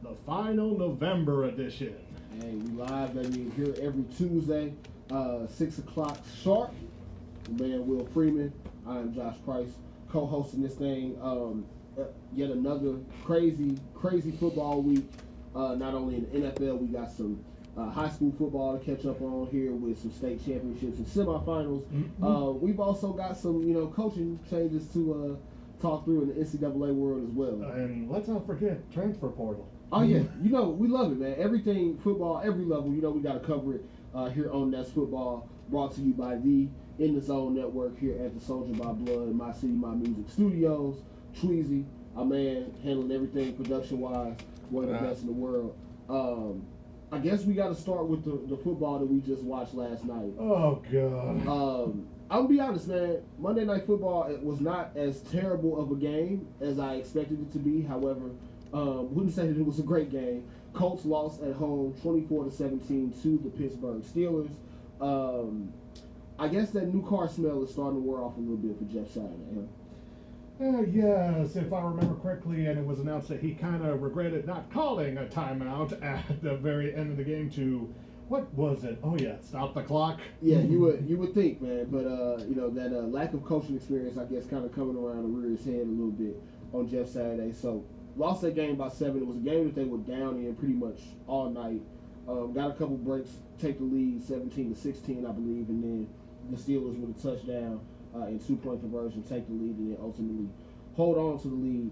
the final November edition. Hey, we live, baby, here every Tuesday, 6 o'clock sharp. Man, Will Freeman. I am Josh Price, co-hosting this thing. Yet another crazy football week. Not only in the NFL, we got some high school football to catch up on here with some state championships and semifinals. Mm-hmm. We've also got some, coaching changes to talk through in the NCAA world as well. And let's not forget transfer portal. Oh yeah, we love it, man. Everything football, every level. We got to cover it here on That's Football. Brought to you by the In the Zone Network here at the Soldier by Blood, Mycitymymusic Studios. Tweezy, our man, handling everything production-wise. One of the best in the world. I guess we got to start with the football that we just watched last night. Oh God. I'm gonna be honest, man. Monday Night Football, it was not as terrible of a game as I expected it to be. However, wouldn't say that it was a great game. Colts lost at home 24-17 to the Pittsburgh Steelers. I guess that new car smell is starting to wear off a little bit for Jeff Saturday, huh? Yes, if I remember correctly, and it was announced that he kind of regretted not calling a timeout at the very end of the game to, what was it? Oh yeah, stop the clock. Yeah, you would think, man, but that lack of coaching experience, I guess, kind of coming around to rear his head a little bit on Jeff Saturday. So lost that game by 7. It was a game that they were down in pretty much all night. Got a couple breaks, take the lead 17-16, I believe, and then the Steelers with a touchdown and 2-point conversion take the lead and then ultimately hold on to the lead.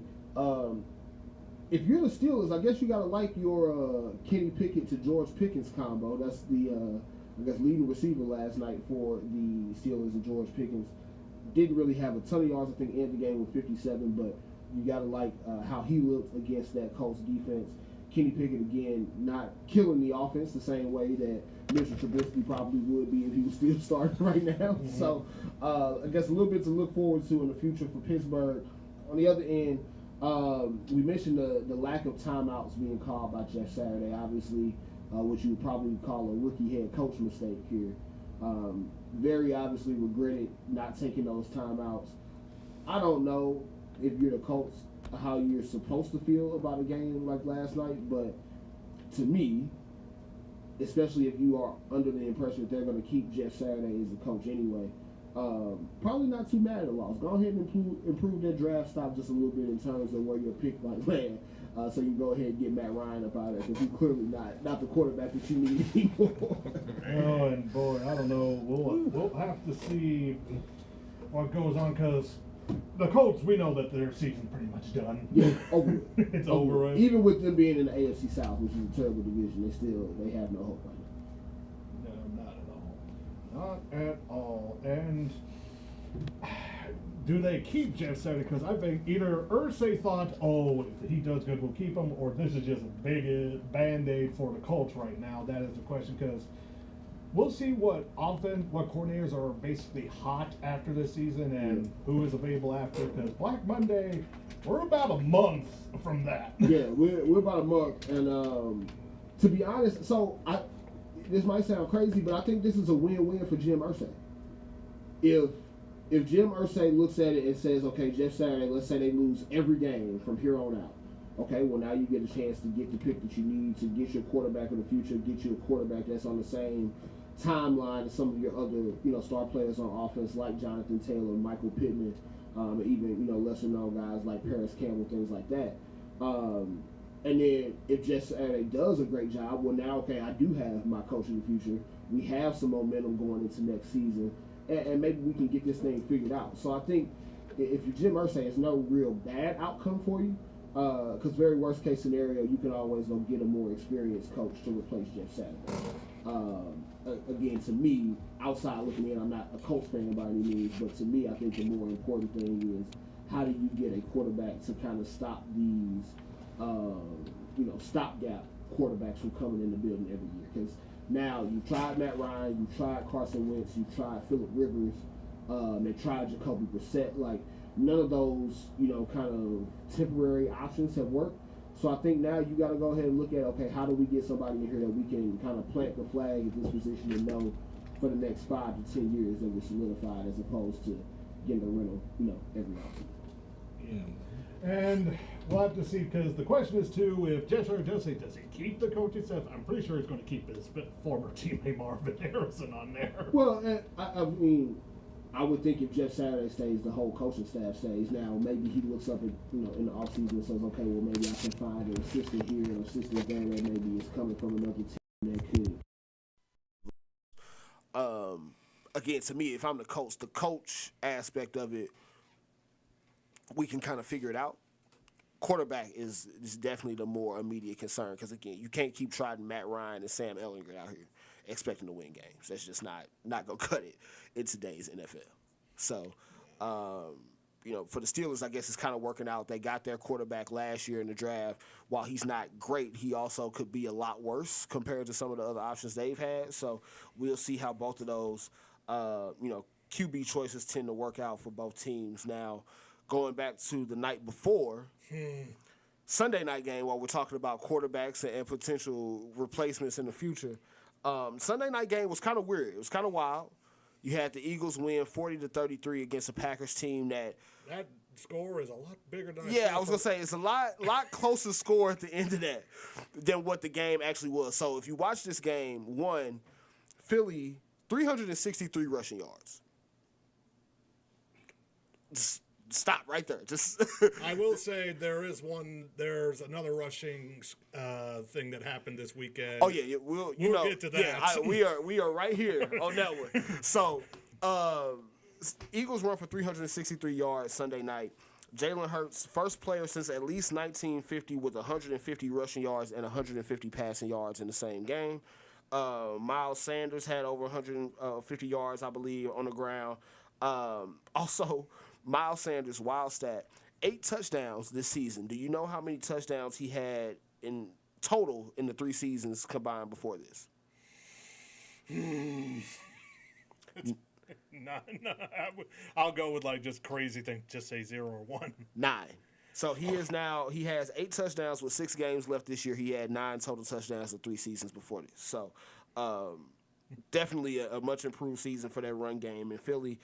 If you're the Steelers, I guess you got to like your Kenny Pickett to George Pickens combo. That's the, leading receiver last night for the Steelers, and George Pickens didn't really have a ton of yards. I think ended the game with 57, but you got to like how he looked against that Colts defense. Kenny Pickett, again, not killing the offense the same way that Mr. Trubisky probably would be if he was still starting right now. Mm-hmm. So I guess a little bit to look forward to in the future for Pittsburgh. On the other end, we mentioned the lack of timeouts being called by Jeff Saturday, obviously, which you would probably call a rookie head coach mistake here. Very obviously regretted not taking those timeouts. I don't know if you're the Colts how you're supposed to feel about a game like last night, but to me, especially if you are under the impression that they're going to keep Jeff Saturday as the coach anyway, probably not too mad at the loss. Go ahead and improve their draft stock just a little bit in terms of where your pick might land, so you can go ahead and get Matt Ryan up out of there, because he's clearly not the quarterback that you need anymore. Oh, and boy, I don't know. We'll have to see what goes on, because the Colts, we know that their season's pretty much done. Yeah, over. It's over. With. Even with them being in the AFC South, which is a terrible division, they have no hope right now. No, not at all. And do they keep Jeff Saturday? Because I think either Irsay thought, if he does good, we'll keep him, or this is just a big Band-Aid for the Colts right now. That is the question, because we'll see what coordinators are basically hot after this season and who is available after, because Black Monday, we're about a month from that. Yeah, we're about a month, and to be honest, this might sound crazy, but I think this is a win-win for Jim Irsay. If Jim Irsay looks at it and says, okay, Jeff Saturday, let's say they lose every game from here on out. Okay, well, now you get a chance to get the pick that you need to get your quarterback in the future, get you a quarterback that's on the same timeline as some of your other, star players on offense like Jonathan Taylor, Michael Pittman, even, lesser known guys like Paris Campbell, things like that. And then if Jeff Saturday does a great job, well, now, okay, I do have my coach in the future. We have some momentum going into next season, and maybe we can get this thing figured out. So I think if you're Jim Irsay, it's no real bad outcome for you, because very worst case scenario, you can always go get a more experienced coach to replace Jeff Saturday. Again, to me, outside looking in, I'm not a Colts fan by any means, but to me, I think the more important thing is how do you get a quarterback to kind of stop these, stopgap quarterbacks from coming in the building every year? Because now you've tried Matt Ryan, you've tried Carson Wentz, you've tried Phillip Rivers, they tried Jacoby Brissett. Like, none of those, kind of temporary options have worked. So I think now you got to go ahead and look at, okay, how do we get somebody in here that we can kind of plant the flag at this position and know for the next 5 to 10 years that we're solidified, as opposed to getting a rental, every offseason. Yeah. And we'll have to see, because the question is too, if Jeff Sarah does say, does he keep the coaching staff? I'm pretty sure he's going to keep his former teammate Marvin Harrison on there. Well, I mean, I would think if Jeff Saturday stays, the whole coaching staff stays. Now, maybe he looks up at, in the offseason and says, okay, well, maybe I can find an assistant here, an assistant there that maybe is coming from another team that could. Again, to me, if I'm the coach aspect of it, we can kind of figure it out. Quarterback is definitely the more immediate concern because, again, you can't keep trotting Matt Ryan and Sam Ehlinger out here expecting to win games. That's just not going to cut it in today's NFL. So, for the Steelers, I guess it's kind of working out. They got their quarterback last year in the draft. While he's not great, he also could be a lot worse compared to some of the other options they've had. So we'll see how both of those, QB choices tend to work out for both teams. Now, going back to the night before, Sunday night game, while we're talking about quarterbacks and potential replacements in the future, Sunday night game was kind of weird. It was kind of wild. You had the Eagles win 40-33 against a Packers team that score is a lot bigger than I was gonna say it's a lot closer score at the end of that than what the game actually was. So if you watch this game, Philly 363 rushing yards. Just stop right there. Just I will say there's another rushing thing that happened this weekend. Oh yeah, we'll get to that. Yeah, we are right here on that one. So Eagles run for 363 yards Sunday night. Jalen Hurts, first player since at least 1950 with 150 rushing yards and 150 passing yards in the same game. Miles Sanders had over 150 yards, I believe, on the ground. Also, Miles Sanders, wild stat, 8 touchdowns this season. Do you know how many touchdowns he had in total in the 3 seasons combined before this? No, I'll go with just crazy thing. Just say 0 or 1. 9. So he has 8 touchdowns with 6 games left this year. He had 9 total touchdowns in 3 seasons before this. So definitely a much improved season for that run game. And Philly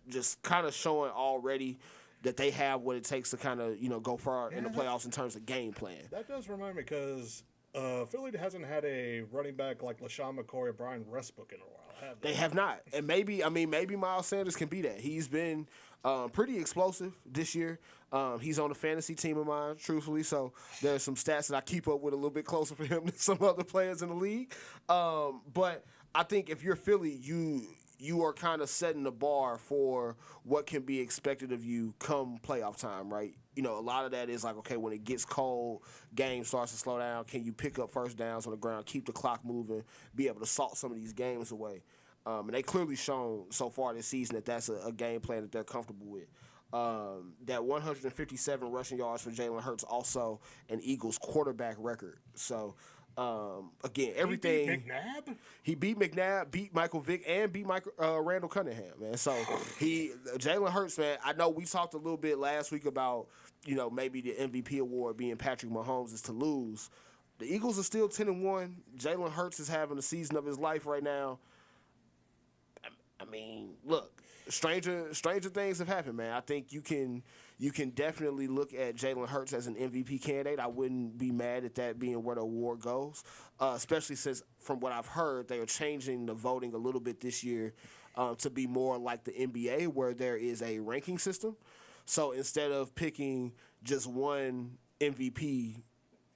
just kind of showing already that they have what it takes to kind of go far in the playoffs in terms of game plan. That does remind me because Philly hasn't had a running back like LaShawn McCoy or Brian Westbrook in a while, have they? They have not. And maybe Miles Sanders can be that. He's been pretty explosive this year. He's on a fantasy team of mine, truthfully, so there's some stats that I keep up with a little bit closer for him than some other players in the league. But I think if you're Philly, you are kind of setting the bar for what can be expected of you come playoff time, right? A lot of that is okay, when it gets cold, game starts to slow down, can you pick up first downs on the ground, keep the clock moving, be able to salt some of these games away? And they clearly shown so far this season that that's a game plan that they're comfortable with. That 157 rushing yards for Jalen Hurts, also an Eagles quarterback record. So, again, everything. He beat McNabb, beat Michael Vick, and beat Randall Cunningham, man. So Jalen Hurts, man. I know we talked a little bit last week about maybe the MVP award being Patrick Mahomes is to lose. The Eagles are still 10-1. Jalen Hurts is having the season of his life right now. I mean, look, stranger things have happened, man. I think you can definitely look at Jalen Hurts as an MVP candidate. I wouldn't be mad at that being where the award goes, especially since, from what I've heard, they are changing the voting a little bit this year to be more like the NBA, where there is a ranking system. So instead of picking just one MVP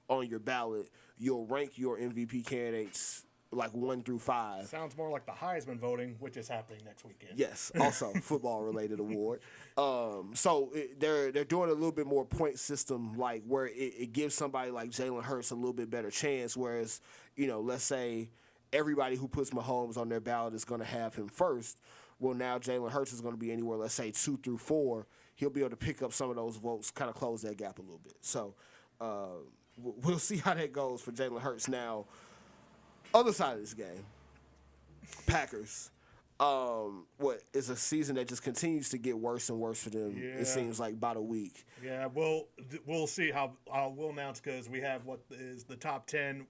on your ballot, you'll rank your MVP candidates 1 through 5. Sounds more like the Heisman voting, which is happening next weekend. Yes, also football-related award. So they're doing a little bit more point system, where it gives somebody like Jalen Hurts a little bit better chance. Whereas, let's say everybody who puts Mahomes on their ballot is going to have him first. Well, now Jalen Hurts is going to be anywhere, let's say 2 through 4. He'll be able to pick up some of those votes, kind of close that gap a little bit. So we'll see how that goes for Jalen Hurts. Now, other side of this game, Packers. What is a season that just continues to get worse and worse for them. Yeah. It seems like about a week. Yeah, we'll see how we'll announce, because we have what is the top 10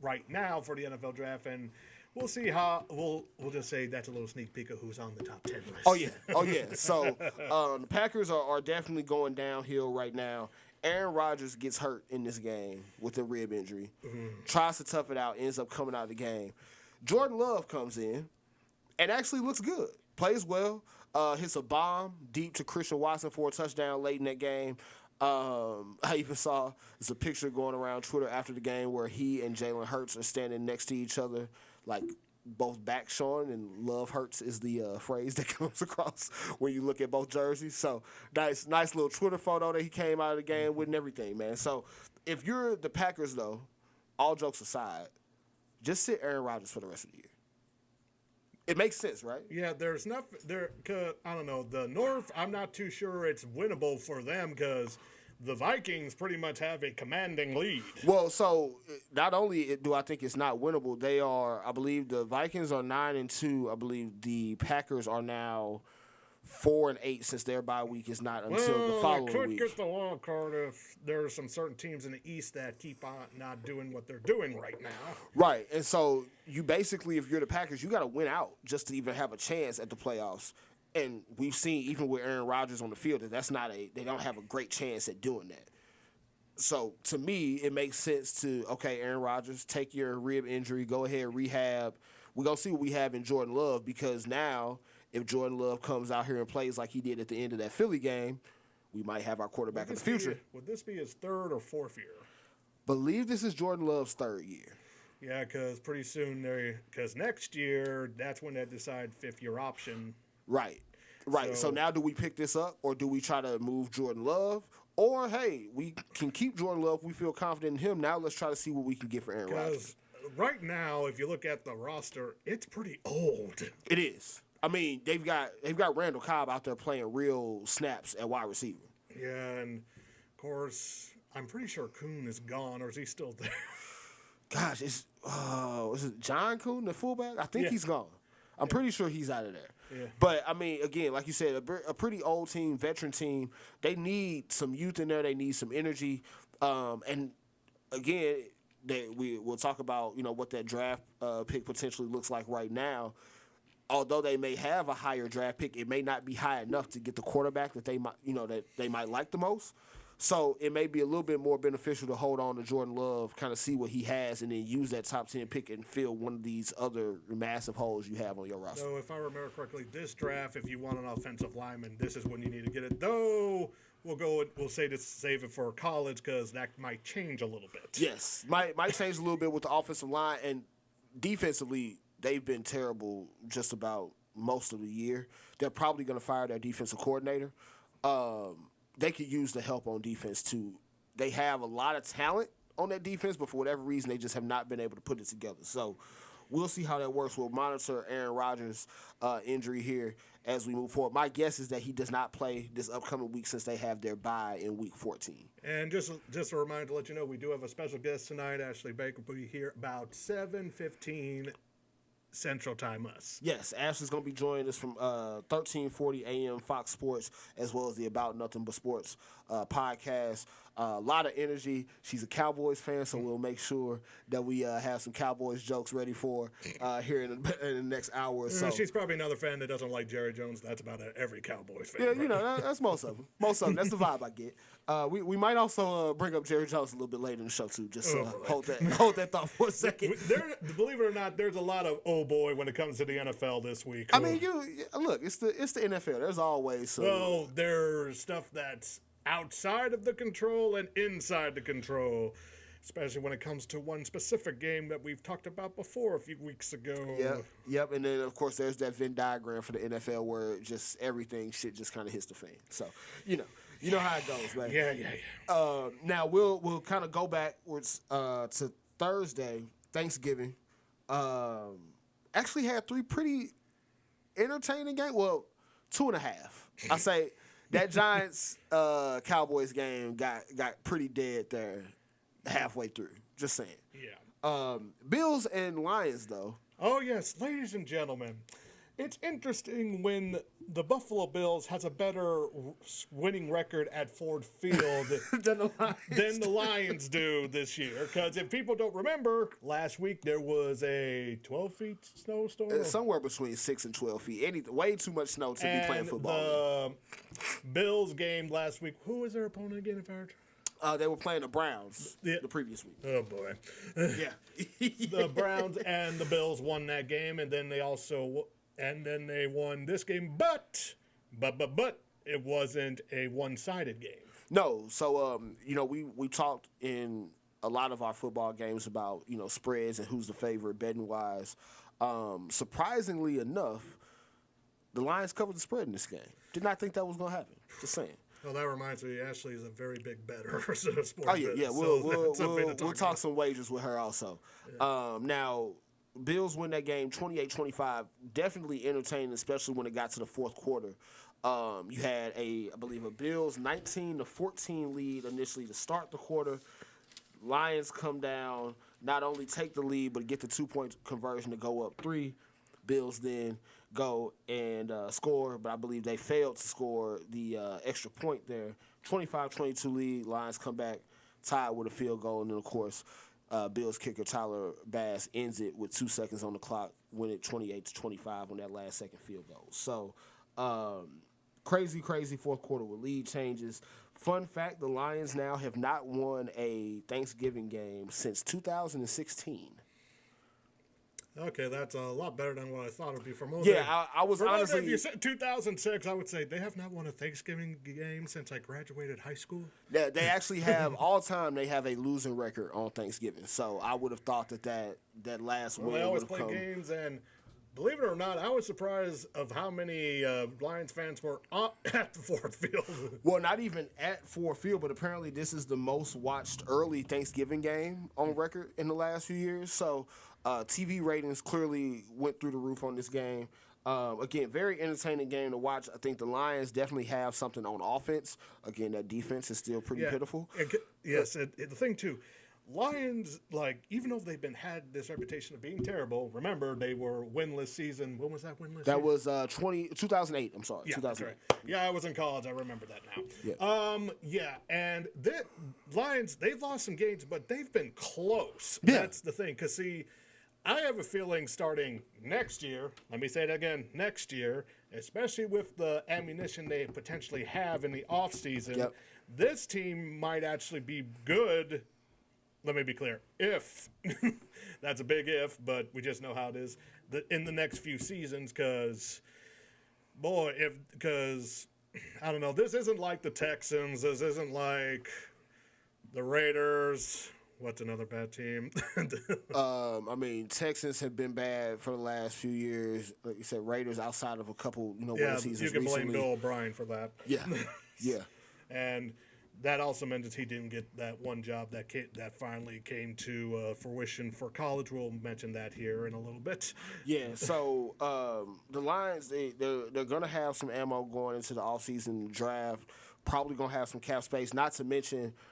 right now for the NFL draft, and we'll see how we'll just say that's a little sneak peek of who's on the top 10 list. Oh yeah. So the Packers are definitely going downhill right now. Aaron Rodgers gets hurt in this game with a rib injury. Tries to tough it out, ends up coming out of the game. Jordan Love comes in and actually looks good. Plays well. Hits a bomb deep to Christian Watson for a touchdown late in that game. I even saw there's a picture going around Twitter after the game where he and Jalen Hurts are standing next to each other, like both back showing, and Love Hurts is the phrase that comes across when you look at both jerseys. So nice little Twitter photo that he came out of the game with and everything, man. So if you're the Packers, though, all jokes aside, just sit Aaron Rodgers for the rest of the year. It makes sense, right? Yeah, there's not there. Cause, I don't know, the North. I'm not too sure it's winnable for them because the Vikings pretty much have a commanding lead. Well, so not only do I think it's not winnable, they are. I believe the Vikings are 9-2. I believe the Packers are now 4-8 since their bye week is not until the following could week. get the wild card if there are some certain teams in the East that keep on not doing what they're doing right now. Right, and so you basically, if you're the Packers, you got to win out just to even have a chance at the playoffs. And we've seen even with Aaron Rodgers on the field that they don't have a great chance at doing that. So to me, it makes sense to Aaron Rodgers, take your rib injury, go ahead rehab. We're gonna see what we have in Jordan Love because now, if Jordan Love comes out here and plays like he did at the end of that Philly game, we might have our quarterback in the future. Would this be his third or fourth year? Believe this is Jordan Love's third year. Yeah, because pretty soon because next year, that's when they decide fifth-year option. Right. So now do we pick this up or do we try to move Jordan Love? Or, hey, we can keep Jordan Love. We feel confident in him. Now let's try to see what we can get for Aaron Rodgers. Right now, if you look at the roster, it's pretty old. It is. I mean, they've got Randall Cobb out there playing real snaps at wide receiver. Yeah, and of course, I'm pretty sure Kuhn is gone, or is he still there? Gosh, is it John Kuhn, the fullback? I think he's gone. I'm pretty sure he's out of there. Yeah. But, I mean, again, like you said, a pretty old team, veteran team. They need some youth in there. They need some energy. And, again, we'll talk about, what that draft pick potentially looks like right now. Although they may have a higher draft pick, it may not be high enough to get the quarterback that they might like the most. So it may be a little bit more beneficial to hold on to Jordan Love, kind of see what he has, and then use that top 10 pick and fill one of these other massive holes you have on your roster. So if I remember correctly, this draft, if you want an offensive lineman, this is when you need to get it. Though we'll say to save it for college because that might change a little bit. Yes, might change a little bit with the offensive line, and defensively they've been terrible just about most of the year. They're probably going to fire their defensive coordinator. They could use the help on defense too. They have a lot of talent on that defense, but for whatever reason, they just have not been able to put it together. So we'll see how that works. We'll monitor Aaron Rodgers' injury here as we move forward. My guess is that he does not play this upcoming week since they have their bye in week 14. And just a reminder to let you know, we do have a special guest tonight. Ashley Baker will be here about 7:15 Central Time us. Yes, Ashley's going to be joining us from 1340 a.m. Fox Sports, as well as the About Nothing But Sports podcast. A lot of energy. She's a Cowboys fan, so we'll make sure that we have some Cowboys jokes ready for here in the next hour or so. She's probably another fan that doesn't like Jerry Jones. That's about every Cowboys fan. Yeah, right? That's most of them. Most of them. That's the vibe I get. We might also bring up Jerry Jones a little bit later in the show too. Just hold that thought for a second. Believe it or not, there's a lot of oh boy when it comes to the NFL this week. I mean, look, it's the NFL. There's always some. Well, there's stuff that's outside of the control and inside the control, especially when it comes to one specific game that we've talked about before a few weeks ago. Yep. And then, of course, there's that Venn diagram for the NFL where just everything shit just kind of hits the fan. So, you know how it goes, man. Yeah. Now, we'll kind of go backwards to Thursday, Thanksgiving. Actually had 3 pretty entertaining games. Well, 2.5. I say that Giants Cowboys game got pretty dead there halfway through. Just saying. Yeah. Bills and Lions, though. Oh, yes. Ladies and gentlemen, It's interesting when the Buffalo Bills has a better winning record at Ford Field than the Lions do this year. Because if people don't remember, last week there was a 12-feet snowstorm. Somewhere between 6 and 12 feet. Way too much snow to be playing football. The Bills game last week, who was their opponent again, if I heard? They were playing the Browns the previous week. Oh, boy. Yeah. The Browns and the Bills won that game, and then they won this game, but it wasn't a one-sided game. No, so we talked in a lot of our football games about spreads and who's the favorite betting wise. Surprisingly enough, the Lions covered the spread in this game. Did not think that was going to happen. Just saying. Well, that reminds me, Ashley is a very big bettor. We'll talk some wagers with her also. Yeah. Now, Bills win that game 28-25. Definitely entertaining, especially when it got to the fourth quarter. You had I believe a Bills 19-14 lead initially to start the quarter. Lions come down, not only take the lead, but get the 2-point conversion to go up 3. Bills then go and score, but I believe they failed to score the extra point there. 25-22 lead. Lions come back, tied with a field goal, and then, of course, Bills kicker Tyler Bass ends it with 2 seconds on the clock, win it 28-25 on that last second field goal. So, crazy fourth quarter with lead changes. Fun fact, the Lions now have not won a Thanksgiving game since 2016. Okay, that's a lot better than what I thought it would be for most. Yeah, I was honestly. If you said 2006, I would say they have not won a Thanksgiving game since I graduated high school. Yeah, they actually have all time. They have a losing record on Thanksgiving. So I would have thought that last win. They always play games, and believe it or not, I was surprised of how many Lions fans were at the Ford Field. Well, not even at Ford Field, but apparently this is the most watched early Thanksgiving game on record in the last few years. So. TV ratings clearly went through the roof on this game. Again, very entertaining game to watch. I think the Lions definitely have something on offense. Again, that defense is still pretty pitiful. The thing, too, Lions, even though they've had this reputation of being terrible, remember, they were winless season. When was that winless That season? was 2008. I'm sorry, yeah, 2008. That's right. Yeah, I was in college. I remember that now. And the Lions, they've lost some games, but they've been close. Yeah. That's the thing, because, see, I have a feeling starting next year, let me say it again, next year, especially with the ammunition they potentially have in the offseason, this team might actually be good. Let me be clear, if, that's a big if, but we just know how it is, in the next few seasons, because, I don't know, this isn't like the Texans, this isn't like the Raiders. What's another bad team? Texans have been bad for the last few years. Like you said, Raiders outside of a couple, winning seasons you can recently. blame Bill O'Brien for that. Yeah, yeah. And that also meant that he didn't get that one job that finally came to fruition for college. We'll mention that here in a little bit. Yeah, so the Lions, they're going to have some ammo going into the offseason draft. Probably going to have some cap space, not to mention –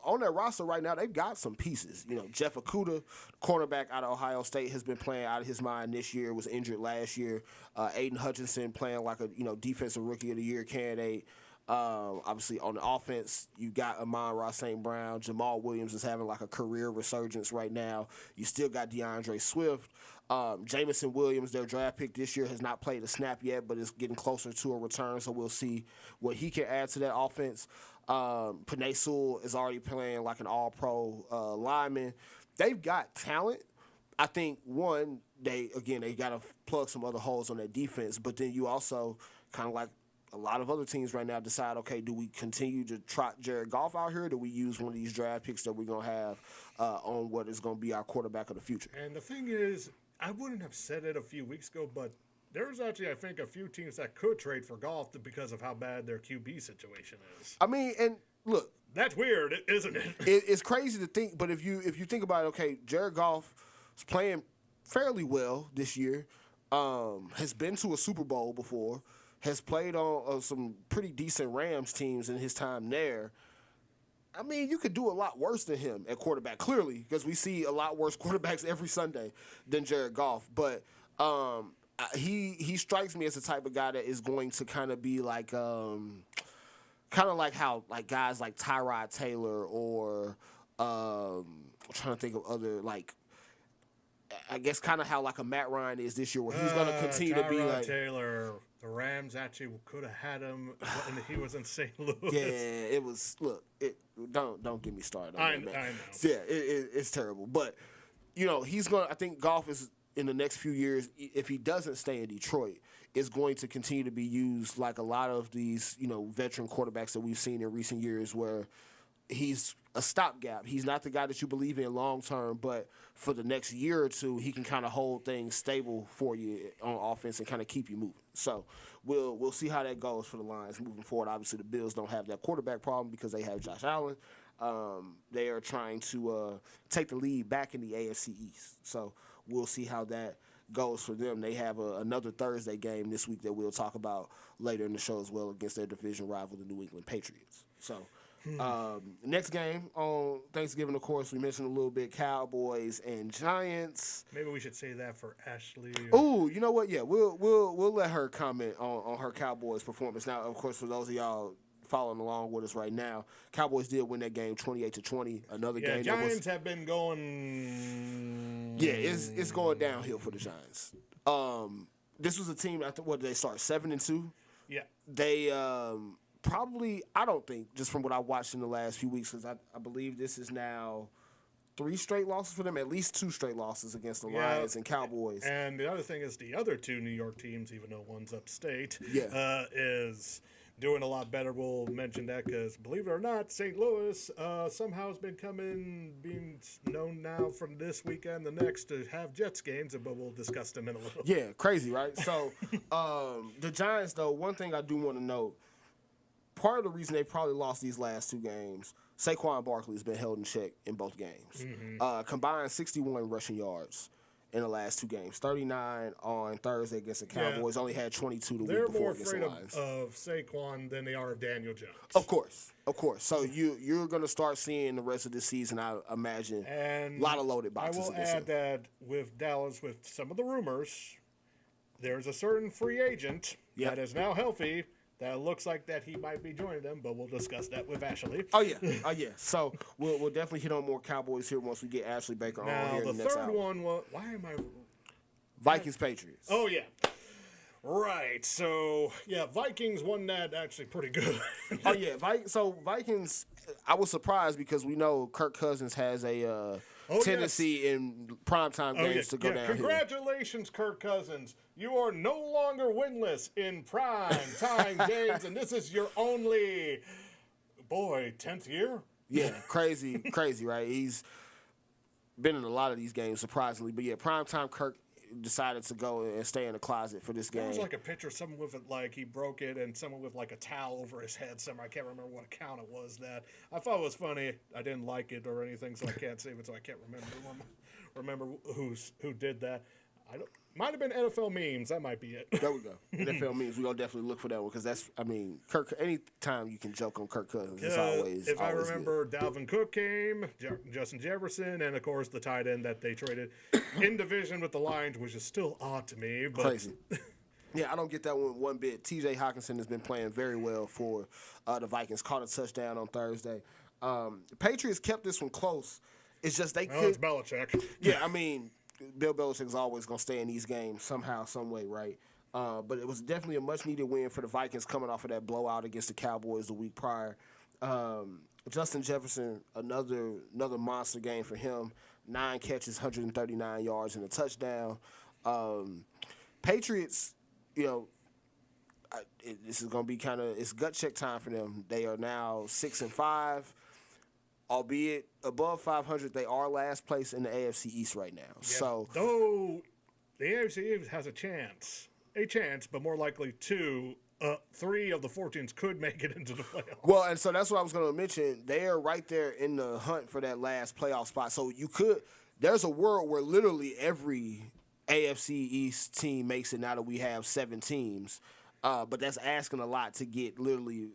on their roster right now, they've got some pieces. Jeff Okudah, cornerback out of Ohio State, has been playing out of his mind this year, was injured last year. Aiden Hutchinson playing like a, defensive rookie of the year candidate. Obviously, on the offense, you got Amon-Ra St. Brown. Jamal Williams is having like a career resurgence right now. You still got DeAndre Swift. Jamison Williams, their draft pick this year, has not played a snap yet, but is getting closer to a return, so we'll see what he can add to that offense. Penei Sewell is already playing like an all-pro lineman. They've got talent. I think, one, they got to plug some other holes on their defense, but then you also kind of like a lot of other teams right now decide, okay, do we continue to trot Jared Goff out here, or do we use one of these draft picks that we're going to have on what is going to be our quarterback of the future? And the thing is, I wouldn't have said it a few weeks ago, but there's actually, I think, a few teams that could trade for Goff because of how bad their QB situation is. I mean, and look. That's weird, isn't it? It's crazy to think, but if you think about it, okay, Jared Goff is playing fairly well this year, has been to a Super Bowl before, has played on some pretty decent Rams teams in his time there. I mean, you could do a lot worse than him at quarterback, clearly, because we see a lot worse quarterbacks every Sunday than Jared Goff. But he strikes me as the type of guy that is going to kind of be like kind of like how like guys like Tyrod Taylor or I'm trying to think of other like I guess kind of how like a Matt Ryan is this year, where he's going to continue to be like Taylor. The Rams actually could have had him when he was in St. Louis. Yeah, it was. Look, don't get me started on I that, man. know. Yeah, it's terrible. But he's going. I think Goff is in the next few years, if he doesn't stay in Detroit, is going to continue to be used like a lot of these veteran quarterbacks that we've seen in recent years, where he's a stopgap. He's not the guy that you believe in long term, but for the next year or two, he can kind of hold things stable for you on offense and kind of keep you moving. So we'll see how that goes for the Lions moving forward. Obviously, the Bills don't have that quarterback problem because they have Josh Allen. They are trying to take the lead back in the AFC East. So we'll see how that goes for them. They have another Thursday game this week that we'll talk about later in the show as well against their division rival, the New England Patriots. So next game on Thanksgiving, of course, we mentioned a little bit Cowboys and Giants. Maybe we should say that for Ashley. Oh, you know what? Yeah, we'll let her comment on her Cowboys performance. Now, of course, for those of y'all following along with us right now, Cowboys did win that game 28-20. Another game. Giants have been going. Yeah, it's going downhill for the Giants. This was a team. What did they start 7-2? Yeah. They probably, I don't think, just from what I watched in the last few weeks, because I believe this is now 3 straight losses for them, at least 2 straight losses against the Lions and Cowboys. And the other thing is the other 2 New York teams, even though one's upstate, is doing a lot better. We'll mention that because, believe it or not, St. Louis somehow has been being known now from this weekend, the next, to have Jets games, but we'll discuss them in a little. Yeah, crazy, right? So the Giants, though, one thing I do want to note, part of the reason they probably lost these last 2 games, Saquon Barkley has been held in check in both games. Combined 61 rushing yards in the last 2 games. 39 on Thursday against the Cowboys. Only had 22 the week before against the Lions. They're more afraid of Saquon than they are of Daniel Jones. Of course. So you're going to start seeing the rest of the season, I imagine, a lot of loaded boxes. I will add that with Dallas, with some of the rumors, there's a certain free agent that is now healthy that looks like that he might be joining them, but we'll discuss that with Ashley. Oh, yeah. So we'll definitely hit on more Cowboys here once we get Ashley Baker on here in the next hour. The third one was, why am I... Vikings-Patriots. Oh, yeah. Right. So, Vikings won that actually pretty good. Oh, yeah. Vikings, I was surprised because we know Kirk Cousins has a tendency in primetime games to go downhill. Congratulations, Kirk Cousins. You are no longer winless in prime-time games, and this is your only, 10th year? Yeah, crazy, right? He's been in a lot of these games, surprisingly. But, primetime Kirk decided to go and stay in the closet for this game. There was like a picture, someone with it, like he broke it, and someone with like a towel over his head somewhere. I can't remember what account it was that. I thought it was funny. I didn't like it or anything, so I can't save it, so I can't remember who did that. Might have been NFL memes. That might be it. There we go. NFL memes. We're going to definitely look for that one because that's, Kirk, anytime you can joke on Kirk Cousins, it's always If I remember, good. Dalvin Cook came, Justin Jefferson, and, of course, the tight end that they traded in division with the Lions, which is still odd to me. But crazy. Yeah, I don't get that one bit. T.J. Hawkinson has been playing very well for the Vikings. Caught a touchdown on Thursday. The Patriots kept this one close. It's just they could. It's Belichick. Yeah, Bill Belichick is always going to stay in these games somehow, some way, right? But it was definitely a much-needed win for the Vikings coming off of that blowout against the Cowboys the week prior. Justin Jefferson, another monster game for him. 9 catches, 139 yards, and a touchdown. Patriots, this is going to be it's gut check time for them. They are now 6-5. Albeit above 500, they are last place in the AFC East right now. Yeah. So, though the AFC East has a chance, but more likely 2, 3 of the 4 teams could make it into the playoffs. Well, and so that's what I was going to mention. They are right there in the hunt for that last playoff spot. So there's a world where literally every AFC East team makes it now that we have 7 teams. But that's asking a lot to get literally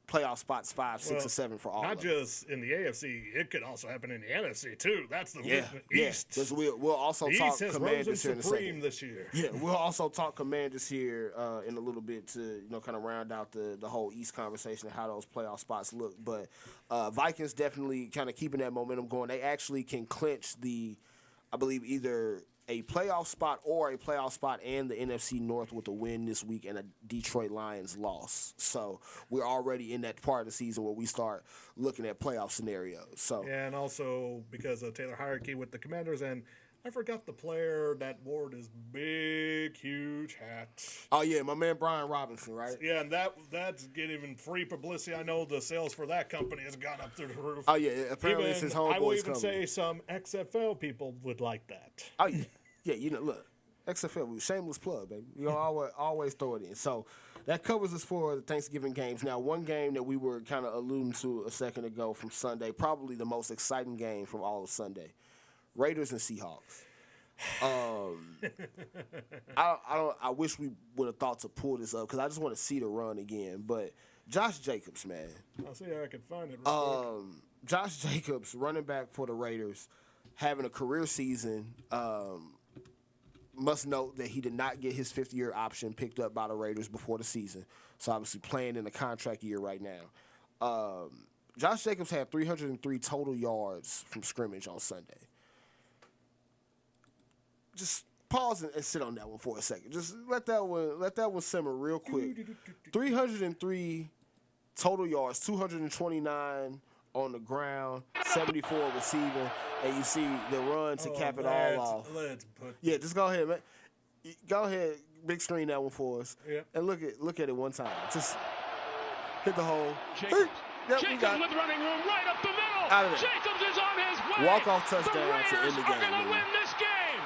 playoff spots 5, 6, or 7 for all. Not of them. just in the AFC, it could also happen in the NFC too. That's the East. East. We'll also The talk East has Commanders risen here in a supreme second. this year. Yeah, we'll also talk Commanders here in a little bit to kind of round out the whole East conversation and how those playoff spots look. But Vikings definitely kind of keeping that momentum going. They actually can clinch I believe either a playoff spot or a playoff spot and the NFC North with a win this week and a Detroit Lions loss. So we're already in that part of the season where we start looking at playoff scenarios. So Yeah, and also because of Taylor hierarchy with the Commanders, and I forgot the player that wore this big, huge hat. Oh yeah, my man Brian Robinson, right? Yeah, and that's getting free publicity. I know the sales for that company has gone up through the roof. Oh yeah, apparently it's his homeboy's I will even company. say some XFL people would like that. Oh yeah, yeah. Look, XFL, shameless plug, baby. You know, always throw it in. So that covers us for the Thanksgiving games. Now, one game that we were kind of alluding to a second ago from Sunday, probably the most exciting game from all of Sunday, Raiders and Seahawks. I wish we would have thought to pull this up because I just want to see the run again. But Josh Jacobs, man. I'll see how I can find it real quick. Josh Jacobs, running back for the Raiders, having a career season. Must note that he did not get his 5th-year option picked up by the Raiders before the season. So obviously playing in a contract year right now. Josh Jacobs had 303 total yards from scrimmage on Sunday. Just pause and sit on that one for a second. Just let that one simmer real quick. 303 total yards, 229 on the ground, 74 receiving, and you see the run to cap it all off. Yeah, just go ahead, man. Go ahead, big screen that one for us. Yeah. And look at it one time. Just hit the hole. Jacobs, Yep, Jacobs with running room right up the middle. Out of there. Jacobs is on his way. Walk-off touchdown the Raiders to end the game, are going to man. win this game.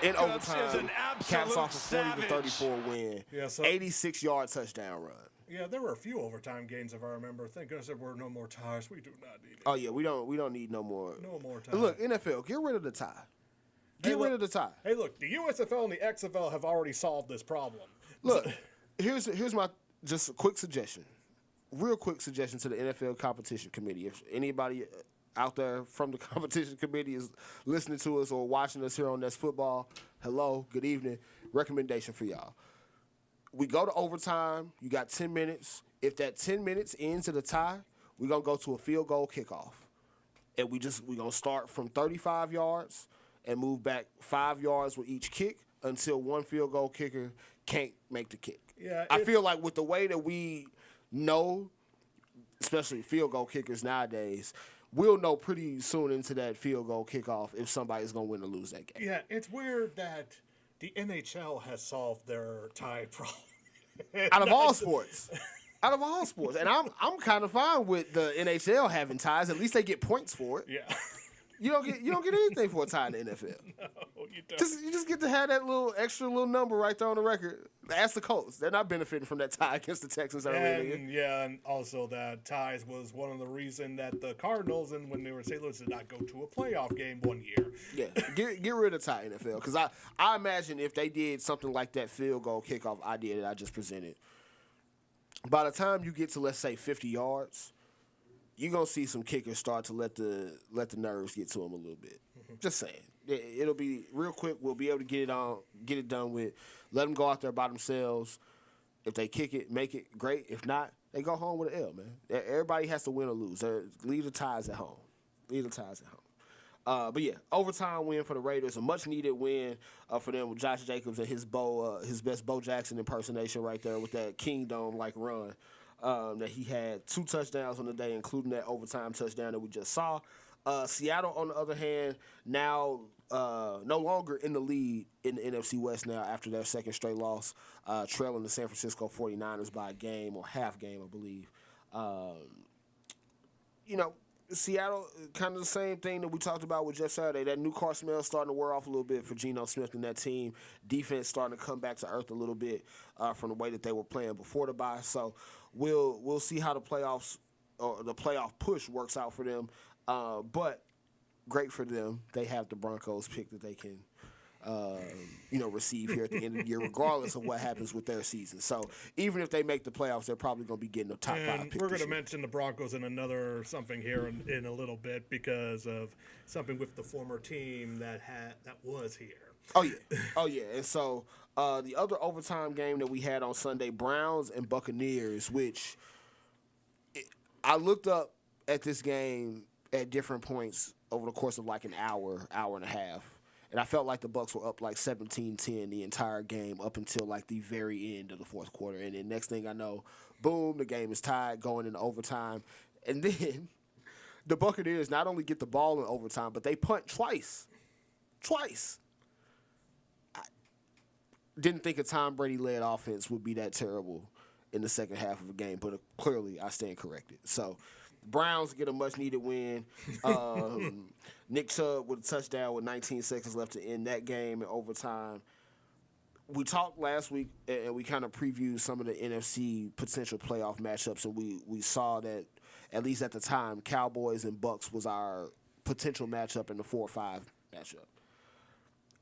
In Jacobs is overtime, an caps off a absolute 40-34 win. Yeah, so- 86-yard touchdown run. Yeah, there were a few overtime games if I remember. Thank goodness there were no more ties. We do not need it. Oh yeah, we don't need no more. No more tie. Look, NFL, get rid of the tie. Get rid of the tie. Hey, look, the USFL and the XFL have already solved this problem. Look, here's my just a quick suggestion. Real quick suggestion to the NFL competition committee. If anybody out there from the competition committee is listening to us or watching us here on That's Football, hello, good evening. Recommendation for y'all. We go to overtime. You got 10 minutes. If that 10 minutes ends in a tie, we're going to go to a field goal kickoff. And we're going to start from 35 yards and move back 5 yards with each kick until one field goal kicker can't make the kick. Yeah, I feel like with the way that we know, especially field goal kickers nowadays, we'll know pretty soon into that field goal kickoff if somebody's going to win or lose that game. Yeah, it's weird that the NHL has solved their tie problem. Out of all sports. Out of all sports. And I'm kind of fine with the NHL having ties. At least they get points for it. Yeah. You don't get anything for a tie in the NFL. No, you don't. You just get to have that little extra little number right there on the record. Ask the Colts. They're not benefiting from that tie against the Texans earlier. And also that ties was one of the reasons that the Cardinals, and when they were in St. Louis, did not go to a playoff game one year. Yeah, get rid of tie NFL because I imagine if they did something like that field goal kickoff idea that I just presented, by the time you get to let's say 50 yards, you're gonna see some kickers start to let the nerves get to them a little bit. Mm-hmm. Just saying, it'll be real quick. We'll be able to get it done with. Let them go out there by themselves. If they kick it, make it great. If not, they go home with an L, man. Everybody has to win or lose. Leave the ties at home. But yeah, overtime win for the Raiders, a much needed win for them with Josh Jacobs and his best Bo Jackson impersonation right there with that Kingdom like run that he had 2 touchdowns on the day, including that overtime touchdown that we just saw. Seattle, on the other hand, now no longer in the lead in the NFC West now after their second straight loss, trailing the San Francisco 49ers by a game or half game, I believe. Seattle, kind of the same thing that we talked about with Jeff Saturday. That new car smell starting to wear off a little bit for Geno Smith and that team. Defense starting to come back to earth a little bit from the way that they were playing before the bye. So we'll see how the playoffs or the playoff push works out for them. But great for them. They have the Broncos pick that they can receive here at the end of the year, regardless of what happens with their season. So even if they make the playoffs, they're probably going to be getting a top 5 pick. We're going to mention the Broncos in another something here in a little bit because of something with the former team that was here. Oh yeah. And so the other overtime game that we had on Sunday, Browns and Buccaneers, which I looked up at this game at different points over the course of like an hour and a half. And I felt like the Bucs were up like 17-10 the entire game up until like the very end of the fourth quarter. And then next thing I know, boom, the game is tied going into overtime. And then the Buccaneers not only get the ball in overtime, but they punt twice. I didn't think a Tom Brady-led offense would be that terrible in the second half of a game, but clearly I stand corrected. So Browns get a much-needed win. Nick Chubb with a touchdown with 19 seconds left to end that game in overtime. We talked last week, and we kind of previewed some of the NFC potential playoff matchups, and we saw that, at least at the time, Cowboys and Bucs was our potential matchup in the 4-5 matchup.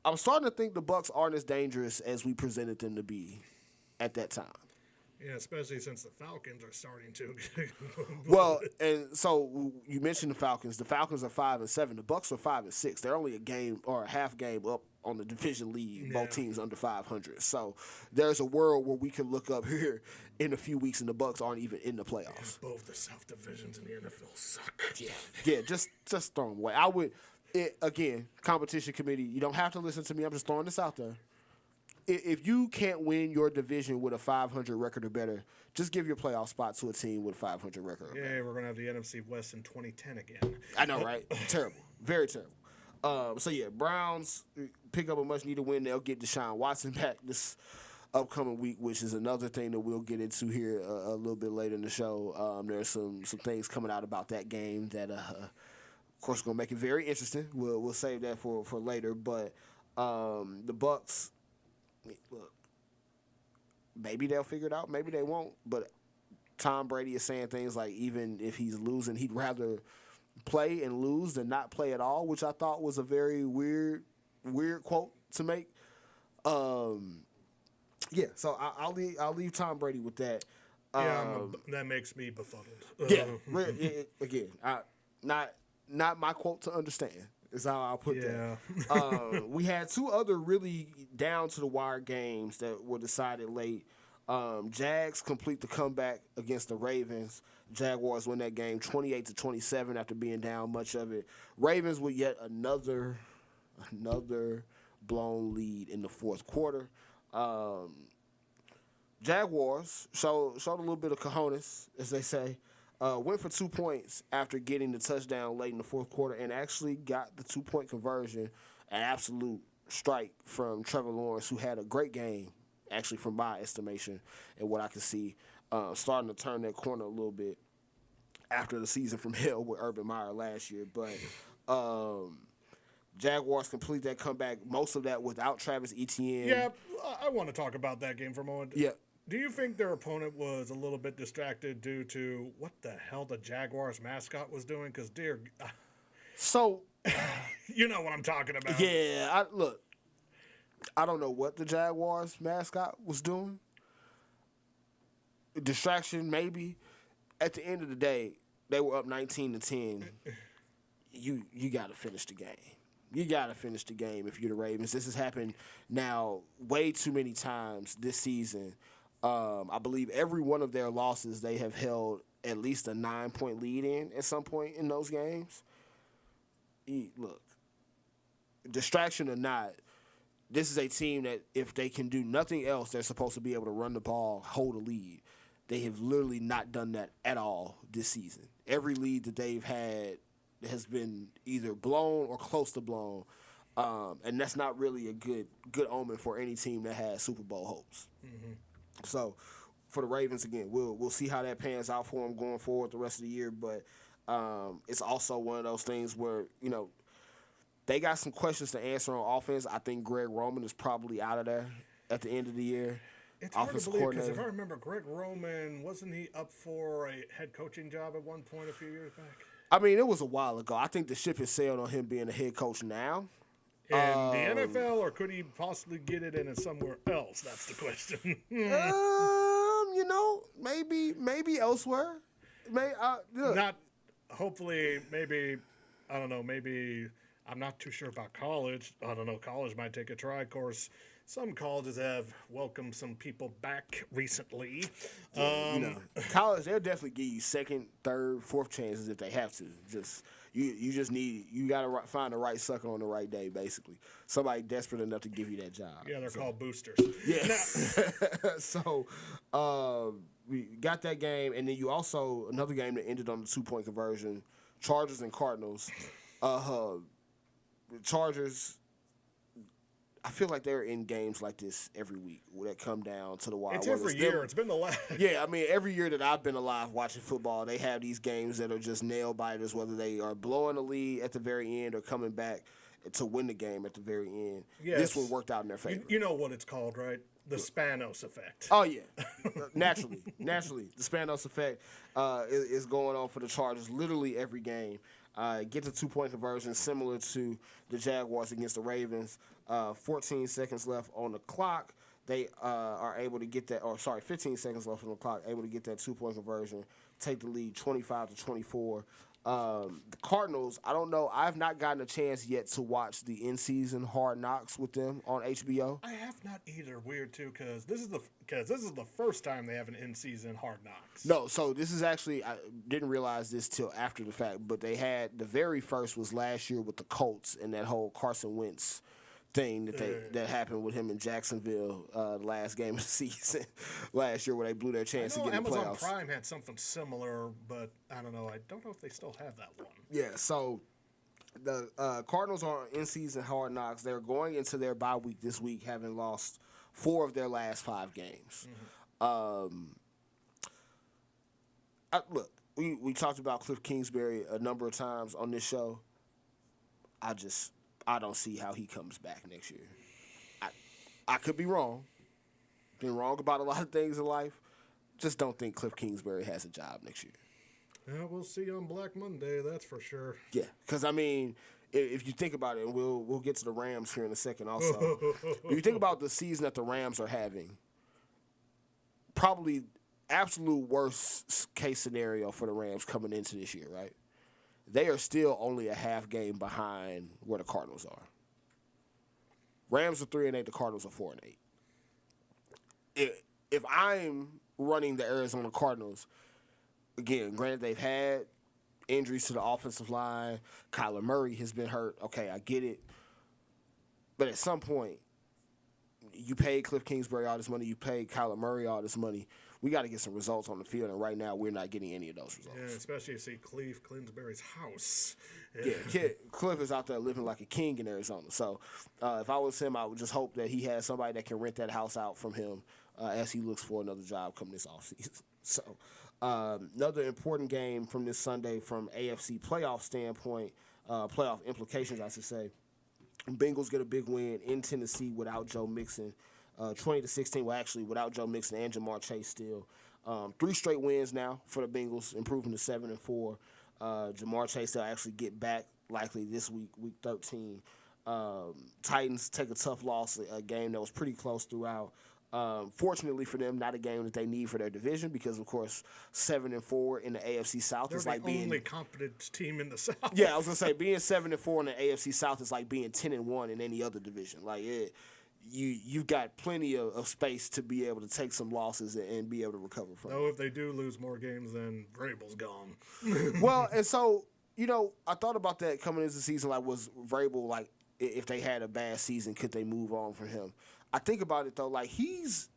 I'm starting to think the Bucs aren't as dangerous as we presented them to be at that time. Yeah, especially since the Falcons are starting to. Well, and so you mentioned the Falcons. The Falcons are 5-7. The Bucs are 5-6. They're only a game or a half game up on the division lead. Both teams under 500. So there's a world where we can look up here in a few weeks, and the Bucs aren't even in the playoffs. Yeah, both the South divisions in the NFL suck. Yeah, just throw them away. I would, again, competition committee. You don't have to listen to me. I'm just throwing this out there. If you can't win your division with a 500 record or better, just give your playoff spot to a team with a 500 record or better. Yeah, we're going to have the NFC West in 2010 again. I know, right? Terrible. Very terrible. Browns pick up a much-needed win. They'll get Deshaun Watson back this upcoming week, which is another thing that we'll get into here a little bit later in the show. There's some things coming out about that game that, of course, going to make it very interesting. We'll save that for later. But the Bucs, look, maybe they'll figure it out. Maybe they won't. But Tom Brady is saying things like even if he's losing, he'd rather play and lose than not play at all, which I thought was a very weird quote to make. So I'll leave Tom Brady with that. That makes me befuddled. Again, not my quote to understand. Is how I'll put that. We had two other really down-to-the-wire games that were decided late. Jags complete the comeback against the Ravens. Jaguars win that game 28-27 after being down much of it. Ravens with yet another blown lead in the fourth quarter. Jaguars showed a little bit of cojones, as they say. Went for 2 points after getting the touchdown late in the fourth quarter and actually got the 2-point conversion, an absolute strike from Trevor Lawrence, who had a great game, actually, from my estimation and what I can see, starting to turn that corner a little bit after the season from hell with Urban Meyer last year. But Jaguars complete that comeback, most of that without Travis Etienne. Yeah, I want to talk about that game for a moment. Yeah. Do you think their opponent was a little bit distracted due to what the hell the Jaguars mascot was doing? Because, so, you know what I'm talking about. Yeah, I don't know what the Jaguars mascot was doing. Distraction, maybe. At the end of the day, they were up 19-10. You got to finish the game. You got to finish the game if you're the Ravens. This has happened now way too many times this season. I believe every one of their losses, they have held at least a 9-point lead in at some point in those games. Look, distraction or not, this is a team that if they can do nothing else, they're supposed to be able to run the ball, hold a lead. They have literally not done that at all this season. Every lead that they've had has been either blown or close to blown, and that's not really a good omen for any team that has Super Bowl hopes. Mm-hmm. So, for the Ravens, again, we'll see how that pans out for them going forward the rest of the year. But it's also one of those things where, they got some questions to answer on offense. I think Greg Roman is probably out of there at the end of the year. It's hard to believe because if I remember, Greg Roman, wasn't he up for a head coaching job at one point a few years back? I mean, it was a while ago. I think the ship has sailed on him being a head coach now. In the NFL, or could he possibly get it in somewhere else? That's the question. Maybe elsewhere. Not, hopefully, maybe, I don't know, maybe, I'm not too sure about college. I don't know, college might take a try. Of course, some colleges have welcomed some people back recently. College, they'll definitely give you second, third, fourth chances if they have to. You got to find the right sucker on the right day, basically. Somebody desperate enough to give you that job. Yeah, they're called boosters. Yeah. So, we got that game, and then you also, another game that ended on the 2-point conversion, Chargers and Cardinals. Chargers, I feel like they're in games like this every week that come down to the wire. It's every year. It's been the last. Yeah, I mean, every year that I've been alive watching football, they have these games that are just nail-biters, whether they are blowing the lead at the very end or coming back to win the game at the very end. Yes. This one worked out in their favor. You know what it's called, right? The Spanos effect. Oh, yeah. Naturally. The Spanos effect is going on for the Chargers literally every game. Get the 2-point conversion similar to the Jaguars against the Ravens. 14 seconds left on the clock. They are able to get that, 15 seconds left on the clock, able to get that 2-point conversion, take the lead 25-24. The Cardinals, I don't know. I've not gotten a chance yet to watch the in-season Hard Knocks with them on HBO. I have not either. Weird too, because this is the first time they have an in-season Hard Knocks. No, so this is actually, I didn't realize this till after the fact, but they had, the very first was last year with the Colts and that whole Carson Wentz thing that happened with him in Jacksonville last game of the season last year, where they blew their chance to get in the playoffs. Amazon Prime had something similar, but I don't know. I don't know if they still have that one. Yeah, so the Cardinals are in-season Hard Knocks. They're going into their bye week this week, having lost 4 of their last 5 games. Mm-hmm. Look, we talked about Cliff Kingsbury a number of times on this show. I don't see how he comes back next year. I could be wrong. Been wrong about a lot of things in life. Just don't think Cliff Kingsbury has a job next year. Yeah, we'll see on Black Monday, that's for sure. Yeah, because, I mean, if you think about it, and we'll get to the Rams here in a second also. If you think about the season that the Rams are having, probably absolute worst case scenario for the Rams coming into this year, right? They are still only a half game behind where the Cardinals are. Rams are 3-8. The Cardinals are 4-8. If I'm running the Arizona Cardinals, again, granted they've had injuries to the offensive line. Kyler Murray has been hurt. Okay, I get it. But at some point, you paid Cliff Kingsbury all this money. You paid Kyler Murray all this money. We got to get some results on the field, and right now we're not getting any of those results. Yeah, especially if you see Cliff Kingsbury's house. Yeah, Cliff is out there living like a king in Arizona. So if I was him, I would just hope that he has somebody that can rent that house out from him as he looks for another job coming this offseason. So another important game from this Sunday from AFC playoff standpoint, playoff implications, I should say. Bengals get a big win in Tennessee without Joe Mixon. 20-16, well, actually, without Joe Mixon and Jamar Chase still. 3 straight wins now for the Bengals, improving to 7-4. Jamar Chase will actually get back likely this week, week 13. Titans take a tough loss, a game that was pretty close throughout. Fortunately for them, not a game that they need for their division because, of course, 7-4 in the AFC South is like being the only competent team in the South. Yeah, I was gonna say being 7-4 in the AFC South is like being 10-1 in any other division. Like you've got plenty of space to be able to take some losses and be able to recover from. No, if they do lose more games, then Vrabel's gone. Well, and so I thought about that coming into the season. Like, was Vrabel like if they had a bad season, could they move on from him? I think about it though, like he's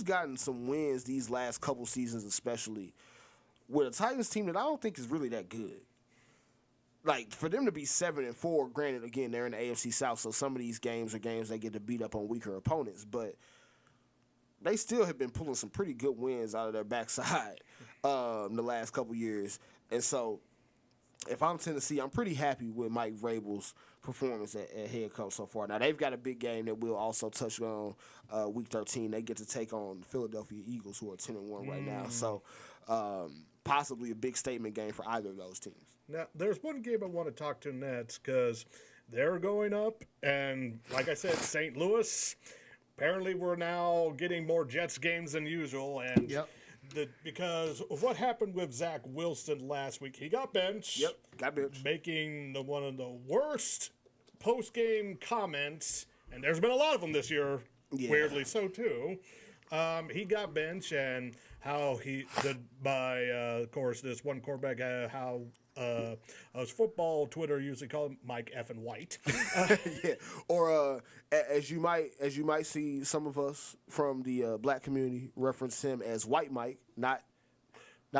gotten some wins these last couple seasons, especially with a Titans team that I don't think is really that good. Like, for them to be 7-4, granted, again, they're in the AFC South, so some of these games are games they get to beat up on weaker opponents, but they still have been pulling some pretty good wins out of their backside the last couple years. And so, if I'm Tennessee, I'm pretty happy with Mike Vrabel's performance at head coach so far. Now, they've got a big game that we'll also touch on week 13. They get to take on the Philadelphia Eagles, who are 10-1 right now. So, possibly a big statement game for either of those teams. Now, there's one game I want to talk to next because they're going up, and like I said, St. Louis. Apparently, we're now getting more Jets games than usual, and because of what happened with Zach Wilson last week, he got benched. Yep, got benched. Making one of the worst post-game comments, and there's been a lot of them this year, weirdly so too. He got benched, and how he did by, of course, this one quarterback, as football Twitter usually call him Mike effing White. Yeah, or as you might see some of us from the black community reference him as White Mike, not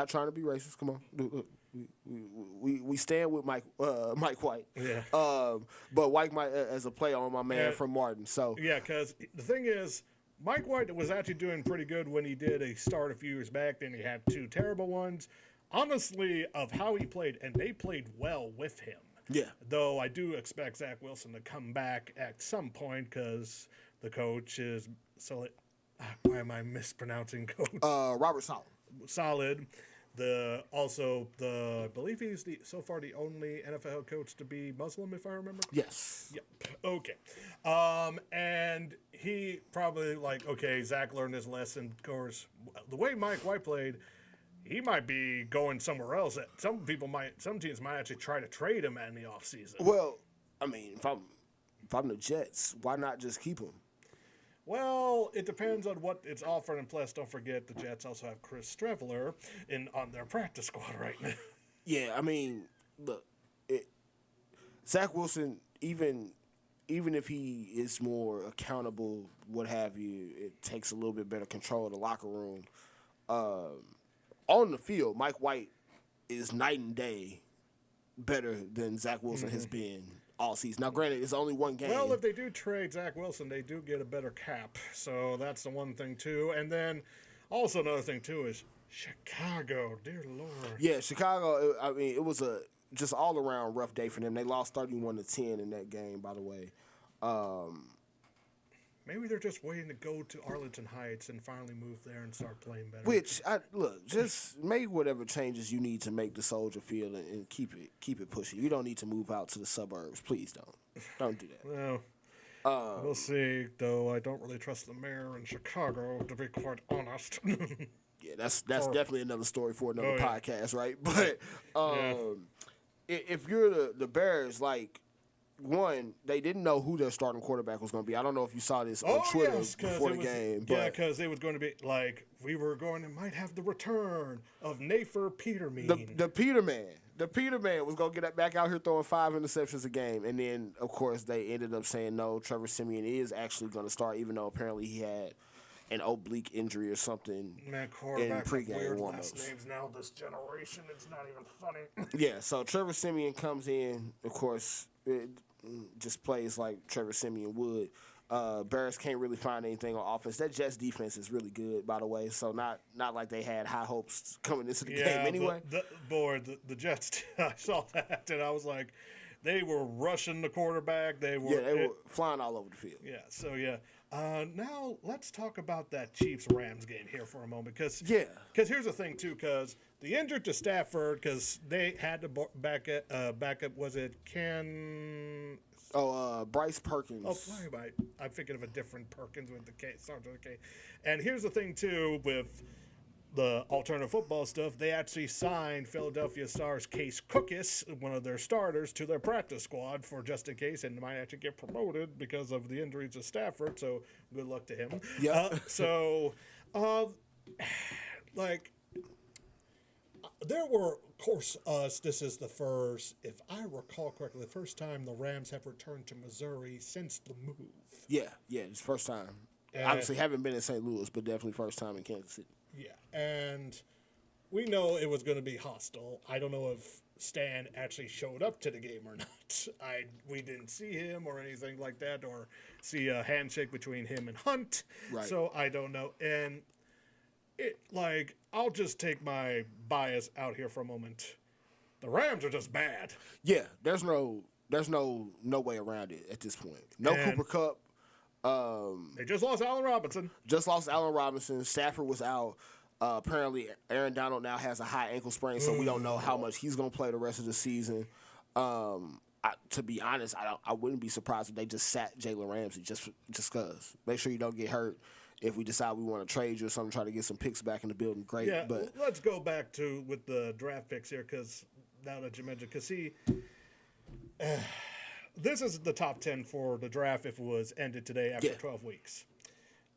trying to be racist. Come on, we stand with Mike White. Yeah. But White Mike as a play on my man from Martin. So yeah, because the thing is, Mike White was actually doing pretty good when he did a start a few years back. Then he had 2 terrible ones. Honestly, of how he played, and they played well with him. Yeah. Though I do expect Zach Wilson to come back at some point because the coach is solid. Why am I mispronouncing coach? Robert Saleh. Solid. I believe he's so far the only NFL coach to be Muslim, if I remember. Yes. Yep. Okay. And he probably Zach learned his lesson. Of course, the way Mike White played, he might be going somewhere else. Some teams might actually try to trade him in the offseason. Well, I mean, if I'm the Jets, why not just keep him? Well, it depends on what it's offered, and plus, don't forget the Jets also have Chris Streveler on their practice squad right now. Yeah, I mean, look, Zach Wilson, even if he is more accountable, what have you, it takes a little bit better control of the locker room. On the field, Mike White is night and day better than Zach Wilson has been all season. Now, granted, it's only one game. Well, if they do trade Zach Wilson, they do get a better cap. So that's the one thing, too. And then also another thing, too, is Chicago. Dear Lord. Yeah, Chicago, I mean, it was a just all-around rough day for them. They lost 31-10 in that game, by the way. Maybe they're just waiting to go to Arlington Heights and finally move there and start playing better. Just make whatever changes you need to make the Soldier Field and keep it pushing. You don't need to move out to the suburbs. Please don't do that. Well, we'll see. Though I don't really trust the mayor in Chicago, to be quite honest. Yeah, that's definitely another story for another podcast, right? But if you're the Bears, one, they didn't know who their starting quarterback was going to be. I don't know if you saw this on Twitter before the game. Yeah, because it was going to be might have the return of Nafer Peterman. The Peterman. The Peterman was going to get back out here throwing 5 interceptions a game. And then, of course, they ended up saying, no, Trevor Siemian is actually going to start, even though apparently he had an oblique injury or something in pregame warm-ups. Last names now this generation. It's not even funny. Yeah, so Trevor Siemian comes in, of course, just plays like Trevor Siemian would. Bears can't really find anything on offense. That Jets defense is really good, by the way. So not like they had high hopes coming into the game anyway. The Jets, I saw that, and I was like, they were rushing the quarterback. They were flying all over the field. Yeah, so now let's talk about that Chiefs-Rams game here for a moment. Because here's the thing, too, because the injured to Stafford, because they had to back up, was it Ken? Bryce Perkins. Oh, I'm thinking of a different Perkins with the K. Starts with a K. And here's the thing, too, with the alternative football stuff, they actually signed Philadelphia Stars Case Cookis, one of their starters, to their practice squad for just in case, and might actually get promoted because of the injuries to Stafford, so good luck to him. Yeah. There were, of course, this is the first, if I recall correctly, the first time the Rams have returned to Missouri since the move. Yeah, it's the first time. Obviously, haven't been in St. Louis, but definitely first time in Kansas City. Yeah, and we know it was going to be hostile. I don't know if Stan actually showed up to the game or not. We didn't see him or anything like that, or see a handshake between him and Hunt. Right. So I don't know. And I'll just take my bias out here for a moment. The Rams are just bad. Yeah, there's no way around it at this point. No Cooper Kupp. They just lost Allen Robinson. Stafford was out. Apparently, Aaron Donald now has a high ankle sprain, so we don't know how much he's going to play the rest of the season. To be honest, I wouldn't be surprised if they just sat Jalen Ramsey just because. Make sure you don't get hurt. If we decide we want to trade you or something, try to get some picks back in the building, great. Yeah, but let's go back to with the draft picks here, because now that you mentioned, this is the top 10 for the draft if it was ended today after 12 weeks.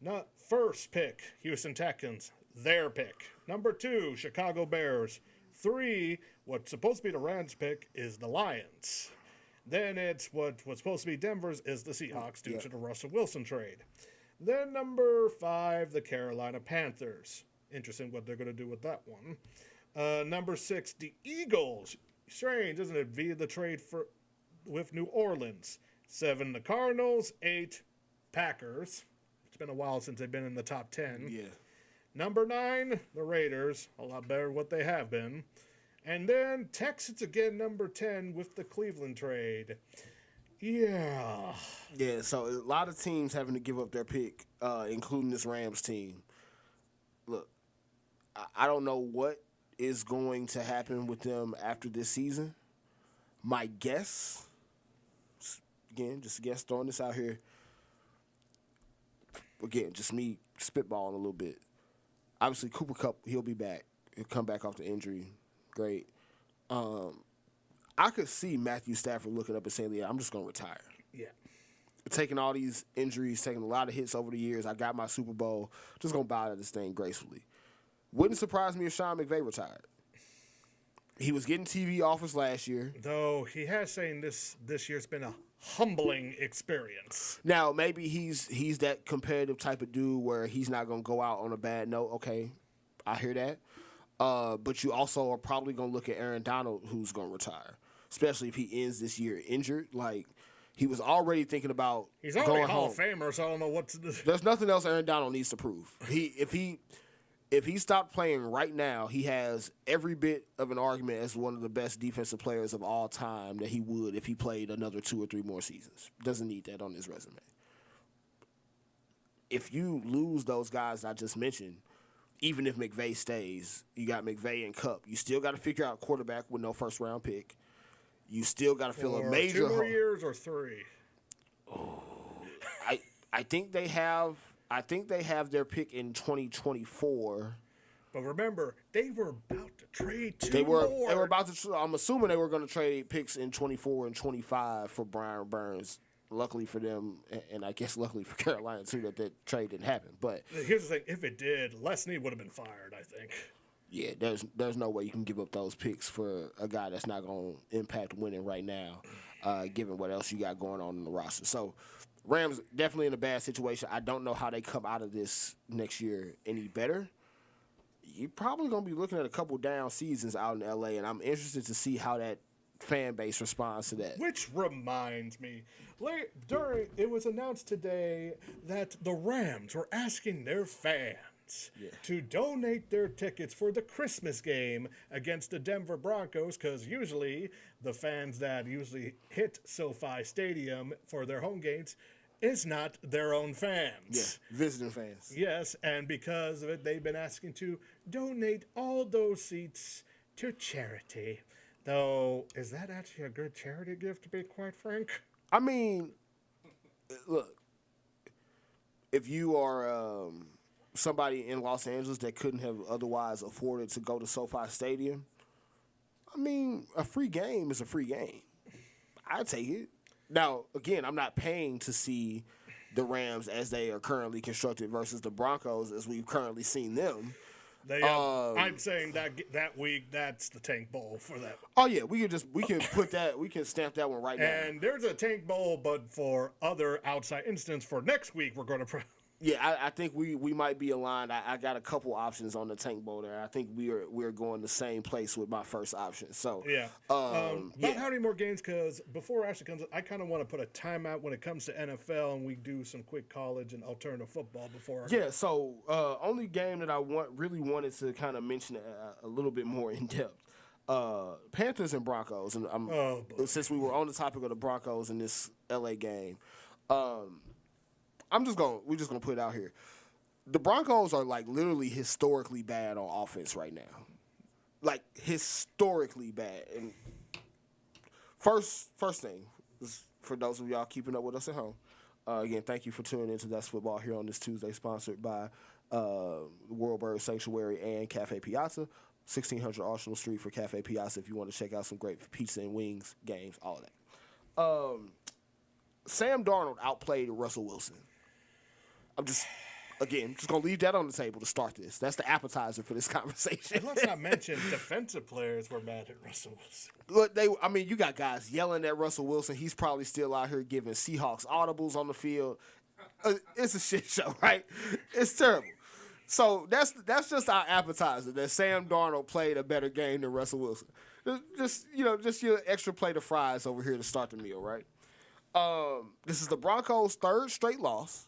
Not first pick, Houston Texans, their pick. Number 2, Chicago Bears. 3, what's supposed to be the Rams pick is the Lions. Then it's what's supposed to be Denver's is the Seahawks due to the Russell Wilson trade. Then number 5, the Carolina Panthers. Interesting what they're going to do with that one. Number 6, the Eagles. Strange, isn't it? Via the trade with New Orleans. 7, the Cardinals. 8, Packers. It's been a while since they've been in the top 10. yeah. Number 9, the Raiders. A lot better than what they have been. And then Texans again, number 10 with the Cleveland trade. Yeah. Yeah, so a lot of teams having to give up their pick, including this Rams team. Look, I don't know what is going to happen with them after this season. My guess, again, just a guess, throwing this out here. Again, just me spitballing a little bit. Obviously, Cooper Kupp, he'll be back. He'll come back off the injury. Great. I could see Matthew Stafford looking up and saying, yeah, I'm just going to retire. Yeah. Taking all these injuries, taking a lot of hits over the years. I got my Super Bowl. Just going to bow out of this thing gracefully. Wouldn't surprise me if Sean McVay retired. He was getting TV offers last year. Though he has saying this year's been a humbling experience. Now, maybe he's that competitive type of dude where he's not going to go out on a bad note. Okay, I hear that. But you also are probably going to look at Aaron Donald, who's going to retire, especially if he ends this year injured. Like, he was already thinking about He's already going Hall home. of Famer, so I don't know what to do. There's nothing else Aaron Donald needs to prove. If he stopped playing right now, he has every bit of an argument as one of the best defensive players of all time that he would if he played another 2 or 3 more seasons. Doesn't need that on his resume. If you lose those guys I just mentioned, even if McVay stays, you got McVay and Kupp. You still got to figure out quarterback with no first-round pick. You still got to fill a major 2 more years or 3? I think they have their pick in 2024. But remember, they were about to trade 2 They were more. about to. I'm assuming they were going to trade picks in 24 and 25 for Brian Burns. Luckily for them, and I guess luckily for Carolina too, that trade didn't happen. But here's the thing: if it did, Les Snead would have been fired. I think. Yeah, there's no way you can give up those picks for a guy that's not going to impact winning right now, given what else you got going on in the roster. So, Rams definitely in a bad situation. I don't know how they come out of this next year any better. You're probably going to be looking at a couple down seasons out in L.A., and I'm interested to see how that fan base responds to that. Which reminds me, it was announced today that the Rams were asking their fans to donate their tickets for the Christmas game against the Denver Broncos, because usually the fans that usually hit SoFi Stadium for their home games is not their own fans. Yeah, visiting fans. Yes, and because of it, they've been asking to donate all those seats to charity. Though, is that actually a good charity gift, to be quite frank? I mean, look, if you are somebody in Los Angeles that couldn't have otherwise afforded to go to SoFi Stadium, I mean, a free game is a free game. I'd take it. Now, again, I'm not paying to see the Rams as they are currently constructed versus the Broncos as we've currently seen them. I'm saying that week, that's the Tank Bowl for that. Oh yeah, we can put that, we can stamp that one right now. And there's a Tank Bowl, but for other outside instance for next week, we're going to. Yeah, I think we might be aligned. I got a couple options on the Tank Bowl there. I think we're going the same place with my first option. So yeah. How many more games? Because before Ashley comes, I kind of want to put a timeout when it comes to NFL, and we do some quick college and alternative football before. Yeah. So only game that I really wanted to kind of mention a little bit more in depth. Panthers and Broncos, and since we were on the topic of the Broncos in this LA game. We're just gonna put it out here. the Broncos are like literally historically bad on offense right now. Like historically bad. And first thing is for those of y'all keeping up with us at home. Again, thank you for tuning into That's Football here on this Tuesday, sponsored by World Bird Sanctuary and Cafe Piazza, 1600 Arsenal Street for Cafe Piazza if you want to check out some great pizza and wings, games, all of that. Sam Darnold outplayed Russell Wilson. I'm just going to leave that on the table to start this. That's the appetizer for this conversation. And let's not mention defensive players were mad at Russell Wilson. Look, you got guys yelling at Russell Wilson. He's probably still out here giving Seahawks audibles on the field. It's a shit show, right? It's terrible. So that's just our appetizer, that Sam Darnold played a better game than Russell Wilson. Just your extra plate of fries over here to start the meal, right? This is the Broncos' third straight loss.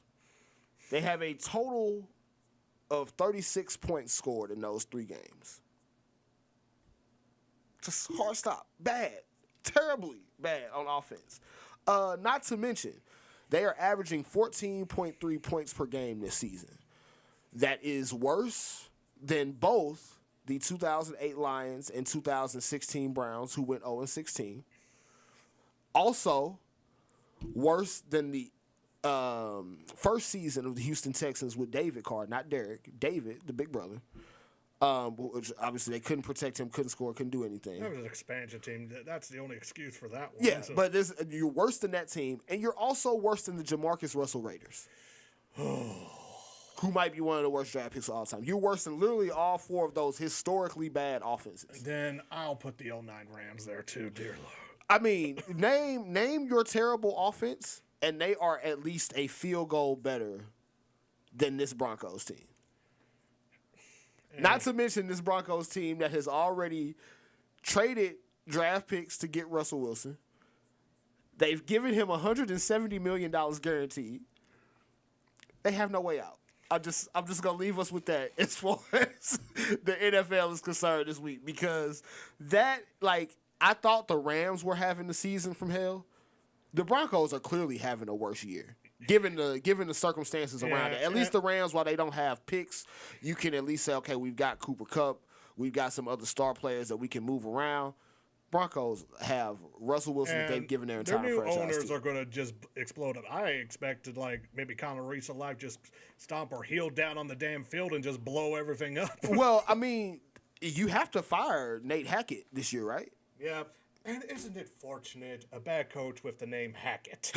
They have a total of 36 points scored in those 3 games. Just hard stop. Bad. Terribly bad on offense. Not to mention, they are averaging 14.3 points per game this season. That is worse than both the 2008 Lions and 2016 Browns, who went 0-16. Also, worse than the first season of the Houston Texans with David Carr, not Derek, David, the big brother. Which obviously they couldn't protect him, couldn't score, couldn't do anything. That was an expansion team. That's the only excuse for that one. Yeah, so. But you're worse than that team, and you're also worse than the Jamarcus Russell Raiders, who might be one of the worst draft picks of all time. You're worse than literally all 4 of those historically bad offenses. Then I'll put the 09 Rams there too, dear Lord. I mean, name your terrible offense, and they are at least a field goal better than this Broncos team. Not to mention this Broncos team that has already traded draft picks to get Russell Wilson. They've given him $170 million guaranteed. They have no way out. I'm just gonna leave us with that as far as the NFL is concerned this week, because I thought the Rams were having the season from hell. The Broncos are clearly having a worse year, given the circumstances around it. At least the Rams, while they don't have picks, you can at least say, okay, we've got Cooper Kupp, we've got some other star players that we can move around. Broncos have Russell Wilson that they've given their entire franchise. Their new franchise owners to. are going to just explode it. I expected maybe Conor Reese alive, just stomp her heel down on the damn field and just blow everything up. Well, I mean, you have to fire Nate Hackett this year, right? Yeah. And isn't it fortunate, a bad coach with the name Hackett?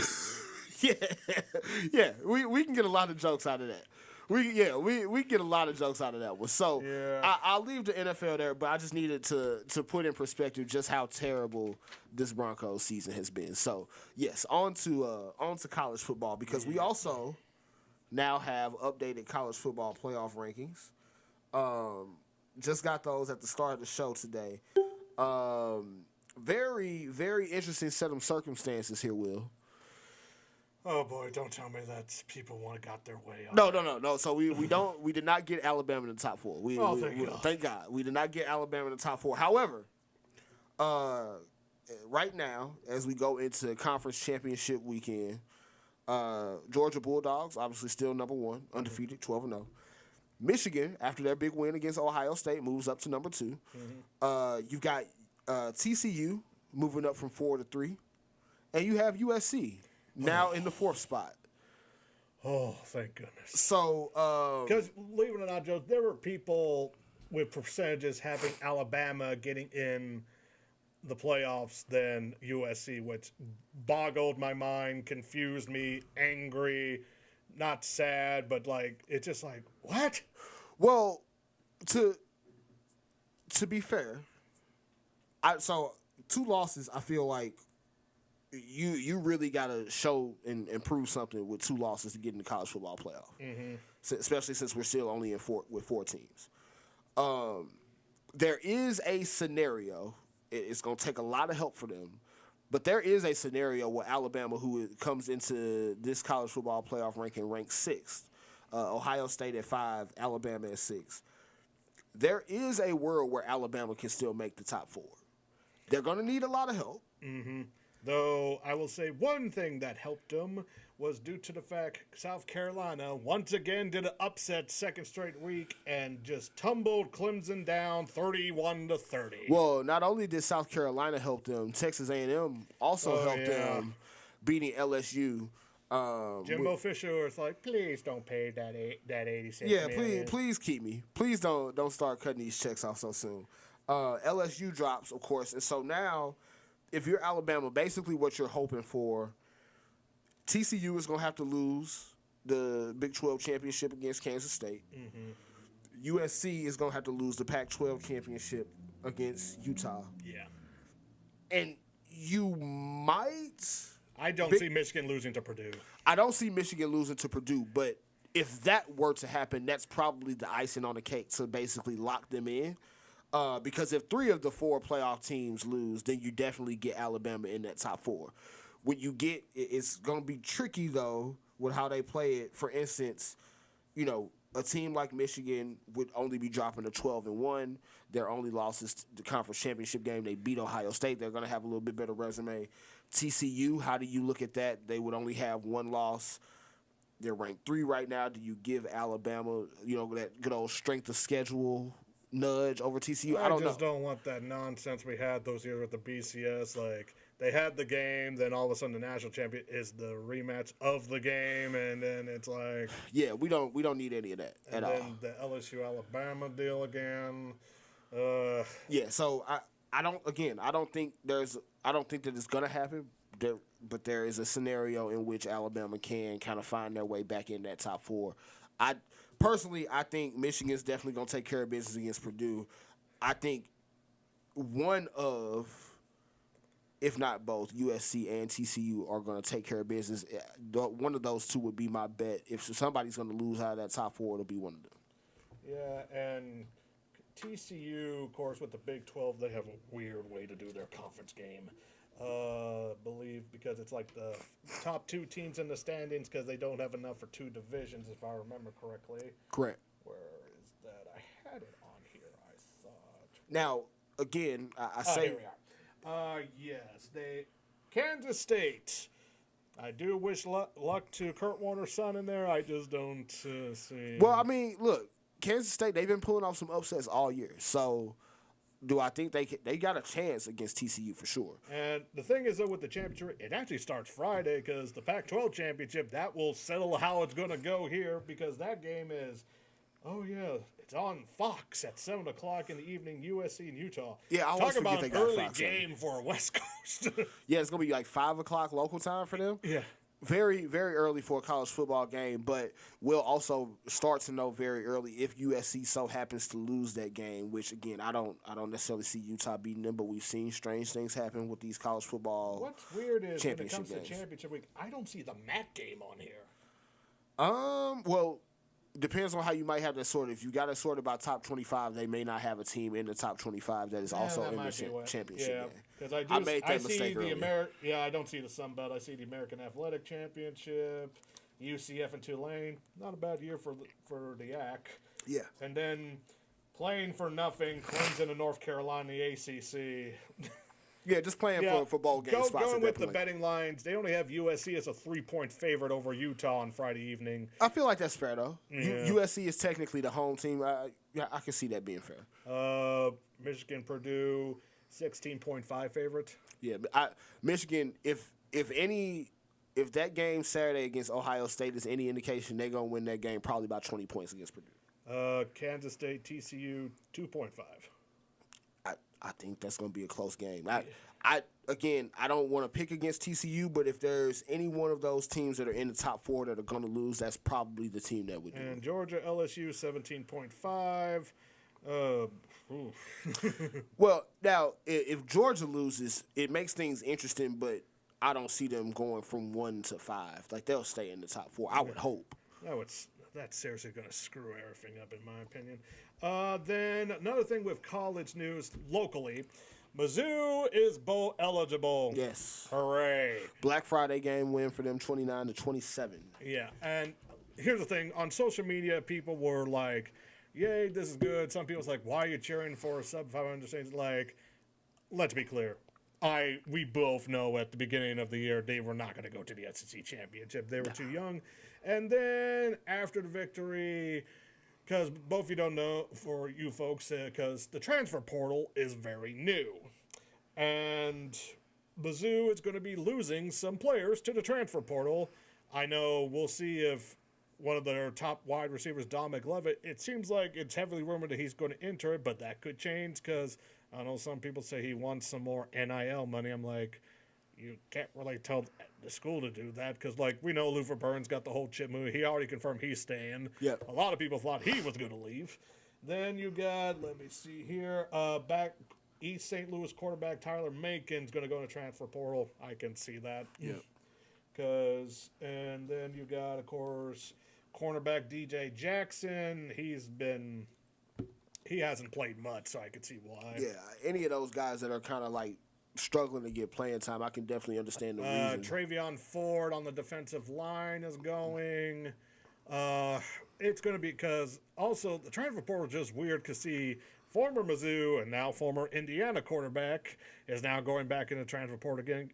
Yeah. We can get a lot of jokes out of that. We get a lot of jokes out of that one. So I'll leave the NFL there, but I just needed to put in perspective just how terrible this Broncos season has been. So yes, on to college football, because we also now have updated college football playoff rankings. Just got those at the start of the show today. Very, very interesting set of circumstances here, Will. Oh boy, don't tell me that people got their way. No. So we did not get Alabama in the top 4. Thank God. We did not get Alabama in the top 4. However, right now, as we go into conference championship weekend, Georgia Bulldogs, obviously still number 1, undefeated, 12-0. Michigan, after their big win against Ohio State, moves up to number 2. You've got TCU moving up from 4 to 3, and you have USC now in the 4th spot. Oh, thank goodness. So, because believe it or not, Joe, there were people with percentages having Alabama getting in the playoffs than USC, which boggled my mind, confused me, angry, not sad, but it's just what? Well, to be fair, so 2 losses, I feel like you really got to show and prove something with 2 losses to get in the college football playoff. Especially since we're still only with 4 teams. There is a scenario. It's going to take a lot of help for them, but there is a scenario where Alabama, who comes into this college football playoff ranking, ranked 6th. Ohio State at 5, Alabama at 6. There is a world where Alabama can still make the top 4. They're going to need a lot of help. Though I will say one thing that helped them was due to the fact South Carolina once again did an upset second straight week and just tumbled Clemson down 31-30. Well, not only did South Carolina help them, Texas A&M also helped them beating LSU. Jimbo Fisher was like, please don't pay that 86 Yeah, million. please keep me. Please don't start cutting these checks off so soon. LSU drops, of course, and so now, if you're Alabama, basically what you're hoping for, TCU is going to have to lose the Big 12 championship against Kansas State. Mm-hmm. USC is going to have to lose the Pac-12 championship against Utah. Yeah. And you might... I don't see Michigan losing to Purdue. I don't see Michigan losing to Purdue, but if that were to happen, that's probably the icing on the cake to basically lock them in. Because if 3 of the 4 playoff teams lose, then you definitely get Alabama in that top 4. When you get, it's going to be tricky, though, with how they play it. For instance, a team like Michigan would only be dropping to 12-1. Their only loss is the conference championship game. They beat Ohio State. They're going to have a little bit better resume. TCU, how do you look at that? They would only have 1 loss. They're ranked 3 right now. Do you give Alabama, that good old strength of schedule nudge over TCU? I don't know. I just don't want that nonsense we had those years with the BCS. Like, they had the game, then all of a sudden the national champion is the rematch of the game, and then it's like... Yeah, we don't need any of that at all. And then the LSU-Alabama deal again. Yeah, so I don't think that it's going to happen, but there is a scenario in which Alabama can kind of find their way back in that top 4. Personally, I think Michigan's definitely going to take care of business against Purdue. I think one of, if not both, USC and TCU are going to take care of business. One of those 2 would be my bet. If somebody's going to lose out of that top 4, it'll be one of them. Yeah, and TCU, of course, with the Big 12, they have a weird way to do their conference game. Believe because it's like the top 2 teams in the standings because they don't have enough for 2 divisions, if I remember correctly. Correct. Where is that? I had it on here, I thought. Now, again, I say... Here we are. Yes, Kansas State. I do wish luck to Kurt Warner's son in there. I just don't see... Well, I mean, look, Kansas State, they've been pulling off some upsets all year, so... Do I think they got a chance against TCU for sure? And the thing is, though, with the championship, it actually starts Friday because the Pac-12 championship, that will settle how it's going to go here because that game is, it's on Fox at 7 o'clock in the evening, USC and Utah. Yeah, I always Talk about forget an they got early Fox game for a West Coast. Yeah, it's going to be like 5 o'clock local time for them. Yeah. Very, very early for a college football game, but we'll also start to know very early if USC so happens to lose that game, which, again, I don't necessarily see Utah beating them, but we've seen strange things happen with these college football What's weird is when it comes games. to championship week, I don't see the MAC game on here. Well, depends on how you might have that sorted. If you got it sorted by top 25, they may not have a team in the top 25 that is also in the championship game. Because I made that mistake earlier. I don't see the Sun Belt. I see the American Athletic Championship, UCF and Tulane. Not a bad year for the AAC. Yeah. And then playing for nothing, Clemson and North Carolina, the ACC. Yeah, just playing for bowl game spots. Going with the betting lines, they only have USC as a 3-point favorite over Utah on Friday evening. I feel like that's fair, though. Yeah. USC is technically the home team. I can see that being fair. Michigan, Purdue, 16.5 favorite. Yeah, Michigan, if that game Saturday against Ohio State is any indication, they're going to win that game probably by 20 points against Purdue. Kansas State, TCU, 2.5. I think that's going to be a close game. I don't want to pick against TCU, but if there's any one of those teams that are in the top 4 that are going to lose, that's probably the team that would do it. And Georgia, LSU, 17.5. Well, now, if Georgia loses, it makes things interesting, but I don't see them going from 1 to 5. Like, they'll stay in the top 4, I would hope. That's seriously going to screw everything up, in my opinion. Then another thing with college news locally, Mizzou is bowl eligible. Yes. Hooray. Black Friday game win for them, 29-27. Yeah, and here's the thing. On social media, people were like, yay, this is good. Some people was like, why are you cheering for sub-500 Saints? Like, let's be clear. we both know at the beginning of the year they were not going to go to the SEC championship. They were too young. And then after the victory, because both of you don't know, for you folks, because the transfer portal is very new. And Mizzou is going to be losing some players to the transfer portal. I know we'll see if one of their top wide receivers, Don McLevitt, it seems like it's heavily rumored that he's going to enter it, but that could change because I know some people say he wants some more NIL money. I'm like, you can't really tell the school to do that because, like, we know Luther Burns got the whole chip movie. He already confirmed he's staying. Yep. A lot of people thought he was going to leave. Then you got, let me see here, back East St. Louis quarterback Tyler Macon's going to go to transfer portal. I can see that. Yep. And then you got, of course, cornerback DJ Jackson. He hasn't played much, so I can see why. Yeah, any of those guys that are kind of like struggling to get playing time, I can definitely understand the reason. Travion Ford on the defensive line is going. It's going to be because also the transfer portal is just weird because former Mizzou and now former Indiana quarterback is now going back into transfer portal again.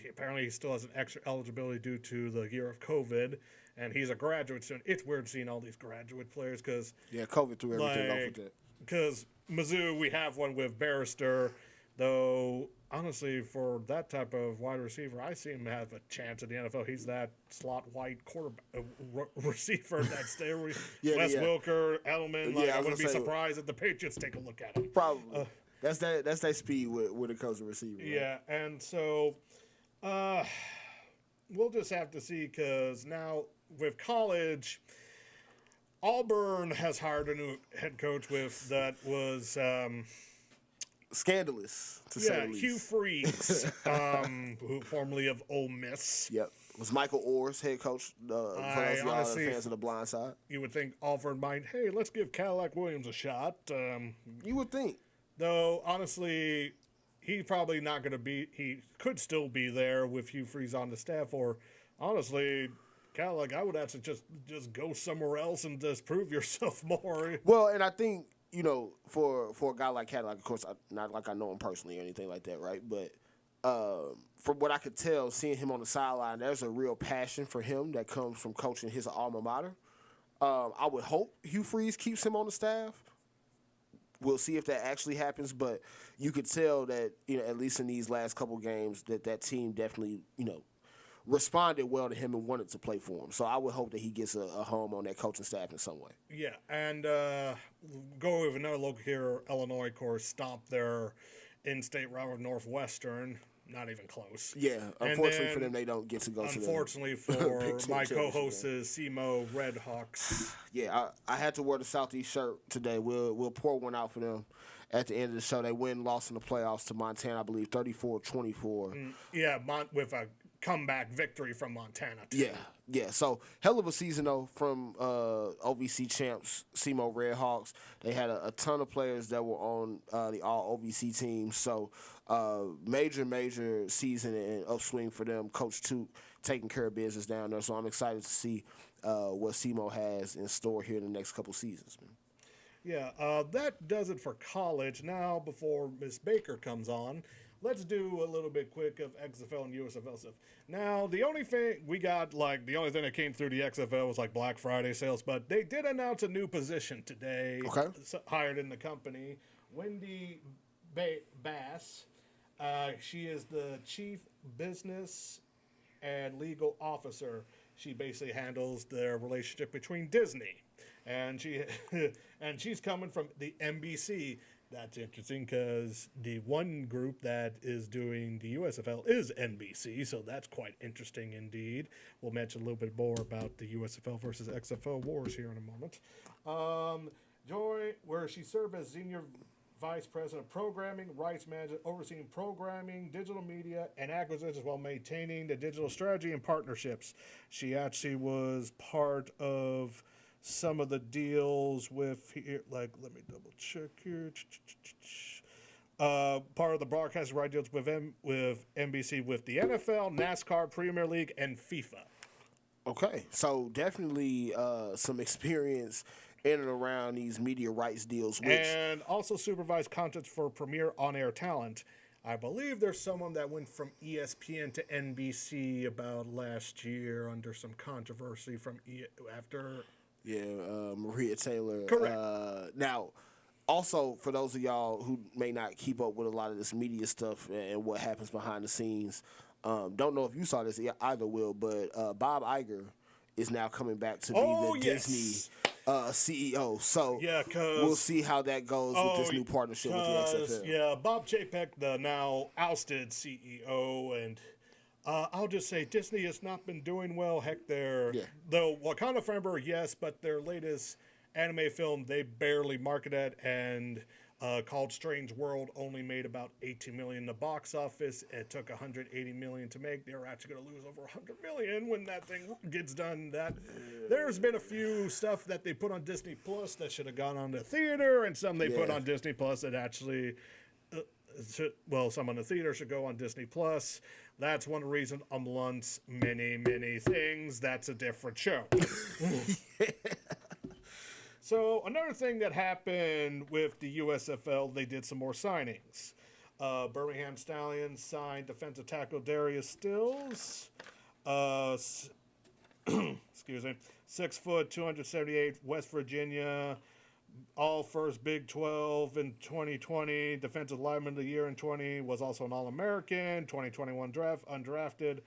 Apparently he still has an extra eligibility due to the year of COVID, and he's a graduate student. It's weird seeing all these graduate players because COVID threw everything off with that. Because Mizzou, we have one with Barrister, though. Honestly, for that type of wide receiver, I see him have a chance at the NFL. He's that slot white quarterback receiver that's there. Wes Wilker, Edelman. I wouldn't be surprised if the Patriots take a look at him. Probably. That's that speed when it comes to receiver. Right? Yeah, and so we'll just have to see because now with college, Auburn has hired a new head coach that was scandalous to say the least. Hugh Freeze, who formerly of Ole Miss. Yep, was Michael Orr's head coach. For those honestly, fans of the Blind Side, you would think Auburn might. Hey, let's give Cadillac Williams a shot. You would think, though. Honestly, he's probably not going to be. He could still be there with Hugh Freeze on the staff, or honestly. Cadillac, I would actually just go somewhere else and just prove yourself more. Well, and I think, for a guy like Cadillac, of course, not like I know him personally or anything like that, right? But from what I could tell, seeing him on the sideline, there's a real passion for him that comes from coaching his alma mater. I would hope Hugh Freeze keeps him on the staff. We'll see if that actually happens, but you could tell that, at least in these last couple games, that team definitely, responded well to him and wanted to play for him. So I would hope that he gets a home on that coaching staff in some way. Yeah, and go with another local here, Illinois, of course, stomped their in-state rival Northwestern. Not even close. Yeah, unfortunately for them, they don't get to go to the Unfortunately for my co-hosts, SEMO Redhawks. Yeah, I had to wear the Southeast shirt today. We'll pour one out for them at the end of the show. They lost in the playoffs to Montana, I believe, 34-24. Yeah, with a comeback victory from Montana, too. Yeah. So, hell of a season, though, from OVC champs, SEMO Redhawks. They had a ton of players that were on the all-OVC team. So, major season and upswing for them. Coach Toot taking care of business down there. So, I'm excited to see what SEMO has in store here in the next couple seasons, man. Yeah, that does it for college. Now, before Miss Baker comes on, let's do a little bit quick of XFL and USFL stuff. Now, the only thing that came through the XFL was like Black Friday sales, but they did announce a new position today. Okay. Hired in the company, Wendy Bass. She is the Chief Business and Legal Officer. She basically handles their relationship between Disney, and she's coming from the NBC. That's interesting because the one group that is doing the USFL is NBC, so that's quite interesting indeed. We'll mention a little bit more about the USFL versus XFL wars here in a moment. Joy, where she served as Senior Vice President of Programming, Rights Manager, overseeing programming, digital media, and acquisitions while maintaining the digital strategy and partnerships. She actually was part of some of the deals with here, let me double check here. Part of the broadcasting right deals with NBC with the NFL, NASCAR, Premier League, and FIFA. Okay, so definitely some experience in and around these media rights deals, and also supervised content for Premier on-air talent. I believe there's someone that went from ESPN to NBC about last year under some controversy after. Yeah, Maria Taylor. Correct. Now, also, for those of y'all who may not keep up with a lot of this media stuff and what happens behind the scenes, don't know if you saw this either, Will, but Bob Iger is now coming back to be the Disney CEO. So we'll see how that goes with this new partnership with the XFL. Yeah, Bob Chapek, the now ousted CEO, and I'll just say Disney has not been doing well. Heck, though Wakanda Forever, yes, but their latest anime film they barely marketed, and called Strange World only made about $18 million in the box office. It took $180 million to make. They're actually going to lose over $100 million when that thing gets done. There's been a few stuff that they put on Disney Plus that should have gone on the theater, and some they put on Disney Plus that actually, some on the theater should go on Disney Plus. That's one reason amongst many, many things. That's a different show. So another thing that happened with the USFL, they did some more signings. Birmingham Stallions signed defensive tackle Darius Stills. Excuse me. 6 foot, 278, West Virginia. All first Big 12 in 2020. Defensive lineman of the year in 20. Was also an All-American. 2021 draft, undrafted.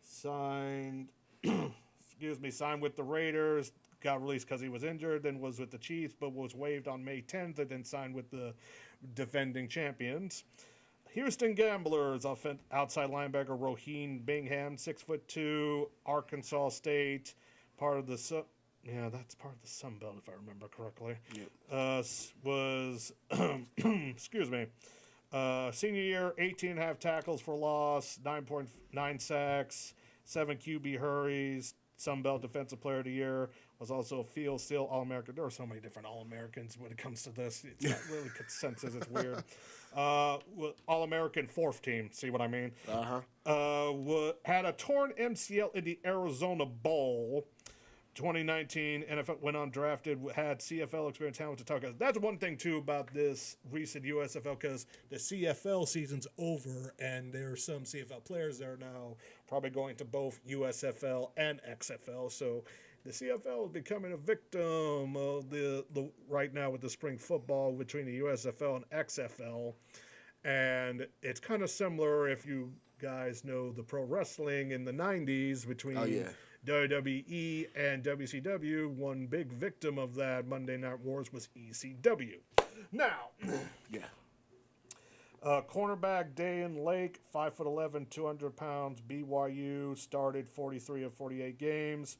Signed with the Raiders. Got released because he was injured, then was with the Chiefs, but was waived on May 10th and then signed with the defending champions. Houston Gamblers, outside linebacker Roheen Bingham, 6'2", Arkansas State, part of the that's part of the Sun Belt if I remember correctly. Yep. Senior year, 18.5 tackles for loss, 9.9 sacks, 7 QB hurries, Sun Belt Defensive Player of the Year. Was also a field still All-American. There are so many different All-Americans when it comes to this. It's not really consensus. It's weird. All-American fourth team. See what I mean? Had a torn MCL in the Arizona Bowl. 2019, NFL went undrafted, had CFL experience, Hamilton Tucker. That's one thing, too, about this recent USFL, because the CFL season's over, and there are some CFL players that are now probably going to both USFL and XFL. So the CFL is becoming a victim of the right now with the spring football between the USFL and XFL. And it's kind of similar if you guys know the pro wrestling in the 90s between WWE and WCW. One big victim of that Monday Night Wars was ECW. Now, cornerback Dayan Lake, 5'11", 200 pounds, BYU, started 43 of 48 games,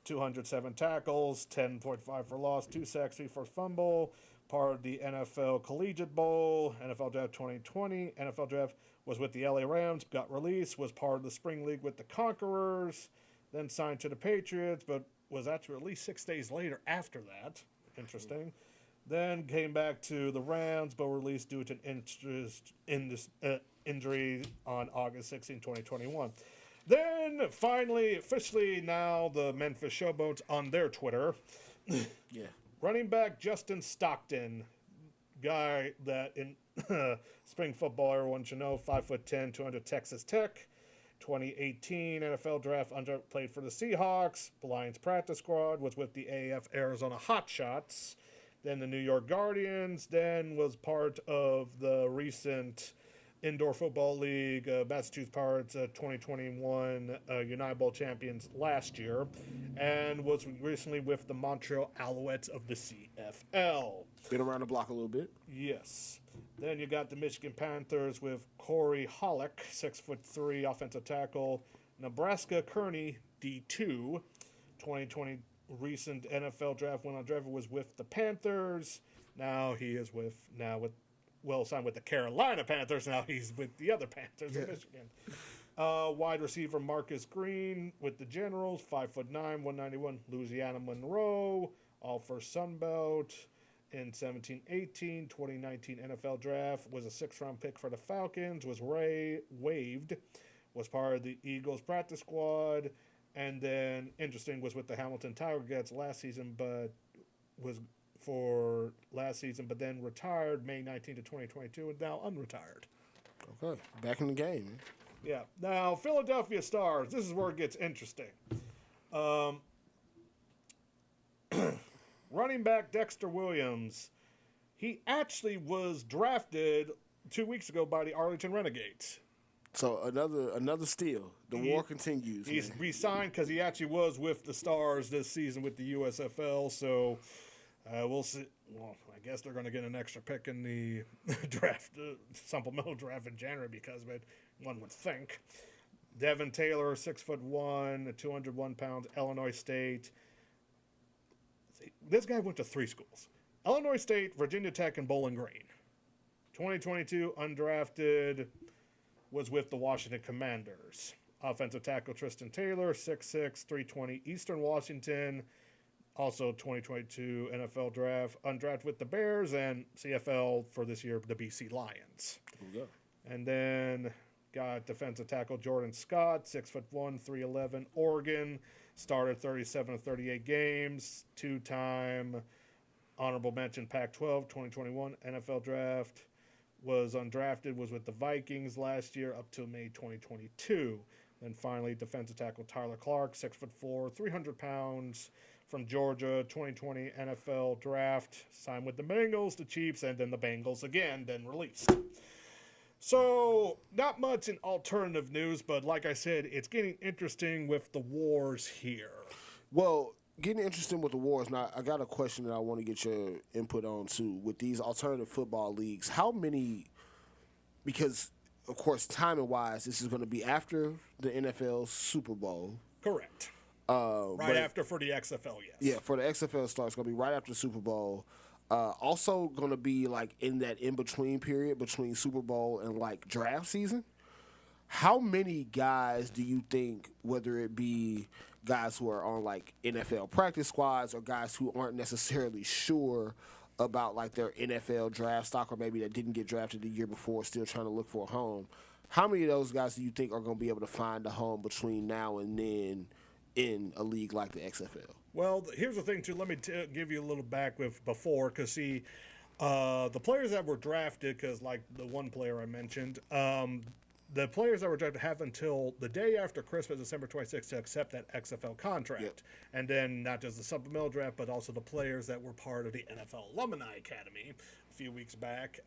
207 tackles, 10.5 for loss, 2 sacks, 3 for fumble, part of the NFL Collegiate Bowl, NFL Draft 2020. NFL Draft was with the LA Rams, got released, was part of the Spring League with the Conquerors, then signed to the Patriots, but was actually released 6 days later after that. Interesting. Then came back to the Rams, but released due to an injury on August 16, 2021. Then finally, officially now, the Memphis Showboats on their Twitter. Running back Justin Stockton, guy that in spring football everyone should know, 5'10", 200 Texas Tech. 2018 NFL Draft played for the Seahawks, Lions practice squad, was with the AF Arizona Hotshots, then the New York Guardians, then was part of the recent Indoor Football League, Massachusetts Pirates 2021 United Bowl champions last year, and was recently with the Montreal Alouettes of the CFL. Been around the block a little bit. Yes. Then you got the Michigan Panthers with Corey Hollick, 6'3", offensive tackle. Nebraska Kearney, D2. 2020 recent NFL draft went on draft was with the Panthers. Now he is signed with the Carolina Panthers. Now he's with the other Panthers in Michigan. Wide receiver Marcus Green with the Generals, 5'9", 191. Louisiana Monroe, all for Sun Belt. In 17-18, 2019 NFL Draft, was a 6th-round pick for the Falcons, was waived, was part of the Eagles practice squad, and then, interesting, was with the Hamilton Tiger-Cats last season, but then retired May 19 to 2022, and now unretired. Okay, back in the game. Man. Yeah. Now, Philadelphia Stars, this is where it gets interesting. Running back Dexter Williams, he actually was drafted 2 weeks ago by the Arlington Renegades. So another steal. The war continues. He's re-signed because he actually was with the Stars this season with the USFL. So we'll see. Well, I guess they're going to get an extra pick in the draft, supplemental draft in January because of it. One would think. Devin Taylor, 6'1", 201 pounds, Illinois State. This guy went to 3 schools: Illinois State, Virginia Tech, and Bowling Green. 2022 undrafted. Was with the Washington Commanders. Offensive tackle Tristan Taylor, 6'6", 320, Eastern Washington. Also 2022 NFL draft. Undrafted with the Bears and CFL for this year, the BC Lions. And then got defensive tackle Jordan Scott, 6'1", 311, Oregon. Started 37 of 38 games. 2-time honorable mention Pac-12, 2021 NFL draft. Was undrafted, was with the Vikings last year up to May 2022. Then finally, defensive tackle Tyler Clark, 6'4", 300 pounds, from Georgia, 2020 NFL draft. Signed with the Bengals, the Chiefs, and then the Bengals again, then released. So, not much in alternative news, but like I said, it's getting interesting with the wars here. Well, getting interesting with the wars. Now, I got a question that I want to get your input on too. With these alternative football leagues, how many? Because, of course, timing-wise, this is going to be after the NFL Super Bowl. Correct. Right after for the XFL, yes. Yeah, for the XFL starts, it's going to be right after the Super Bowl. Also going to be like in that in-between period between Super Bowl and like draft season. How many guys do you think, whether it be guys who are on like NFL practice squads or guys who aren't necessarily sure about like their NFL draft stock or maybe that didn't get drafted the year before, still trying to look for a home, how many of those guys do you think are going to be able to find a home between now and then in a league like the XFL? Well, here's the thing, too. Let me give you a little back with before, because, see, the players that were drafted, because, like, the one player I mentioned, the players that were drafted have until the day after Christmas, December 26th, to accept that XFL contract. Yep. And then not just the supplemental draft, but also the players that were part of the NFL Alumni Academy a few weeks back.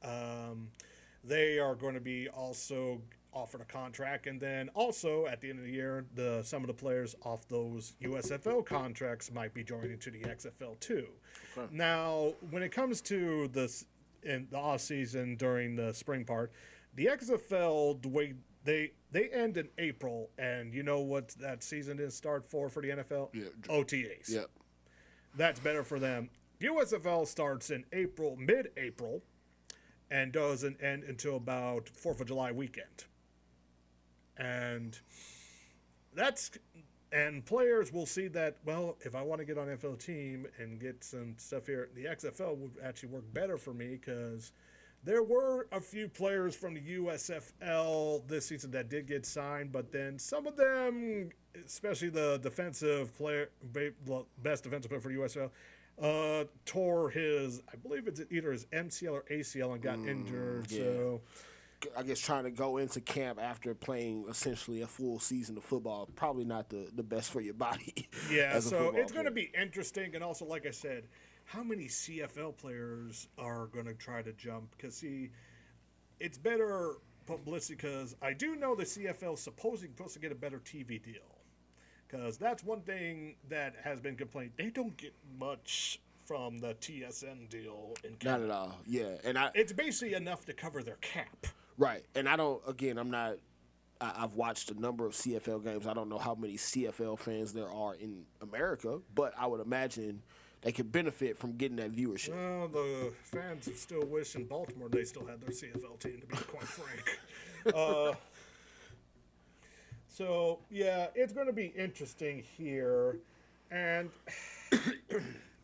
They are going to be also offered a contract, and then also at the end of the year, some of the players off those USFL contracts might be joining to the XFL too. Okay. Now, when it comes to this in the off season during the spring part, the XFL, the way they end in April, and you know what that season is start for the NFL? Yeah. OTAs. Yep. That's better for them. USFL starts in April, mid-April, and doesn't end until about 4th of July weekend. And players will see that, well, if I want to get on an NFL team and get some stuff here, the XFL would actually work better for me, because there were a few players from the USFL this season that did get signed, but then some of them, especially the defensive player, best defensive player for the USFL, tore his, I believe it's either his MCL or ACL and got injured. Yeah. So I guess trying to go into camp after playing essentially a full season of football, probably not the best for your body. Yeah, so it's going to be interesting. And also, like I said, how many CFL players are going to try to jump? Because, see, it's better publicity, because I do know the CFL is supposed to get a better TV deal. Because that's one thing that has been complained. They don't get much from the TSN deal in Canada. Not at all, yeah. And it's basically enough to cover their cap. Right, and I've watched a number of CFL games. I don't know how many CFL fans there are in America, but I would imagine they could benefit from getting that viewership. Well, the fans still wish in Baltimore they still had their CFL team, to be quite frank. So, yeah, it's going to be interesting here. And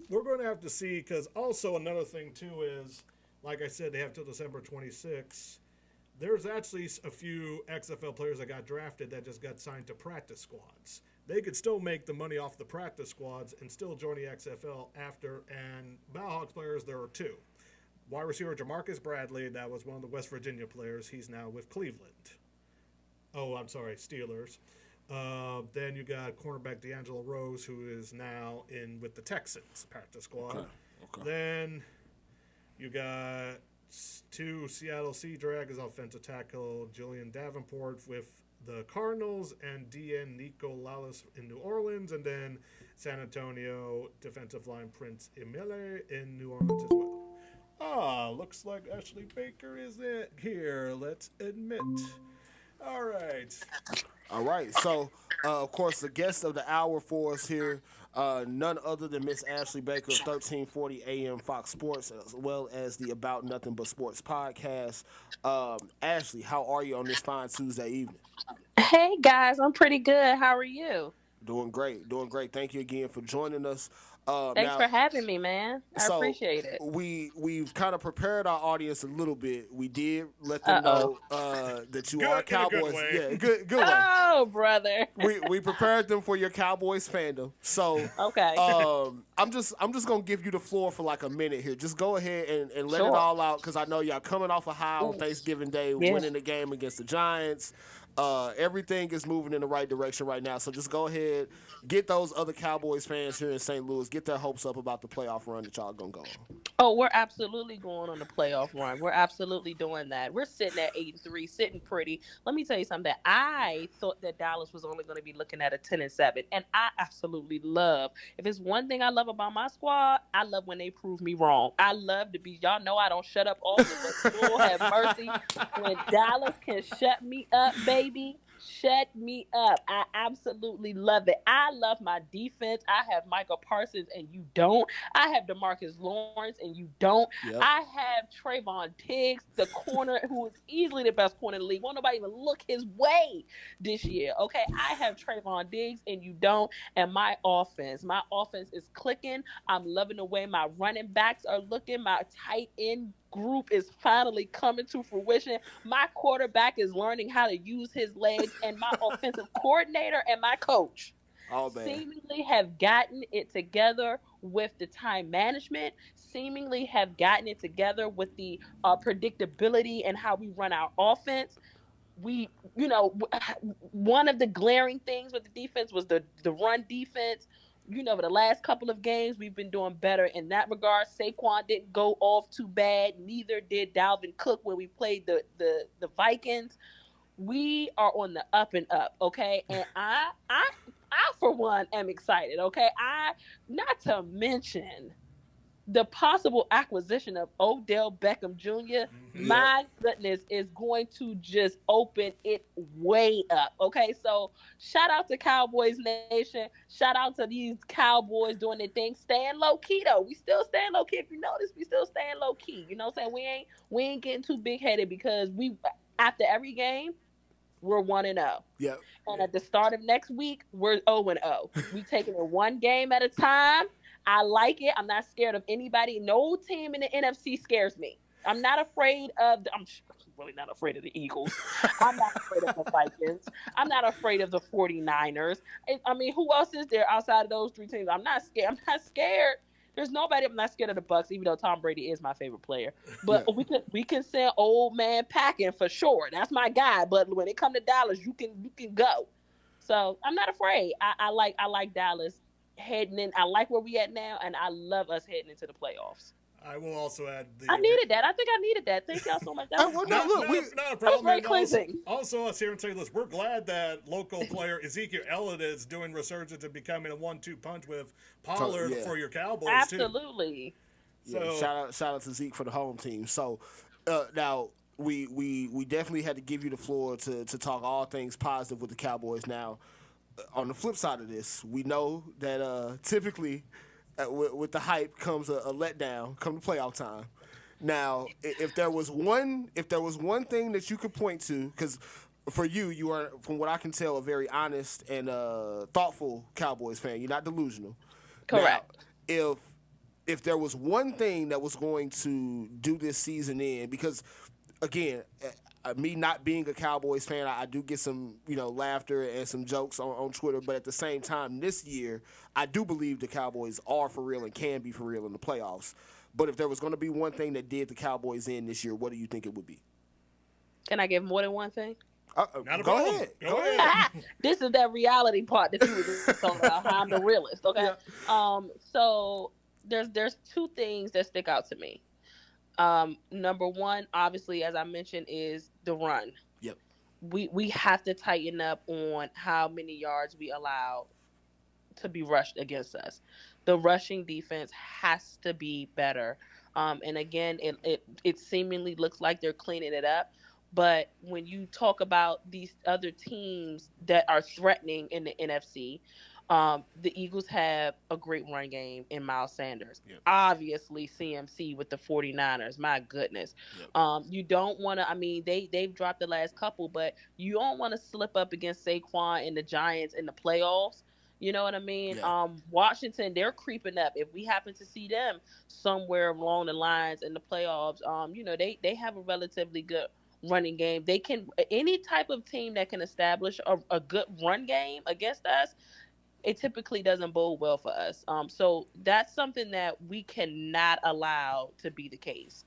we're going to have to see, because also another thing, too, is, like I said, they have till December 26th. There's actually a few XFL players that got drafted that just got signed to practice squads. They could still make the money off the practice squads and still join the XFL after. And Bowhawks players, there are 2. wide receiver Jamarcus Bradley, that was one of the West Virginia players. He's now with Cleveland. Oh, I'm sorry, Steelers. Then you got cornerback D'Angelo Rose, who is now in with the Texans practice squad. Okay. Then you got 2 Seattle Sea Dragons offensive tackle Julian Davenport with the Cardinals and DN Nico Lalas in New Orleans, and then San Antonio defensive line Prince Emile in New Orleans as well. Looks like Ashley Baker is it here. Let's admit. All right. So, of course, the guest of the hour for us here, none other than Miss Ashley Baker of 1340 AM Fox Sports, as well as the About Nothing But Sports podcast. Ashley, how are you on this fine Tuesday evening? Hey, guys. I'm pretty good. How are you? Doing great. Thank you again for joining us. Thanks for having me, man. I appreciate it. We've kind of prepared our audience a little bit. We did let them know that you are Cowboys. Good way. Oh, brother. we prepared them for your Cowboys fandom. So okay. I'm just gonna give you the floor for like a minute here. Just go ahead and let it all out, because I know y'all coming off a high on Thanksgiving Day, winning the game against the Giants. Everything is moving in the right direction right now. So just go ahead, get those other Cowboys fans here in St. Louis, get their hopes up about the playoff run that y'all gonna go on. Oh, we're absolutely going on the playoff run. We're absolutely doing that. We're sitting at 8-3, sitting pretty. Let me tell you something. I thought that Dallas was only going to be looking at a 10-7, and I absolutely love. If it's one thing I love about my squad, I love when they prove me wrong. I love to be. Y'all know I don't shut up often, but Lord have mercy when Dallas can shut me up, baby. Shut me up. I absolutely love it. I love my defense. I have Michael Parsons and you don't. I have DeMarcus Lawrence and you don't. Yep. I have Trayvon Diggs, the corner who is easily the best corner in the league. Won't nobody even look his way this year. Okay, I have Trayvon Diggs and you don't. And my offense is clicking. I'm loving the way my running backs are looking. My tight end group is finally coming to fruition. My quarterback is learning how to use his legs, and my offensive coordinator and my coach seemingly have gotten it together with the time management, seemingly have gotten it together with the predictability and how we run our offense. One of the glaring things with the defense was the run defense. For the last couple of games, we've been doing better in that regard. Saquon didn't go off too bad. Neither did Dalvin Cook when we played the Vikings. We are on the up and up, okay? And I for one, am excited, okay? Not to mention the possible acquisition of Odell Beckham Jr., my goodness, is going to just open it way up, okay? So shout out to Cowboys Nation. Shout out to these Cowboys doing their thing. Staying low-key, though. We still staying low-key. If you notice, we still staying low-key. You know what I'm saying? We ain't getting too big-headed, because after every game, we're 1-0. Yep. And at the start of next week, we're 0-0. We taking it one game at a time. I like it. I'm not scared of anybody. No team in the NFC scares me. I'm not afraid of I'm really not afraid of the Eagles. I'm not afraid of the Vikings. I'm not afraid of the 49ers. I mean, who else is there outside of those three teams? I'm not scared. There's nobody. I'm not scared of the Bucs, even though Tom Brady is my favorite player. But we can send old man packing for sure. That's my guy. But when it comes to Dallas, you can go. So I'm not afraid. I like Dallas heading in. I like where we at now, and I love us heading into the playoffs. I will also add I needed that. I think I needed that. Thank y'all so much. Not a problem. Very pleasing. Also, us here in St. Louis, we're glad that local player Ezekiel Elliott is doing resurgence and becoming a 1-2 punch with Pollard for your Cowboys Absolutely. Too. So shout out to Zeke for the home team. So now we definitely had to give you the floor to talk all things positive with the Cowboys. Now, on the flip side of this, we know that typically with the hype comes a letdown come to playoff time. Now, if there was one thing that you could point to, because for you are, from what I can tell, a very honest and thoughtful Cowboys fan. You're not delusional. Correct. Now, if there was one thing that was going to do this season in, because again, me not being a Cowboys fan, I do get some, laughter and some jokes on Twitter. But at the same time, this year, I do believe the Cowboys are for real and can be for real in the playoffs. But if there was going to be one thing that did the Cowboys in this year, what do you think it would be? Can I give more than one thing? Not a Go problem. ahead. Go ahead. This is that reality part that you were just talking about. How I'm the realist, okay? Yeah. So there's two things that stick out to me. Number one, obviously, as I mentioned, is the run. Yep. We have to tighten up on how many yards we allow to be rushed against us. The rushing defense has to be better. And again, it seemingly looks like they're cleaning it up. But when you talk about these other teams that are threatening in the NFC, the Eagles have a great run game in Miles Sanders. Yep. Obviously, CMC with the 49ers. My goodness. Yep. You don't want to, I mean, they've dropped the last couple, but you don't want to slip up against Saquon and the Giants in the playoffs. You know what I mean? Yeah. Washington, they're creeping up. If we happen to see them somewhere along the lines in the playoffs, they have a relatively good running game. They can, any type of team that can establish a good run game against us, it typically doesn't bode well for us. So that's something that we cannot allow to be the case.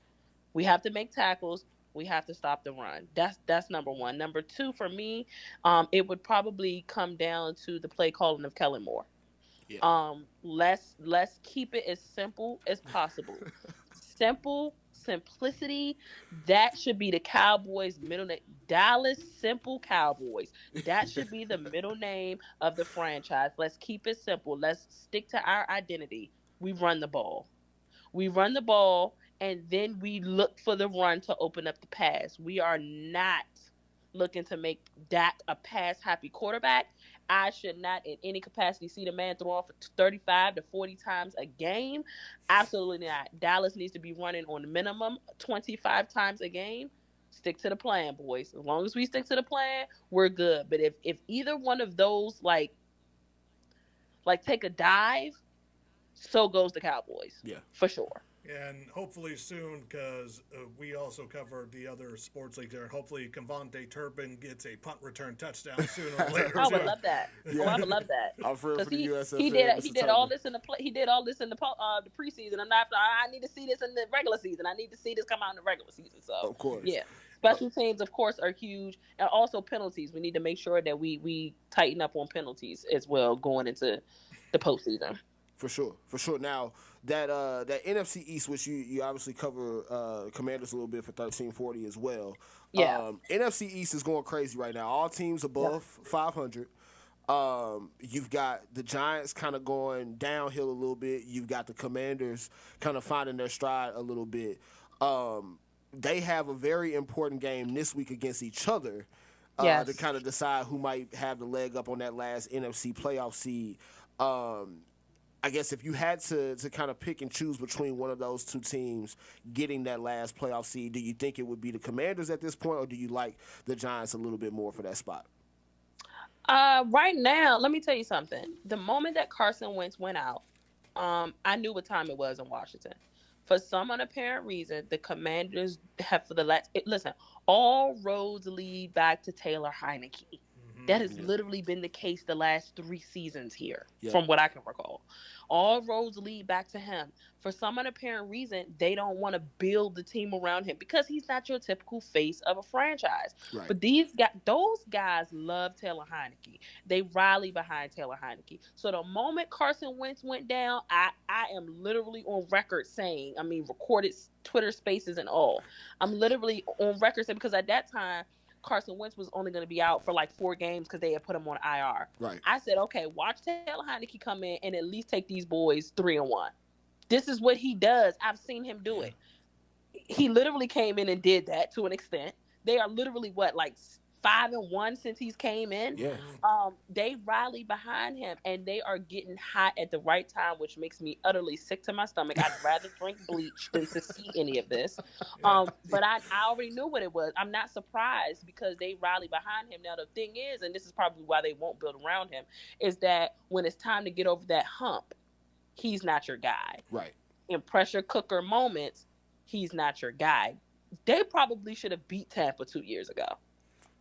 We have to make tackles. We have to stop the run. That's number one. Number two, for me, it would probably come down to the play calling of Kellen Moore. Yeah. Let's keep it as simple as possible. Simplicity. That should be the Cowboys' middle name. Dallas Simple Cowboys. That should be the middle name of the franchise. Let's keep it simple. Let's stick to our identity. We run the ball. And then we look for the run to open up the pass. We are not looking to make Dak a pass-happy quarterback. I should not in any capacity see the man throw for 35 to 40 times a game. Absolutely not. Dallas needs to be running on minimum 25 times a game. Stick to the plan, boys. As long as we stick to the plan, we're good. But if either one of those like take a dive, so goes the Cowboys. Yeah. For sure. And hopefully soon, because we also cover the other sports leagues there, and hopefully Cavante Turpin gets a punt return touchdown sooner or later. I would love that. Yeah. I would love that. I'm for the USFL. He did all this in the play. He did all this in the preseason. I need to see this in the regular season. I need to see this come out in the regular season. So Of course. yeah. Special teams, of course, are huge, and also penalties. We need to make sure that we tighten up on penalties as well going into the postseason. For sure. Now, that NFC East, which you obviously cover Commanders a little bit for 1340 as well. Yeah. NFC East is going crazy right now. All teams above 500. You've got the Giants kind of going downhill a little bit. You've got the Commanders kind of finding their stride a little bit. They have a very important game this week against each other to kind of decide who might have the leg up on that last NFC playoff seed. I guess if you had to kind of pick and choose between one of those two teams getting that last playoff seed, do you think it would be the Commanders at this point, or do you like the Giants a little bit more for that spot? Right now, let me tell you something. The moment that Carson Wentz went out, I knew what time it was in Washington. For some unapparent reason, the Commanders have listen, all roads lead back to Taylor Heineke. That has literally been the case the last 3 seasons here, from what I can recall. All roads lead back to him. For some unapparent reason, they don't want to build the team around him because he's not your typical face of a franchise. Right. But those guys love Taylor Heineke. They rally behind Taylor Heineke. So the moment Carson Wentz went down, I am literally on record saying, recorded Twitter spaces and all. I'm literally on record saying, because at that time, Carson Wentz was only going to be out for like 4 games because they had put him on IR. Right. I said, okay, watch Taylor Heineke come in and at least take these boys 3-1. This is what he does. I've seen him do it. He literally came in and did that to an extent. They are literally 5-1 since he's came in. Yeah. They rally behind him and they are getting hot at the right time, which makes me utterly sick to my stomach. I'd rather drink bleach than to see any of this. But I already knew what it was. I'm not surprised because they rally behind him. Now the thing is, and this is probably why they won't build around him, is that when it's time to get over that hump, he's not your guy. Right. In pressure cooker moments, he's not your guy. They probably should have beat Tampa 2 years ago.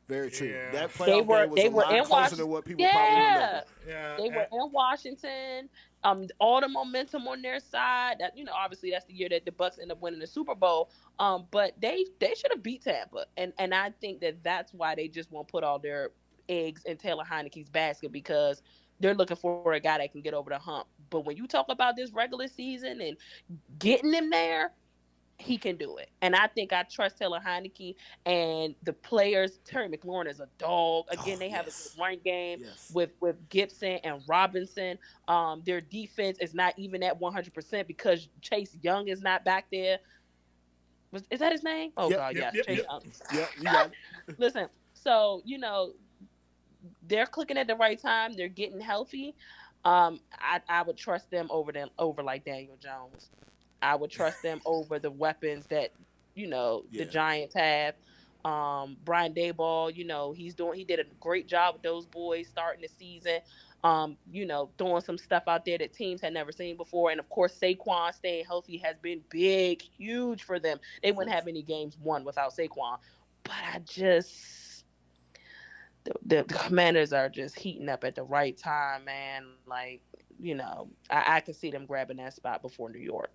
Very true. Yeah. That They playoff were game was a lot in closer Washington. than what people probably remember. Yeah. They were in Washington. All the momentum on their side. That obviously that's the year that the Bucks end up winning the Super Bowl. But they should have beat Tampa, and I think that's why they just won't put all their eggs in Taylor Heineke's basket, because they're looking for a guy that can get over the hump. But when you talk about this regular season and getting them there, he can do it. And I think I trust Taylor Heineke and the players. Terry McLaurin is a dog. Again, they have a good run game with Gibson and Robinson. Their defense is not even at 100% because Chase Young is not back there. Is that his name? Oh, God, yes. Chase Young. Yeah, you got it. Listen, so, they're clicking at the right time. They're getting healthy. I would trust them over like Daniel Jones. I would trust them over the weapons that, the Giants have. Brian Daboll, he did a great job with those boys starting the season. Throwing some stuff out there that teams had never seen before. And of course, Saquon staying healthy has been huge for them. They wouldn't have any games won without Saquon. But the Commanders are just heating up at the right time, man. Like, I can see them grabbing that spot before New York.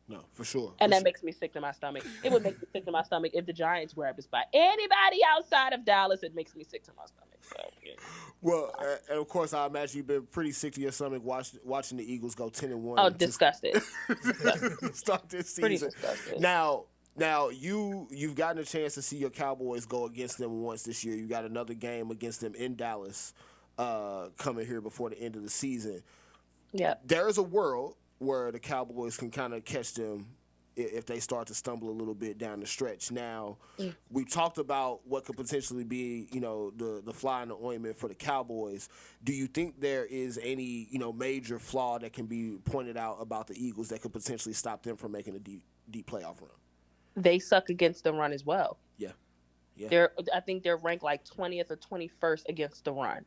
No, for sure. And that makes me sick to my stomach. It would make me sick to my stomach if the Giants grab the spot. Anybody outside of Dallas, it makes me sick to my stomach. So, yeah. Well, and of course, I imagine you've been pretty sick to your stomach watching the Eagles go 10-1. Oh, disgusted. Start this season. Pretty disgusted. Now you've gotten a chance to see your Cowboys go against them once this year. You got another game against them in Dallas coming here before the end of the season. Yeah. There is a world where the Cowboys can kind of catch them if they start to stumble a little bit down the stretch. Now, we talked about what could potentially be, the fly in the ointment for the Cowboys. Do you think there is any, major flaw that can be pointed out about the Eagles that could potentially stop them from making a deep playoff run? They suck against the run as well. Yeah. I think they're ranked like 20th or 21st against the run.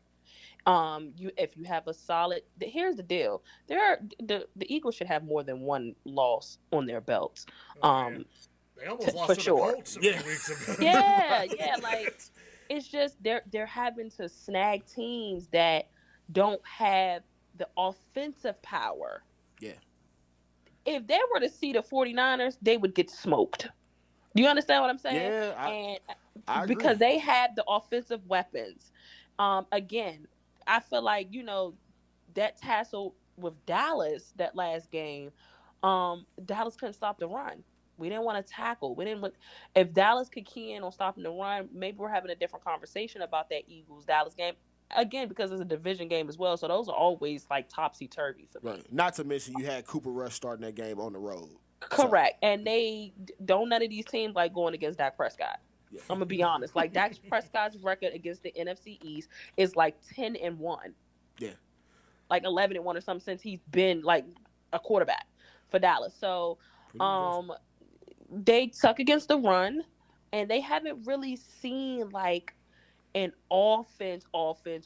If you have a solid, here's the deal. The Eagles should have more than one loss on their belts. They almost lost to the Colts a few weeks ago. Yeah, like it's just they're having to snag teams that don't have the offensive power. Yeah. If they were to see the 49ers, they would get smoked. Do you understand what I'm saying? Yeah, I agree. Because they have the offensive weapons. Again, I feel like, that tassel with Dallas, that last game, Dallas couldn't stop the run. We didn't want to tackle. If Dallas could key in on stopping the run, maybe we're having a different conversation about that Eagles-Dallas game. Again, because it's a division game as well, so those are always like topsy-turvy for me. Right. Not to mention you had Cooper Rush starting that game on the road. Correct. So. And none of these teams like going against Dak Prescott. Yeah. I'm gonna be honest. Like Dak Prescott's record against the NFC East is like 10-1. Yeah. Like 11-1 or something since he's been like a quarterback for Dallas. So, they suck against the run, and they haven't really seen like an offense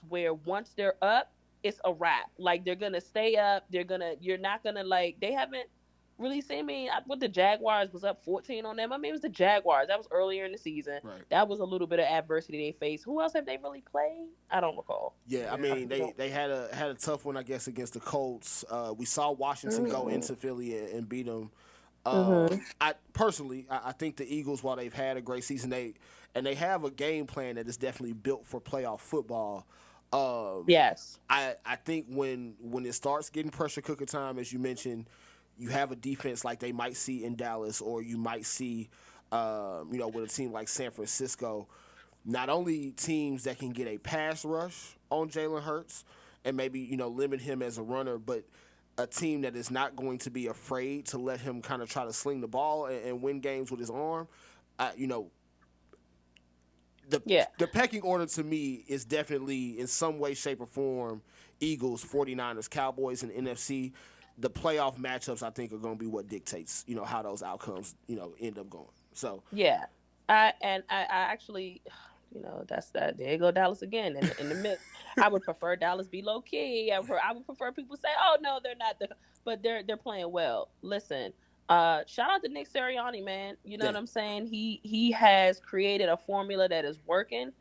where once they're up, it's a wrap. Like they're gonna stay up. You're not gonna like. They haven't really seen. I mean, what the Jaguars was up 14 on them. I mean, it was the Jaguars. That was earlier in the season. Right. That was a little bit of adversity they faced. Who else have they really played? I don't recall. Yeah, I mean, they had a tough one, I guess, against the Colts. We saw Washington go into Philly and beat them. I think the Eagles, while they've had a great season, they have a game plan that is definitely built for playoff football. Yes. I think when it starts getting pressure cooker time, as you mentioned, you have a defense like they might see in Dallas, or you might see, with a team like San Francisco. Not only teams that can get a pass rush on Jalen Hurts and maybe, limit him as a runner, but a team that is not going to be afraid to let him kind of try to sling the ball and win games with his arm. The pecking order to me is definitely in some way, shape, or form Eagles, 49ers, Cowboys, and NFC. The playoff matchups, I think, are going to be what dictates, how those outcomes, end up going. So yeah, I actually, that's that. There you go, Dallas again in the mix. I would prefer Dallas be low key. I would prefer people say, "Oh no, they're not," but they're playing well. Listen, shout out to Nick Sirianni, man. You know what I'm saying? He has created a formula that is working.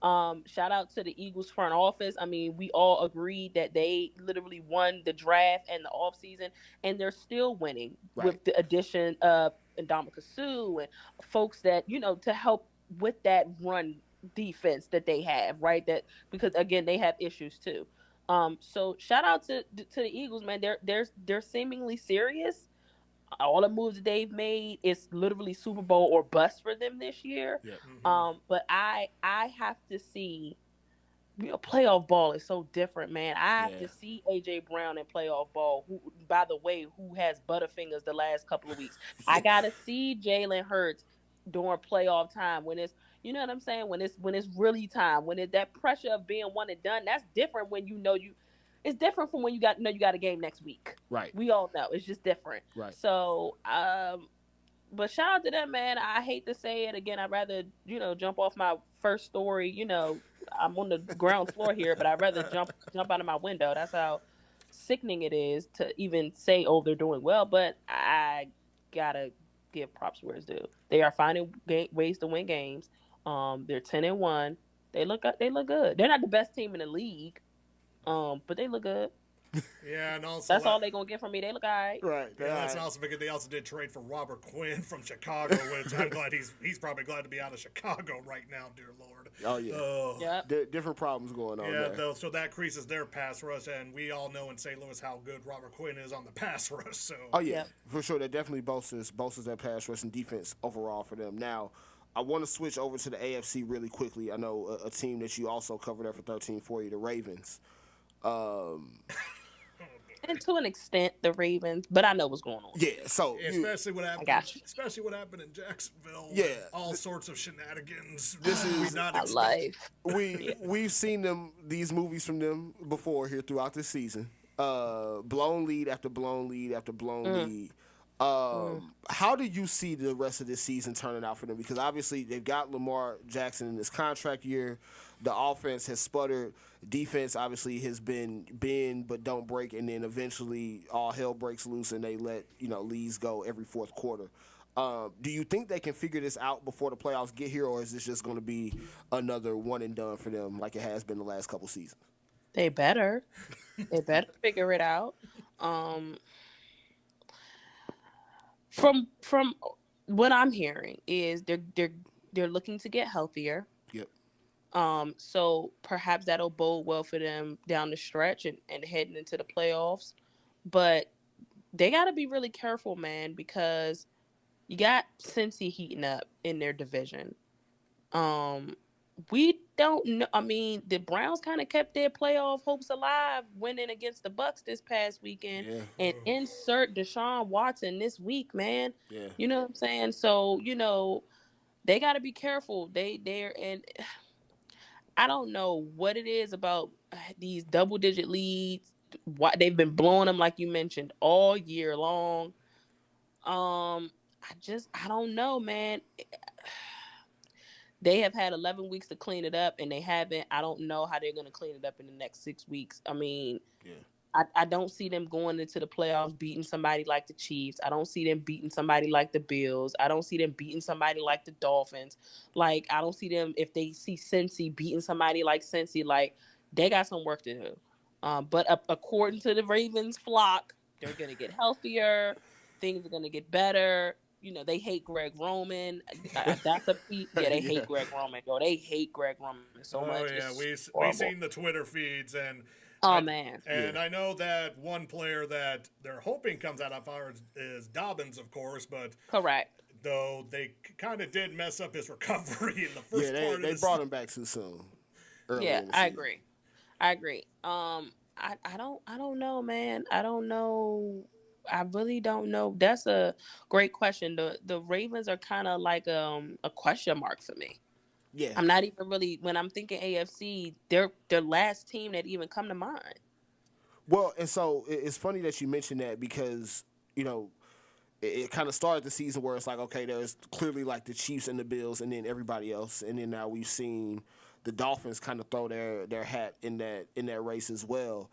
Shout out to the Eagles front office. I mean, we all agreed that they literally won the draft and the offseason, and they're still winning with the addition of Ndamukong Suh and folks that, to help with that run defense that they have, right? That because again, they have issues too. So shout out to the Eagles, man. They're seemingly serious. All the moves that they've made is literally Super Bowl or bust for them this year. Yeah. But I have to see, playoff ball is so different, man. I have to see AJ Brown in playoff ball. Who, by the way, who has butterfingers the last couple of weeks? I gotta see Jalen Hurts during playoff time when it's, you know what I'm saying? When it's really time, when that pressure of being one and done. That's different when it's different from when you got a game next week. Right. We all know it's just different. Right. So, but shout out to them, man. I hate to say it again. I'd rather, jump off my first story. I'm on the ground floor here, but I'd rather jump out of my window. That's how sickening it is to even say, oh, they're doing well. But I gotta give props where it's due. They are finding ways to win games. They're 10-1. They look good. They're not the best team in the league. But they look good. Yeah, and also that's all they're gonna get from me. They look all right. Right. Yeah, that's also because they also did trade for Robert Quinn from Chicago, which I'm glad he's probably glad to be out of Chicago right now, dear Lord. Oh yeah. Different problems going on. Yeah, there. so that creases their pass rush, and we all know in St. Louis how good Robert Quinn is on the pass rush. So. Oh yeah, for sure. That definitely bolsters that pass rush and defense overall for them. Now, I want to switch over to the AFC really quickly. I know a team that you also covered there for 1340, the Ravens. And to an extent, the Ravens, but I know what's going on. Yeah, so especially what happened in Jacksonville. Yeah, all sorts of shenanigans. This is not my life. We've seen these movies from them before here throughout this season. Blown lead after blown lead after blown lead. How do you see the rest of this season turning out for them? Because obviously they've got Lamar Jackson in this contract year. The offense has sputtered. Defense obviously has been bend but don't break, and then eventually all hell breaks loose and they let leads go every fourth quarter. Do you think they can figure this out before the playoffs get here, or is this just going to be another one and done for them like it has been the last couple seasons? They better figure it out. From what I'm hearing is they're looking to get healthier. Yep. So perhaps that'll bode well for them down the stretch and heading into the playoffs. But they got to be really careful, man, because you got Cincy heating up in their division. We don't know. I mean, the Browns kind of kept their playoff hopes alive, winning against the Bucks this past weekend, and insert Deshaun Watson this week, man. Yeah. You know what I'm saying? So they got to be careful. And I don't know what it is about these double-digit leads. Why they've been blowing them, like you mentioned, all year long. I don't know, man. They have had 11 weeks to clean it up, and they haven't. I don't know how they're going to clean it up in the next 6 weeks. I mean, I don't see them going into the playoffs beating somebody like the Chiefs. I don't see them beating somebody like the Bills. I don't see them beating somebody like the Dolphins. Like, I don't see them, if they see Cincy beating somebody like Cincy, like, they got some work to do. But according to the Ravens flock, they're going to get healthier. Things are going to get better. They hate Greg Roman. That's a peep. Yeah, they hate Greg Roman. Yo, they hate Greg Roman so much. Oh, yeah. We've seen the Twitter feeds. Man. And I know that one player that they're hoping comes out of fire is Dobbins, of course. But correct. Though they kind of did mess up his recovery in the first part of the they brought him back too soon. Yeah, I agree. I don't know, man. I don't know. I really don't know. That's a great question. The Ravens are kind of like a question mark for me. Yeah. I'm not even really, when I'm thinking AFC, they're their last team that even come to mind. Well, and so it's funny that you mentioned that because, it kind of started the season where it's like, okay, there's clearly like the Chiefs and the Bills and then everybody else. And then now we've seen the Dolphins kind of throw their hat in that race as well.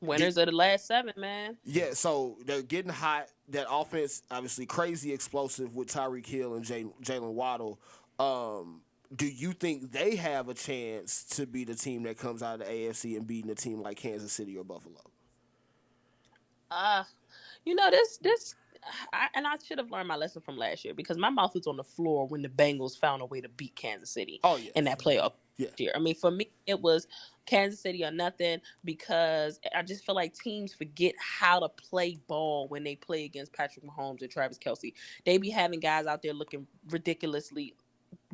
Winners of the last 7, man. Yeah, so they're getting hot. That offense, obviously, crazy explosive with Tyreek Hill and Jalen Waddle. Do you think they have a chance to be the team that comes out of the AFC and beating a team like Kansas City or Buffalo? I should have learned my lesson from last year because my mouth was on the floor when the Bengals found a way to beat Kansas City in that playoff year. I mean, for me, it was Kansas City or nothing because I just feel like teams forget how to play ball when they play against Patrick Mahomes and Travis Kelce. They be having guys out there looking ridiculously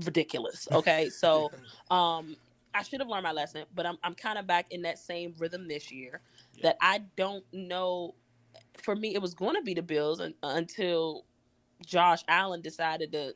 ridiculous. Okay, so I should have learned my lesson, but I'm kind of back in that same rhythm this year that I don't know. For me, it was going to be the Bills until Josh Allen decided to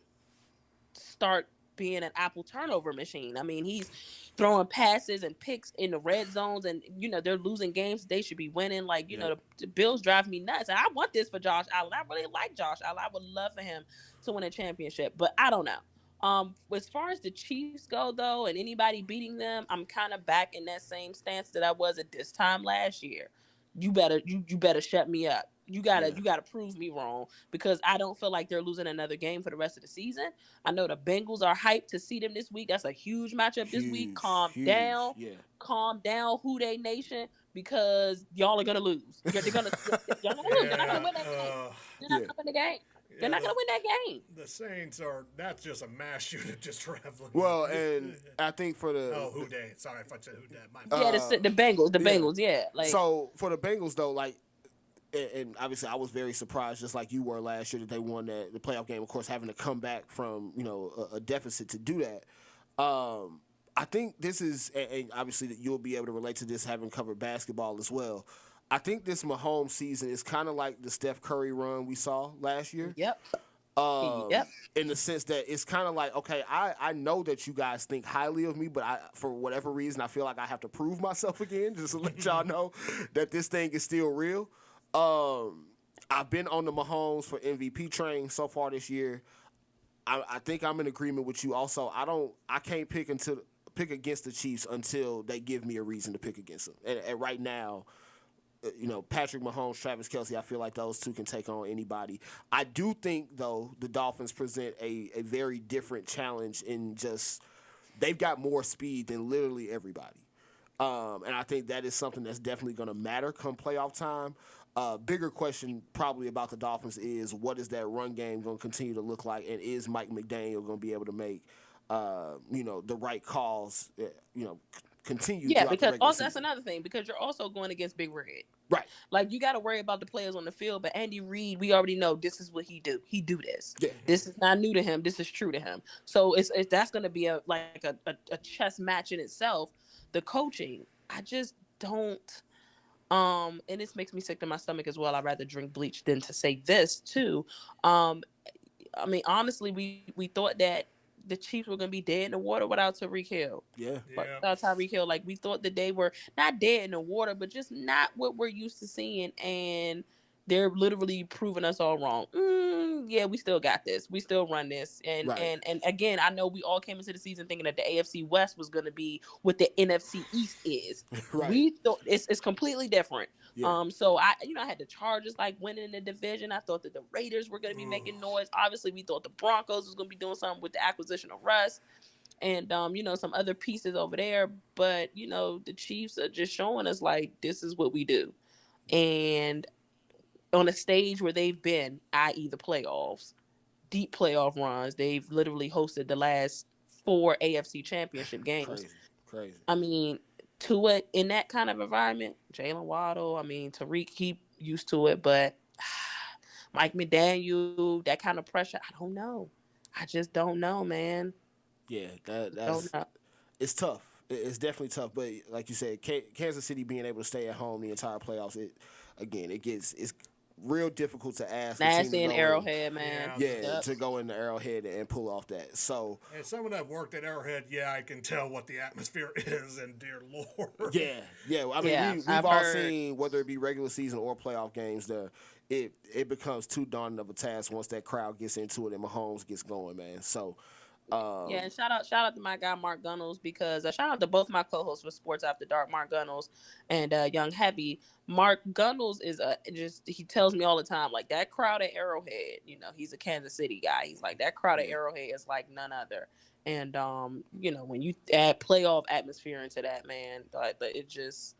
start being an apple turnover machine. I mean, he's throwing passes and picks in the red zones, and they're losing games they should be winning. Like the Bills drive me nuts. And I want this for Josh Allen. I really like Josh Allen. I would love for him to win a championship, but I don't know. As far as the Chiefs go, though, and anybody beating them, I'm kind of back in that same stance that I was at this time last year. You better shut me up. You gotta prove me wrong because I don't feel like they're losing another game for the rest of the season. I know the Bengals are hyped to see them this week. That's a huge matchup this week. Calm down, Who Dey Nation, because y'all are gonna lose. Y'all are gonna lose. They're not gonna win that game. They're not gonna win the game. They're not going to win that game. The Saints that's just a mass unit just traveling. Well, and I think for the... Oh, Who Dey. Sorry if I said Who Dey. The Bengals, yeah. Like, so, for the Bengals, though, like, and obviously I was very surprised, just like you were last year, that they won the playoff game, of course, having to come back from, a deficit to do that. I think this is, and obviously that you'll be able to relate to this having covered basketball as well. I think this Mahomes season is kind of like the Steph Curry run we saw last year. Yep. In the sense that it's kind of like, okay, I know that you guys think highly of me, but for whatever reason, I feel like I have to prove myself again just to let y'all know that this thing is still real. I've been on the Mahomes for MVP train so far this year. I think I'm in agreement with you. Also, I can't pick against the Chiefs until they give me a reason to pick against them. And right now, Patrick Mahomes, Travis Kelce, I feel like those two can take on anybody. I do think, though, the Dolphins present a very different challenge in just they've got more speed than literally everybody. And I think that is something that's definitely going to matter come playoff time. Bigger question probably about the Dolphins is what is that run game going to continue to look like, and is Mike McDaniel going to be able to make the right calls, continue. Yeah, because also that's another thing, because you're also going against Big Red. Right. Like, you got to worry about the players on the field, but Andy Reid, we already know this is what he do. He do this. Yeah. This is not new to him. This is true to him. So that's going to be a chess match in itself. The coaching, I just don't. And this makes me sick to my stomach as well. I'd rather drink bleach than to say this too. I mean, honestly, we thought that the Chiefs were going to be dead in the water without Tyreek Hill. Yeah. Without Tyreek Hill. Like, we thought that they were not dead in the water, but just not what we're used to seeing. And they're literally proving us all wrong. Yeah, we still got this. We still run this. And and again, I know we all came into the season thinking that the AFC West was going to be what the NFC East is. Right. We thought it's completely different. Yeah. So I had the Chargers like winning the division. I thought that the Raiders were going to be making noise. Obviously, we thought the Broncos was going to be doing something with the acquisition of Russ and some other pieces over there. But the Chiefs are just showing us like this is what we do, and on a stage where they've been, i.e. the playoffs, deep playoff runs, they've literally hosted the last 4 AFC championship games. Crazy. I mean, Tua in that kind of environment, Jalen Waddle, I mean, Tariq, he used to it, but Mike McDaniel, that kind of pressure, I don't know. I just don't know, man. Yeah, it's tough. It's definitely tough, but like you said, Kansas City being able to stay at home the entire playoffs, it's real difficult to ask. Nasty and Arrowhead, man. Yeah, to go in the Arrowhead and pull off that. So, and someone that worked at Arrowhead, I can tell what the atmosphere is, and dear Lord. Yeah. I mean, we've all seen, whether it be regular season or playoff games, it becomes too daunting of a task once that crowd gets into it and Mahomes gets going, man. So, Yeah, and shout out to my guy Mark Gunnels, because shout out to both my co-hosts for Sports After Dark, Mark Gunnels and Young Heavy. Mark Gunnels is he tells me all the time, like, that crowd at Arrowhead, he's a Kansas City guy. He's like, that crowd at Arrowhead is like none other. And when you add playoff atmosphere into that, man, like, it just,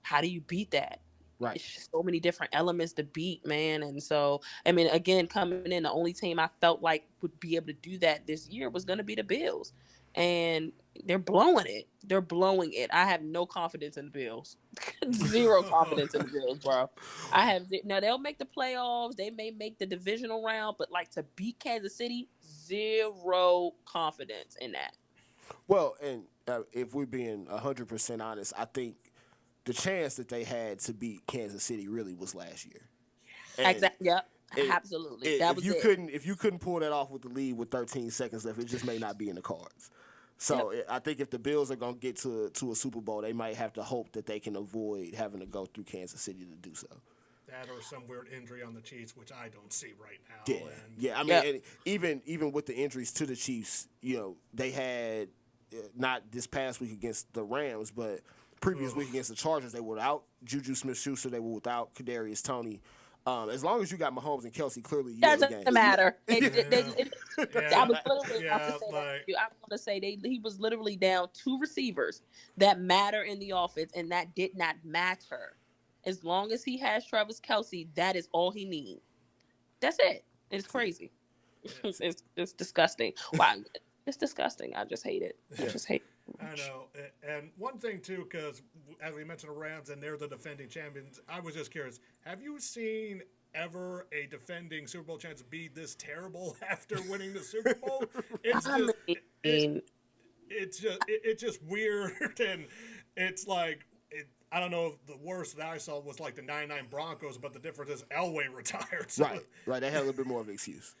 how do you beat that? Right. It's just so many different elements to beat, man. And so, I mean, again, coming in, the only team I felt like would be able to do that this year was going to be the Bills. And they're blowing it. They're blowing it. I have no confidence in the Bills. Zero confidence in the Bills, bro. Now, they'll make the playoffs. They may make the divisional round, but like, to beat Kansas City, zero confidence in that. Well, and if we're being 100% honest, I think the chance that they had to beat Kansas City really was last year. Exactly. Yep. Absolutely. That was it. If you couldn't pull that off with the lead with 13 seconds left, it just may not be in the cards. So I think if the Bills are going to get to a Super Bowl, they might have to hope that they can avoid having to go through Kansas City to do so. That or some weird injury on the Chiefs, which I don't see right now. Yeah. I mean, and even with the injuries to the Chiefs, they had not this past week against the Rams, but previous week against the Chargers, they were without Juju Smith-Schuster. They were without Kadarius Toney. As long as you got Mahomes and Kelsey, clearly you win the game. Doesn't matter. I was literally I'm going to say he was literally down 2 receivers that matter in the offense, and that did not matter. As long as he has Travis Kelsey, that is all he needs. That's it. It's crazy. It's disgusting. Wow. It's disgusting. I just hate it. I just hate it. I know. And one thing, too, because as we mentioned the Rams and they're the defending champions, I was just curious, have you seen ever a defending Super Bowl champion be this terrible after winning the Super Bowl? It's just weird, and it's like, I don't know if the worst that I saw was like the 99 Broncos, but the difference is Elway retired. So. Right. They had a little bit more of an excuse.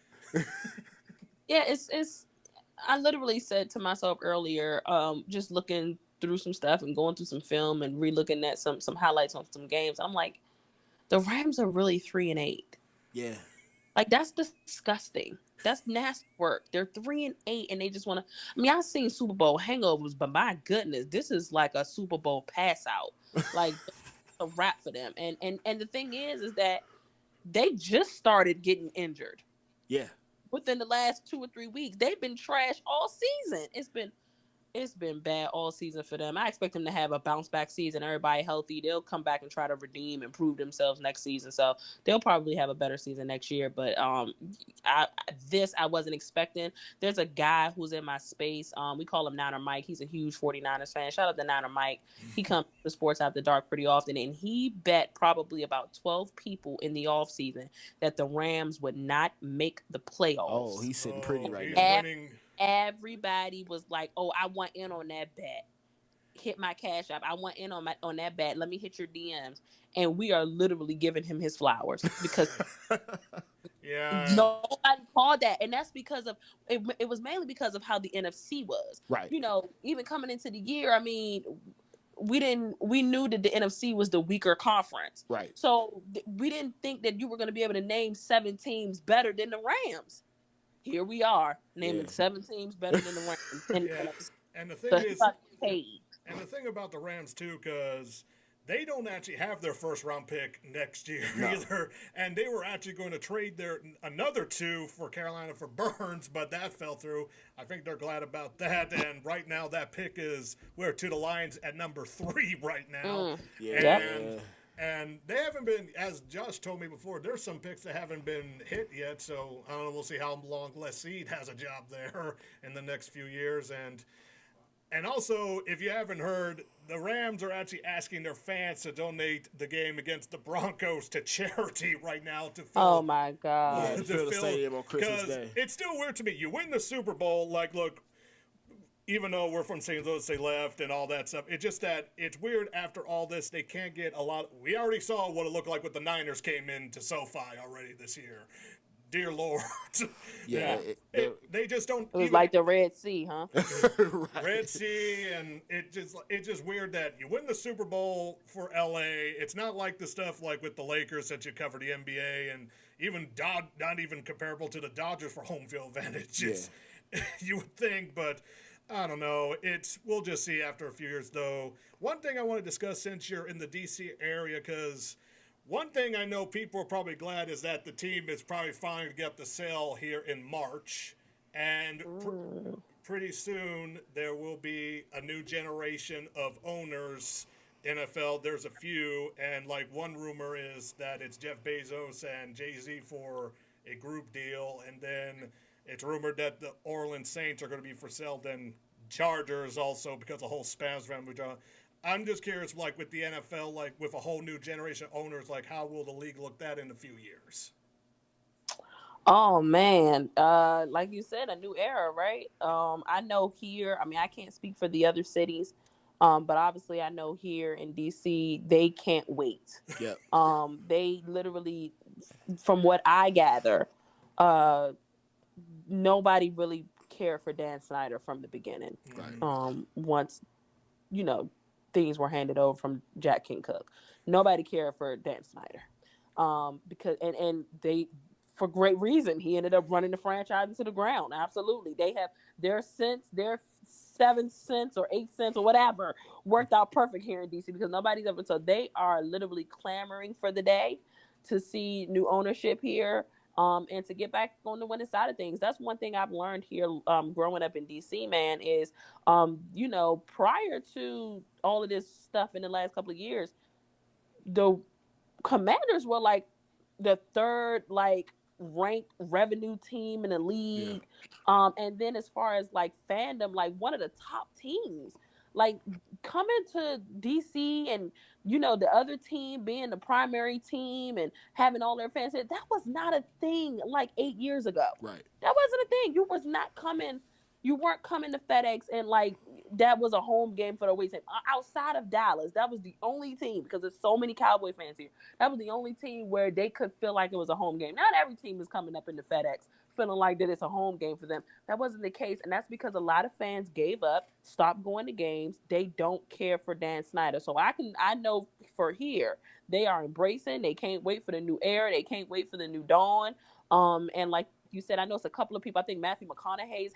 Yeah, it's. I literally said to myself earlier, just looking through some stuff and going through some film and re-looking at some highlights on some games, I'm like, the Rams are really 3-8. Yeah. Like, that's disgusting. That's nasty work. They're 3-8, and they just want to. I mean, I've seen Super Bowl hangovers, but my goodness, this is like a Super Bowl pass out. Like, a wrap for them. And the thing is that they just started getting injured. Yeah. Within the last 2 or 3 weeks, they've been trash all season. It's been bad all season for them. I expect them to have a bounce back season. Everybody healthy. They'll come back and try to redeem and prove themselves next season. So they'll probably have a better season next year. But I wasn't expecting. There's a guy who's in my space. We call him Niner Mike. He's a huge 49ers fan. Shout out to Niner Mike. He comes to Sports After Dark pretty often, and he bet probably about 12 people in the offseason that the Rams would not make the playoffs. Oh, he's sitting pretty right now. Everybody was like, "Oh, I want in on that bet. Hit my Cash App. I want in on that bet. Let me hit your DMs." And we are literally giving him his flowers because nobody called that, and that's because of it. It was mainly because of how the NFC was. Right. Even coming into the year, I mean, we knew that the NFC was the weaker conference. Right. So we didn't think that you were going to be able to name 7 teams better than the Rams. Here we are, naming 7 teams better than the Rams. And the thing and the thing about the Rams too, because they don't actually have their first round pick next year either, and they were actually going to trade another 2 for Carolina for Burns, but that fell through. I think they're glad about that, and right now that pick is to the Lions at number 3 right now. And they haven't been, as Josh told me before, there's some picks that haven't been hit yet. So I don't know. We'll see how long Les Seed has a job there in the next few years. And also, if you haven't heard, the Rams are actually asking their fans to donate the game against the Broncos to charity right now to fill. Oh my God! To fill the stadium on Christmas Day. It's still weird to me. You win the Super Bowl, like, look. Even though we're from St. Louis, they left and all that stuff. It's just that it's weird after all this, they can't get a lot. We already saw what it looked like when the Niners came into SoFi already this year. Dear Lord. Yeah. They just don't. It was like the Red Sea, huh? Right. Red Sea, and it's just weird that you win the Super Bowl for LA. It's not like the stuff like with the Lakers that you cover the NBA, and even not even comparable to the Dodgers for home field advantage. you would think, but I don't know. We'll just see after a few years, though. One thing I want to discuss since you're in the D.C. area, because one thing I know people are probably glad is that the team is probably finally to get the sale here in March, and pretty soon there will be a new generation of owners. NFL, there's a few, and like one rumor is that it's Jeff Bezos and Jay-Z for a group deal, and then it's rumored that the Orleans Saints are going to be for sale, then Chargers also because the whole Spanish family. I'm just curious, like with the NFL, like with a whole new generation of owners, like how will the league look that in a few years? Oh man, like you said, a new era, right? I know here. I mean, I can't speak for the other cities, but obviously, I know here in DC, they can't wait. Yep. They literally, from what I gather, nobody really cared for Dan Snyder from the beginning. Right. Once, things were handed over from Jack King Cook, nobody cared for Dan Snyder. Because and they, for great reason, he ended up running the franchise into the ground. Absolutely, they have their 7 cents or 8 cents or whatever worked out perfect here in DC because nobody's ever. So they are literally clamoring for the day to see new ownership here. And to get back on the winning side of things. That's one thing I've learned here growing up in DC, man, is, prior to all of this stuff in the last couple of years, the Commanders were like the third, ranked revenue team in the league. Yeah. And then as far as fandom, one of the top teams. Coming to DC and, the other team being the primary team and having all their fans, that was not a thing 8 years ago. Right. That wasn't a thing. You weren't coming to FedEx and that was a home game for the away team. Outside of Dallas, that was the only team, because there's so many Cowboy fans here. That was the only team where they could feel like it was a home game. Not every team is coming up into FedEx feeling like that it's a home game for them. That wasn't the case, and that's because a lot of fans gave up, stopped going to games. They don't care for Dan Snyder. So I know for here, they are embracing. They can't wait for the new era. They can't wait for the new dawn. And like you said, I know it's a couple of people. I think Matthew McConaughey's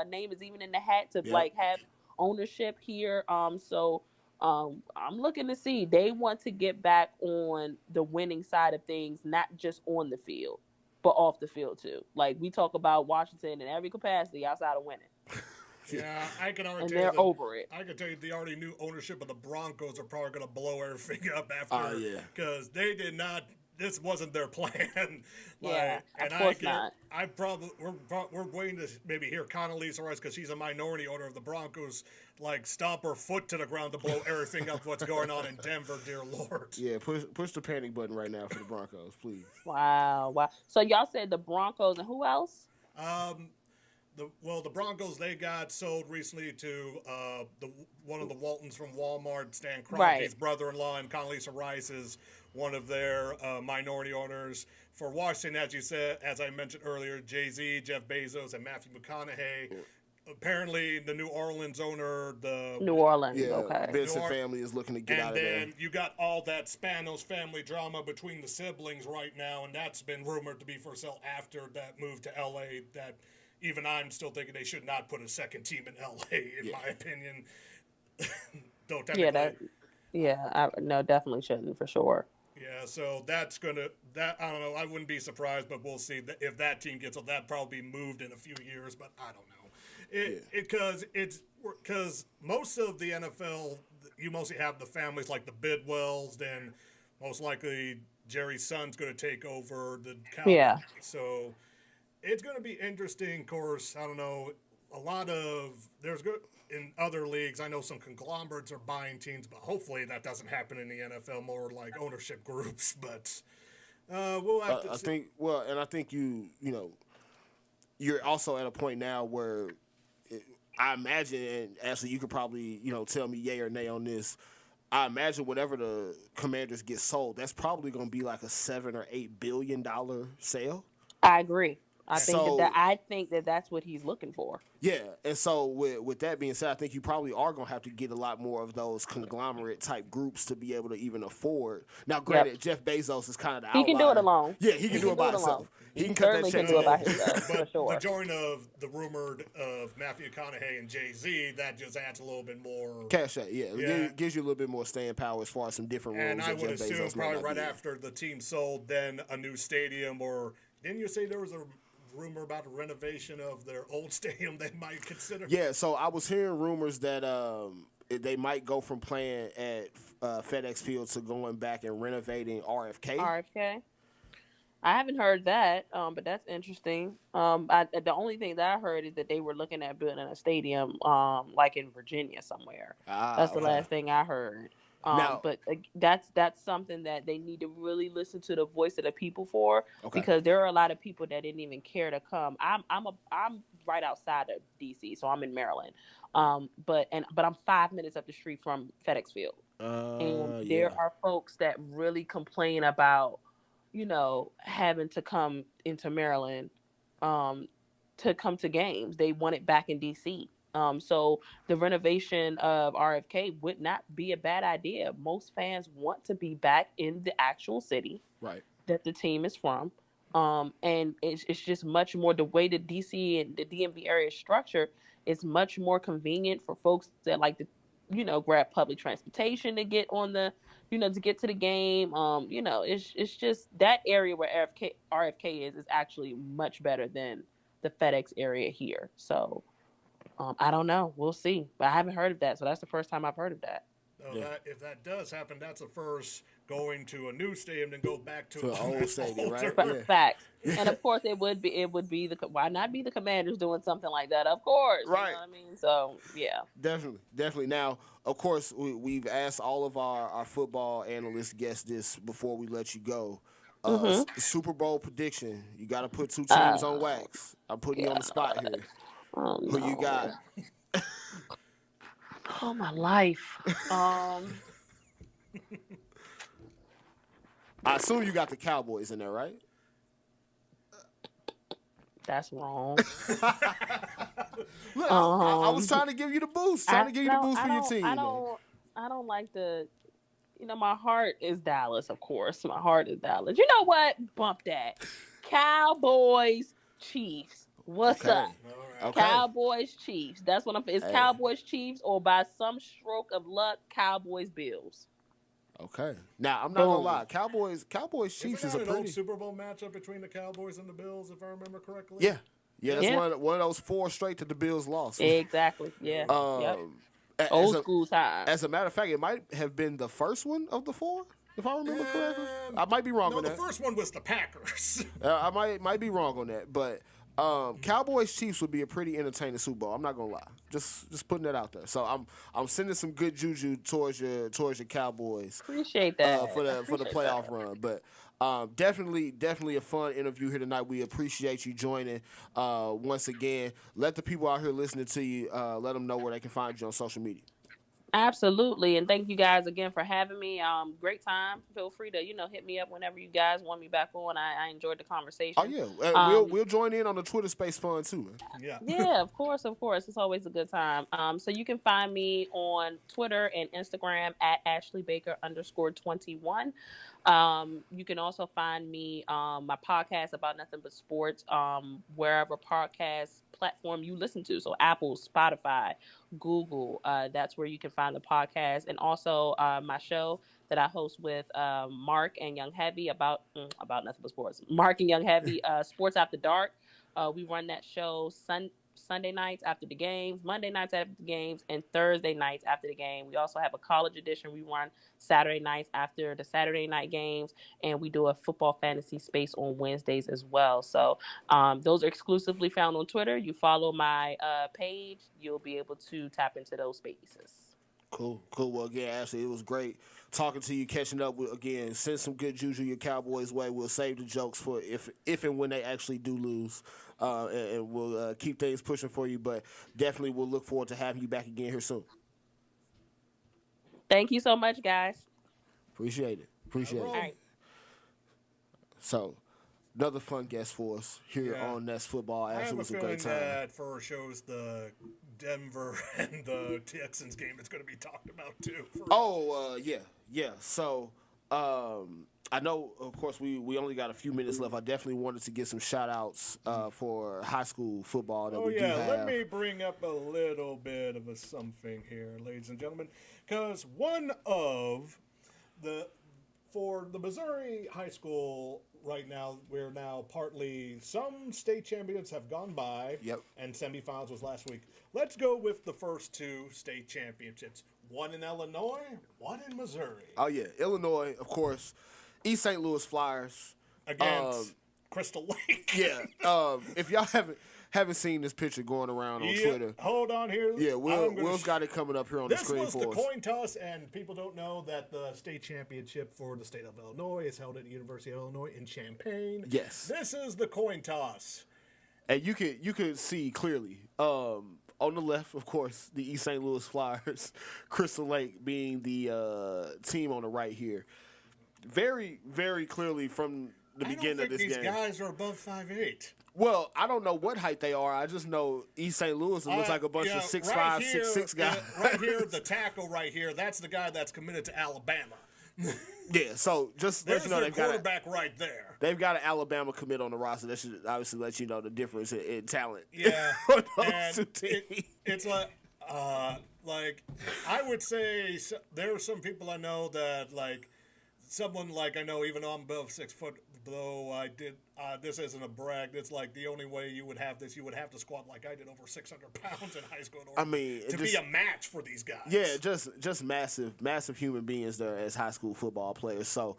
name is even in the hat to have ownership here. So I'm looking to see. They want to get back on the winning side of things, not just on the field, but off the field too. We talk about Washington in every capacity outside of winning. Yeah, I can already and tell they're you over it. I can tell you the already new ownership of the Broncos are probably going to blow everything up after. Because they did not. This wasn't their plan. Of course not. We're waiting to maybe hear Condoleezza Rice, because she's a minority owner of the Broncos, stomp her foot to the ground to blow everything up. What's going on in Denver, dear Lord? Yeah, push the panic button right now for the Broncos, please. Wow. So y'all said the Broncos and who else? The Broncos, they got sold recently to one of the Waltons from Walmart, Stan Kroenke's brother-in-law, and Condoleezza Rice is one of their minority owners. For Washington, as I mentioned earlier, Jay-Z, Jeff Bezos, and Matthew McConaughey. Yeah. Apparently, the New Orleans owner, New Orleans, Benson family is looking to get out of there. And then you got all that Spanos family drama between the siblings right now, and that's been rumored to be for sale after that move to L.A. That even I'm still thinking they should not put a second team in L.A., in my opinion. Though technically, no, definitely shouldn't, for sure. Yeah, so I don't know, I wouldn't be surprised, but we'll see if that team gets it. That'll probably be moved in a few years, but I don't know. Because most of the NFL, you mostly have the families like the Bidwells, then most likely Jerry's son's going to take over the Cowboys. Yeah. So it's going to be interesting. Of course, I don't know, in other leagues, I know some conglomerates are buying teams, but hopefully that doesn't happen in the NFL, more like ownership groups. But we'll have to see. I think you're also at a point now where I imagine, and Ashley, you could probably, tell me yay or nay on this. I imagine whenever the Commanders get sold, that's probably going to be like a $7 or $8 billion sale. I agree. I think that's what he's looking for. Yeah, and so with that being said, I think you probably are going to have to get a lot more of those conglomerate type groups to be able to even afford. Now, granted, Jeff Bezos is kind of the outlier. He can do it alone. Yeah, he can do it by himself. He can cut that check. Do it by himself, but for sure. the join of the rumored of Matthew McConaughey and Jay-Z, that just adds a little bit more cachet. Yeah, it gives you a little bit more staying power as far as some different rules. And I would Jeff assume Bezos probably right after the team sold, then a new stadium, or didn't you say there was a rumor about a renovation of their old stadium they might consider? Yeah, so I was hearing rumors that they might go from playing at FedEx Field to going back and renovating RFK. RFK. I haven't heard that, but that's interesting. The only thing that I heard is that they were looking at building a stadium, like in Virginia somewhere. That's the last thing I heard. But that's something that they need to really listen to the voice of the people for, because there are a lot of people that didn't even care to come. I'm right outside of DC, so I'm in Maryland. But I'm 5 minutes up the street from FedEx Field, and there are folks that really complain about, having to come into Maryland, to come to games. They want it back in DC. So the renovation of RFK would not be a bad idea. Most fans want to be back in the actual city that the team is from. And it's just much more, the way the DC and the DMV area is structured is much more convenient for folks that like to, grab public transportation to get on the, to get to the game. It's just that area where RFK is actually much better than the FedEx area here. So I don't know. We'll see. But I haven't heard of that. So that's the first time I've heard of that. If that does happen, that's a first, going to a new stadium, then go back to an old stadium, right? Facts. And of course, it would be why not be the Commanders doing something like that? Of course, right? You know what I mean? So yeah, definitely. Now, of course, we've asked all of our football analyst guests this before we let you go. Super Bowl prediction. You got to put two teams on wax. I'm putting you on the spot here. Oh, Who you got? Oh, my life. I assume you got the Cowboys in there, right? That's wrong. Look, I was trying to give you the boost. For your team. I don't like the. My heart is Dallas, of course. My heart is Dallas. You know what? Bump that. Cowboys, Chiefs. What's up? Okay. Cowboys, Chiefs. That's what I'm. It's Cowboys, Chiefs, or by some stroke of luck, Cowboys, Bills. Okay. Now I'm not gonna lie. Cowboys, Chiefs is a pretty old Super Bowl matchup between the Cowboys and the Bills, if I remember correctly. Yeah. That's one of those 4 straight that the Bills lost. Exactly. Yeah. Old school time. As a matter of fact, it might have been the first one of the 4, if I remember correctly. I might be wrong on that. The first one was the Packers. I might be wrong on that, but Cowboys Chiefs would be a pretty entertaining Super Bowl. I'm not gonna lie. Just putting that out there. So I'm sending some good juju towards your Cowboys. Appreciate that for the playoff run. But definitely a fun interview here tonight. We appreciate you joining once again. Let the people out here listening to you let them know where they can find you on social media. Absolutely, and thank you guys again for having me. Great time. Feel free to hit me up whenever you guys want me back on. I enjoyed the conversation. Oh yeah, we'll join in on the Twitter Space fun too, man. Yeah, of course. It's always a good time. So you can find me on Twitter and Instagram at AshleyBaker_21. You can also find me my podcast About Nothing But Sports wherever podcast platform you listen to. So Apple, Spotify, Google, that's where you can find the podcast. And also my show that I host with Mark and Young Heavy about Nothing But Sports. Mark and Young Heavy, Sports After Dark. We run that show Sunday nights after the games, Monday nights after the games, and Thursday nights after the game. We also have a college edition we run Saturday nights after the Saturday night games, and we do a football fantasy space on Wednesdays as well. So those are exclusively found on Twitter. You follow my page, you'll be able to tap into those spaces. Cool. Well, again, Ashley, it was great talking to you, catching up with, again, send some good juju your Cowboys way. We'll save the jokes for if and when they actually do lose, and we'll keep things pushing for you. But definitely we'll look forward to having you back again here soon. Thank you so much, guys. Appreciate it. All right. So, another fun guest for us here on Nest Football. I have It a was a feeling great time. that for shows the Denver and the Texans game is going to be talked about too. Yeah. So, I know, of course, we only got a few minutes left. I definitely wanted to get some shout-outs for high school football that we do have. Let me bring up a little bit of a something here, ladies and gentlemen, because for the Missouri high school right now, we're now partly, some state champions have gone by, and semifinals was last week. Let's go with the first two state championships. One in Illinois, one in Missouri. Oh, yeah. Illinois, of course. East St. Louis Flyers. Against Crystal Lake. If y'all haven't seen this picture going around on Twitter. Hold on here. Yeah, Will's got it coming up here on the screen for us. This was the coin toss, and people don't know that the state championship for the state of Illinois is held at the University of Illinois in Champaign. Yes. This is the coin toss. And you could see clearly, on the left, of course, the East St. Louis Flyers, Crystal Lake being the team on the right here. Very, very clearly from the beginning of this game. I don't think these guys are above 5'8". Well, I don't know what height they are. I just know East St. Louis looks like a bunch of 6'5", 6'6" guys. Right here, the tackle right here, that's the guy that's committed to Alabama. Yeah, so just let you know they've got quarterback right there. They've got an Alabama commit on the roster. That should obviously let you know the difference in talent. Yeah, and it's like I would say there are some people I know that like someone like I know even though I'm above 6 foot. Though I did, this isn't a brag. It's like the only way you would have this, you would have to squat like I did over 600 pounds in high school. To be a match for these guys. Yeah, just massive human beings there as high school football players. So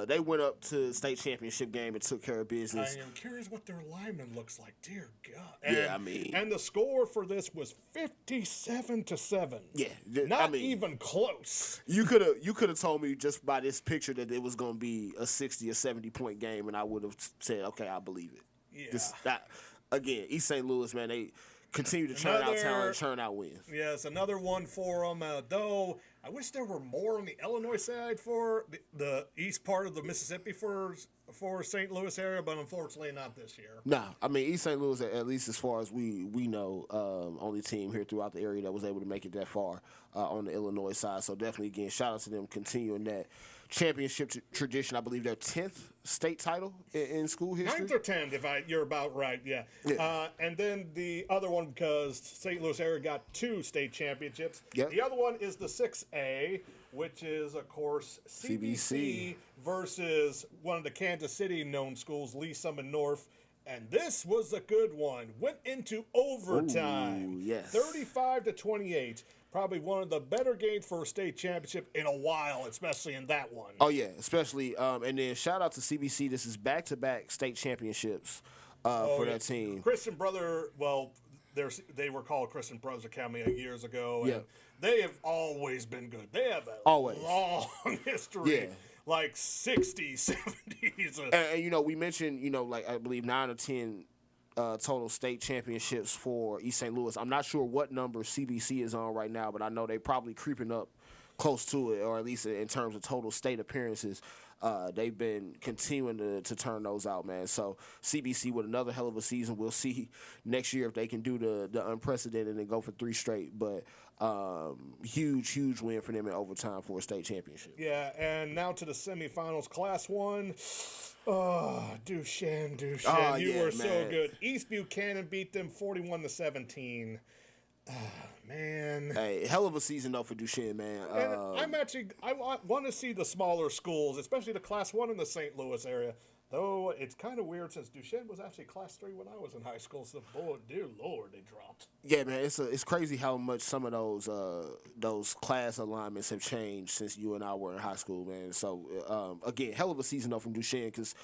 they went up to state championship game and took care of business. I am curious what their lineman looks like. Dear God. And the score for this was 57-7. Yeah, not even close. You could have told me just by this picture that it was going to be a 60 or 70 point game, and I would have said, okay, I believe it. Yeah. Again, East St. Louis, man, they continue to churn out talent and churn out wins. Yes, another one for them. Though I wish there were more on the Illinois side for the east part of the Mississippi for St. Louis area, but unfortunately not this year. Nah, I mean East St. Louis, at least as far as we know, only team here throughout the area that was able to make it that far on the Illinois side. So definitely, again, shout out to them continuing that championship tradition. I believe their 10th state title in school history. 9th or 10th, you're about right, yeah. And then the other one, because St. Louis area got 2 state championships. Yep. The other one is the 6A, which is, of course, CBC versus one of the Kansas City known schools, Lee Summit North. And this was a good one. Went into overtime. Ooh, yes. 35-28. Probably one of the better games for a state championship in a while, especially in that one. Oh, yeah, especially. And then shout out to CBC. This is back-to-back state championships for that team. Christian Brother, well, they were called Christian Brothers Academy years ago. Yeah. And they have always been good. They have a long history. Yeah. Like 60s, 70s. And we mentioned, like I believe 9 or 10 total state championships for East St. Louis. I'm not sure what number CBC is on right now, but I know they're probably creeping up close to it, or at least in terms of total state appearances. They've been continuing to turn those out, man. So CBC with another hell of a season. We'll see next year if they can do the unprecedented and go for 3 straight. But huge win for them in overtime for a state championship. Yeah, and now to the semifinals. Class 1. Oh, Duchesne. You were so good. East Buchanan beat them 41-17. Man. Hey, hell of a season though for Duchesne, man. I want to see the smaller schools, especially the Class 1 in the St. Louis area. Though it's kind of weird since Duchesne was actually Class 3 when I was in high school. So, boy, dear Lord, they dropped. Yeah, man, it's crazy how much some of those class alignments have changed since you and I were in high school, man. So, again, hell of a season though from Duchesne because,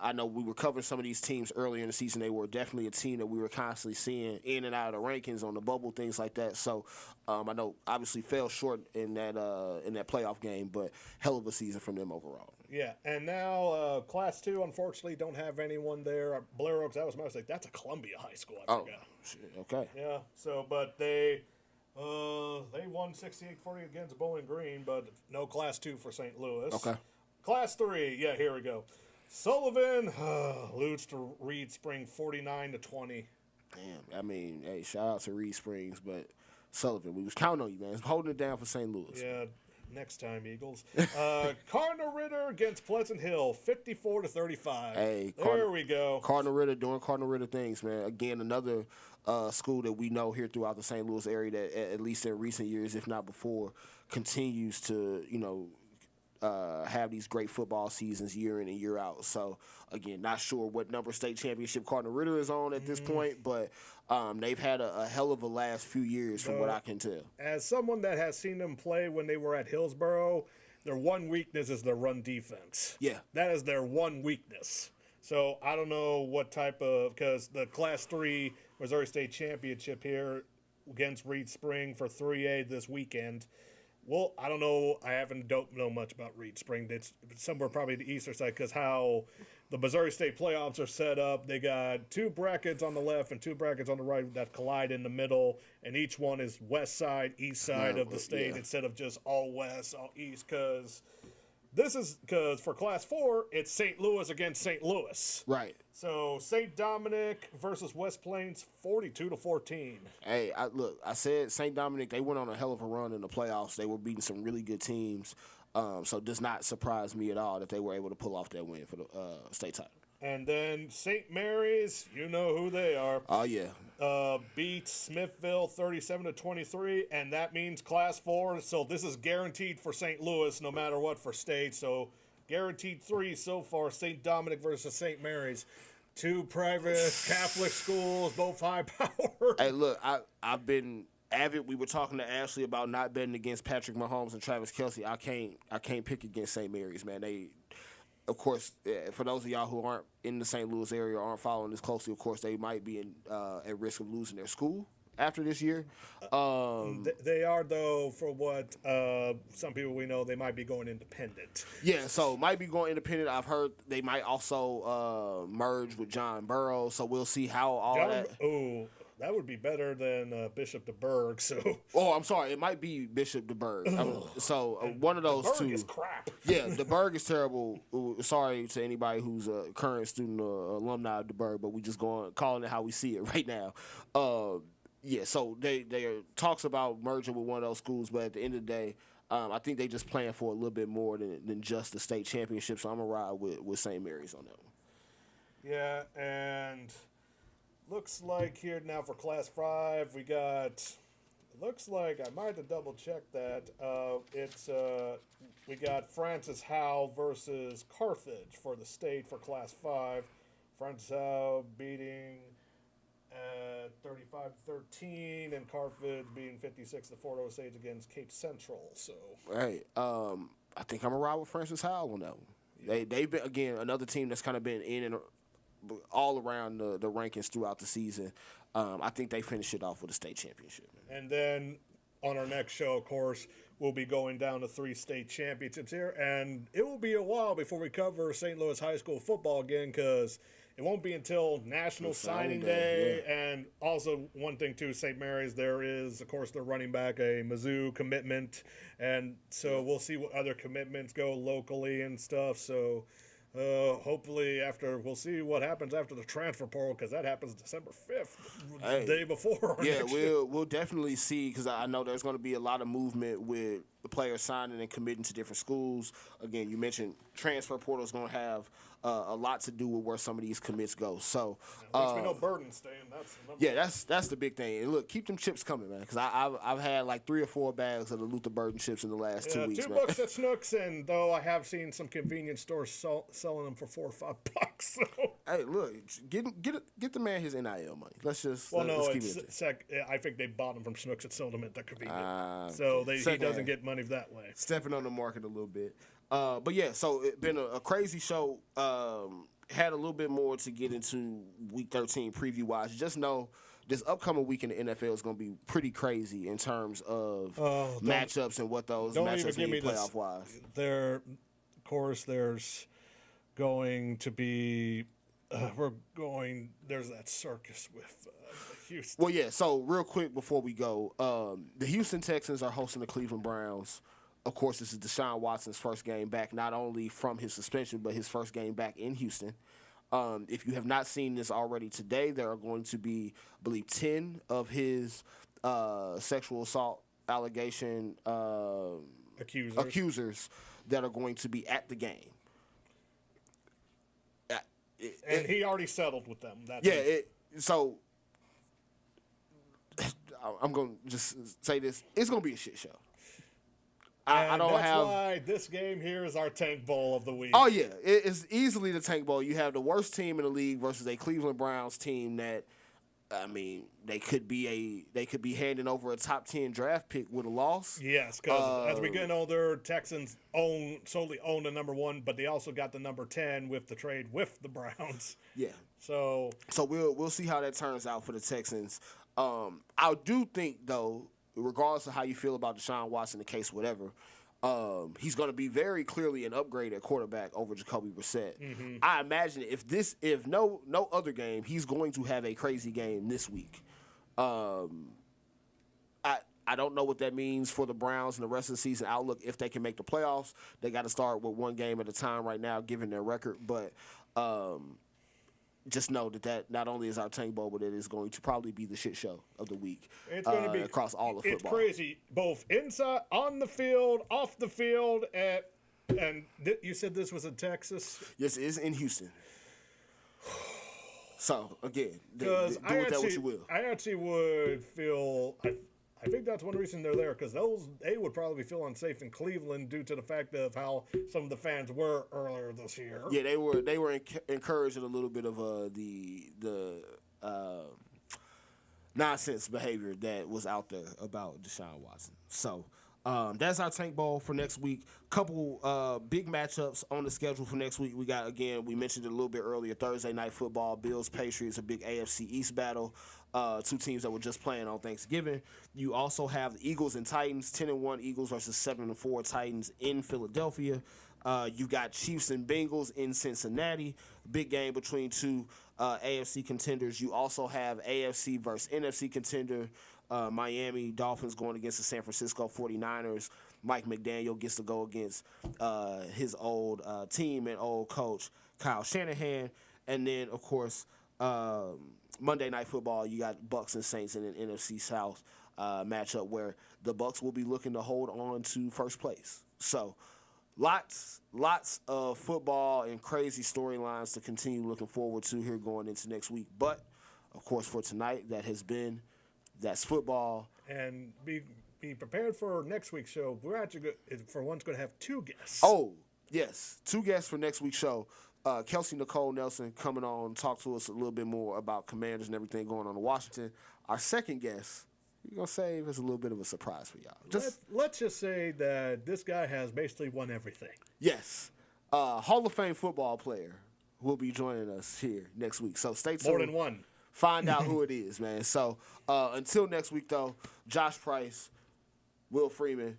I know we were covering some of these teams earlier in the season. They were definitely a team that we were constantly seeing in and out of the rankings on the bubble, things like that. So I know obviously fell short in that playoff game, but hell of a season from them overall. Yeah, and now Class 2, unfortunately, don't have anyone there. Blair Oaks, that was my mistake. That's a Columbia High School, I forgot. Shit, okay. Yeah, so, but they won 68-40 against Bowling Green, but no Class 2 for St. Louis. Okay. Class 3, yeah, here we go. Sullivan loses to Reed Spring 49-20. Damn, I mean, hey, shout out to Reed Springs, but Sullivan, we was counting on you, man. Holding it down for St. Louis. Yeah, next time, Eagles. Cardinal Ritter against Pleasant Hill, 54-35. Hey, there we go. Cardinal Ritter doing Cardinal Ritter things, man. Again, another school that we know here throughout the St. Louis area that, at least in recent years, if not before, continues to, have these great football seasons year in and year out. So, again, not sure what number state championship Cardinal Ritter is on at this point, but they've had a hell of a last few years from what I can tell. As someone that has seen them play when they were at Hillsborough, their one weakness is their run defense. Yeah. That is their one weakness. So I don't know what type of, because the Class 3 Missouri State Championship here against Reed Spring for 3A this weekend. Well, I don't know. Don't know much about Reed Spring. It's somewhere probably the eastern side because how the Missouri State playoffs are set up. They got 2 brackets on the left and 2 brackets on the right that collide in the middle, and each one is west side, east side of the state instead of just all west, all east. Because for Class 4, it's St. Louis against St. Louis. Right. So St. Dominic versus West Plains, 42-14. Hey, I said St. Dominic, they went on a hell of a run in the playoffs. They were beating some really good teams. So it does not surprise me at all that they were able to pull off that win for the state title. And then St. Mary's, you know who they are. Oh, yeah. Beat Smithville 37-23, and that means Class 4. So this is guaranteed for St. Louis no matter what for state. So guaranteed 3 so far, St. Dominic versus St. Mary's. 2 private Catholic schools, both high power. Hey, look, I've been avid. We were talking to Ashley about not betting against Patrick Mahomes and Travis Kelce. I can't pick against St. Mary's, man. They, of course, for those of y'all who aren't in the St. Louis area or aren't following this closely, of course, they might be at risk of losing their school after this year. They are, though, for what some people we know, they might be going independent. Yeah, so might be going independent. I've heard they might also merge with John Burroughs, so we'll see how all that. Oh, that would be better than Bishop DeBerg. So. Oh, I'm sorry. It might be Bishop DeBerg. So one of those two. DeBerg is crap. Yeah, DeBerg is terrible. Sorry to anybody who's a current student or alumni of DeBerg, but we just calling it how we see it right now. Yeah, so they are talks about merging with one of those schools, but at the end of the day, I think they just playing for a little bit more than just the state championship. So I'm gonna ride with St. Mary's on that one. Yeah, and looks like here now for Class 5, we got. It looks like I might have to double check that. We got Francis Howe versus Carthage for the state for Class 5. Francis Howe beating 35-13, and Carthage beating 56-4 Osage against Cape Central. So right, I think I'm gonna ride with Francis Howe on that one. Yeah. They've been, again, another team that's kind of been in and all around the rankings throughout the season. I think they finish it off with a state championship. And then on our next show, of course, we'll be going down to 3 state championships here, and it will be a while before we cover St. Louis high school football again because it won't be until National Signing Day. Yeah. And also one thing, too, St. Mary's, there is, of course, they're running back a Mizzou commitment. And so we'll see what other commitments go locally and stuff. So hopefully we'll see what happens after the transfer portal because that happens December 5th, the day before. Yeah, we'll definitely see because I know there's going to be a lot of movement with the players signing and committing to different schools. Again, you mentioned transfer portal is going to have a lot to do with where some of these commits go. So at least we know Burden's staying. That's the big thing. And look, keep them chips coming, man, because I've had like 3 or 4 bags of the Luther Burden chips in the last 2 weeks. $2 at Snooks, and though I have seen some convenience stores selling them for $4 or $5. So. Hey, look, get the man his NIL money. Let's just no, keep it. I think they bought them from Snooks and sold them at the convenience. So he doesn't get money that way. Stepping on the market a little bit. But yeah, so it's been a crazy show. Had a little bit more to get into Week 13 preview-wise. Just know this upcoming week in the NFL is going to be pretty crazy in terms of matchups and what those matchups mean playoff-wise. Of course, there's going to be there's that circus with Houston. Well, yeah, so real quick before we go, the Houston Texans are hosting the Cleveland Browns. Of course, this is Deshaun Watson's first game back, not only from his suspension, but his first game back in Houston. If you have not seen this already today, there are going to be, I believe, 10 of his sexual assault allegation accusers that are going to be at the game. And he already settled with them. So I'm going to just say this. It's going to be a shit show. That's why this game here is our Tank Bowl of the week. Oh, yeah. It's easily the Tank Bowl. You have the worst team in the league versus a Cleveland Browns team that, I mean, they could be handing over a top 10 draft pick with a loss. Yes, because as we get older, Texans solely own the number 1, but they also got the number 10 with the trade with the Browns. Yeah. So we'll see how that turns out for the Texans. I do think, though, regardless of how you feel about Deshaun Watson, the case, whatever, he's going to be very clearly an upgrade at quarterback over Jacoby Brissett. Mm-hmm. I imagine if no other game, he's going to have a crazy game this week. I don't know what that means for the Browns and the rest of the season outlook. If they can make the playoffs, they got to start with one game at a time right now, given their record. But just know that not only is our Tank Bowl, but it is going to probably be the shit show of the week. It's going to be across all of football. It's crazy, both inside, on the field, off the field, and you said this was in Texas. Yes, it is in Houston. So again, do with that what you will. I actually would feel. I think that's one reason they're there, because they would probably feel unsafe in Cleveland due to the fact of how some of the fans were earlier this year. Yeah, they were encouraging a little bit of the nonsense behavior that was out there about Deshaun Watson. So that's our Tank Bowl for next week. Couple big matchups on the schedule for next week. We got, again, we mentioned it a little bit earlier, Thursday Night Football, Bills Patriots, a big AFC East battle. Two teams that were just playing on Thanksgiving. You also have the Eagles and Titans, 10-1 Eagles versus 7-4 Titans in Philadelphia. You got Chiefs and Bengals in Cincinnati, big game between two AFC contenders. You also have AFC versus NFC contender, Miami Dolphins going against the San Francisco 49ers. Mike McDaniel gets to go against his old team and old coach, Kyle Shanahan. And then, of course, Monday Night Football, you got Bucs and Saints in an NFC South matchup where the Bucs will be looking to hold on to first place. So lots of football and crazy storylines to continue looking forward to here going into next week. But, of course, for tonight, that's football. And be prepared for next week's show. We're actually, for once, going to have 2 guests. Oh, yes, 2 guests for next week's show. Kelsey Nicole Nelson coming on, talk to us a little bit more about Commanders and everything going on in Washington. Our second guest, we're going to save as a little bit of a surprise for y'all. Let's just say that this guy has basically won everything. Yes. Hall of Fame football player will be joining us here next week. So stay tuned. More than one. Find out who it is, man. So until next week, though, Josh Price, Will Freeman,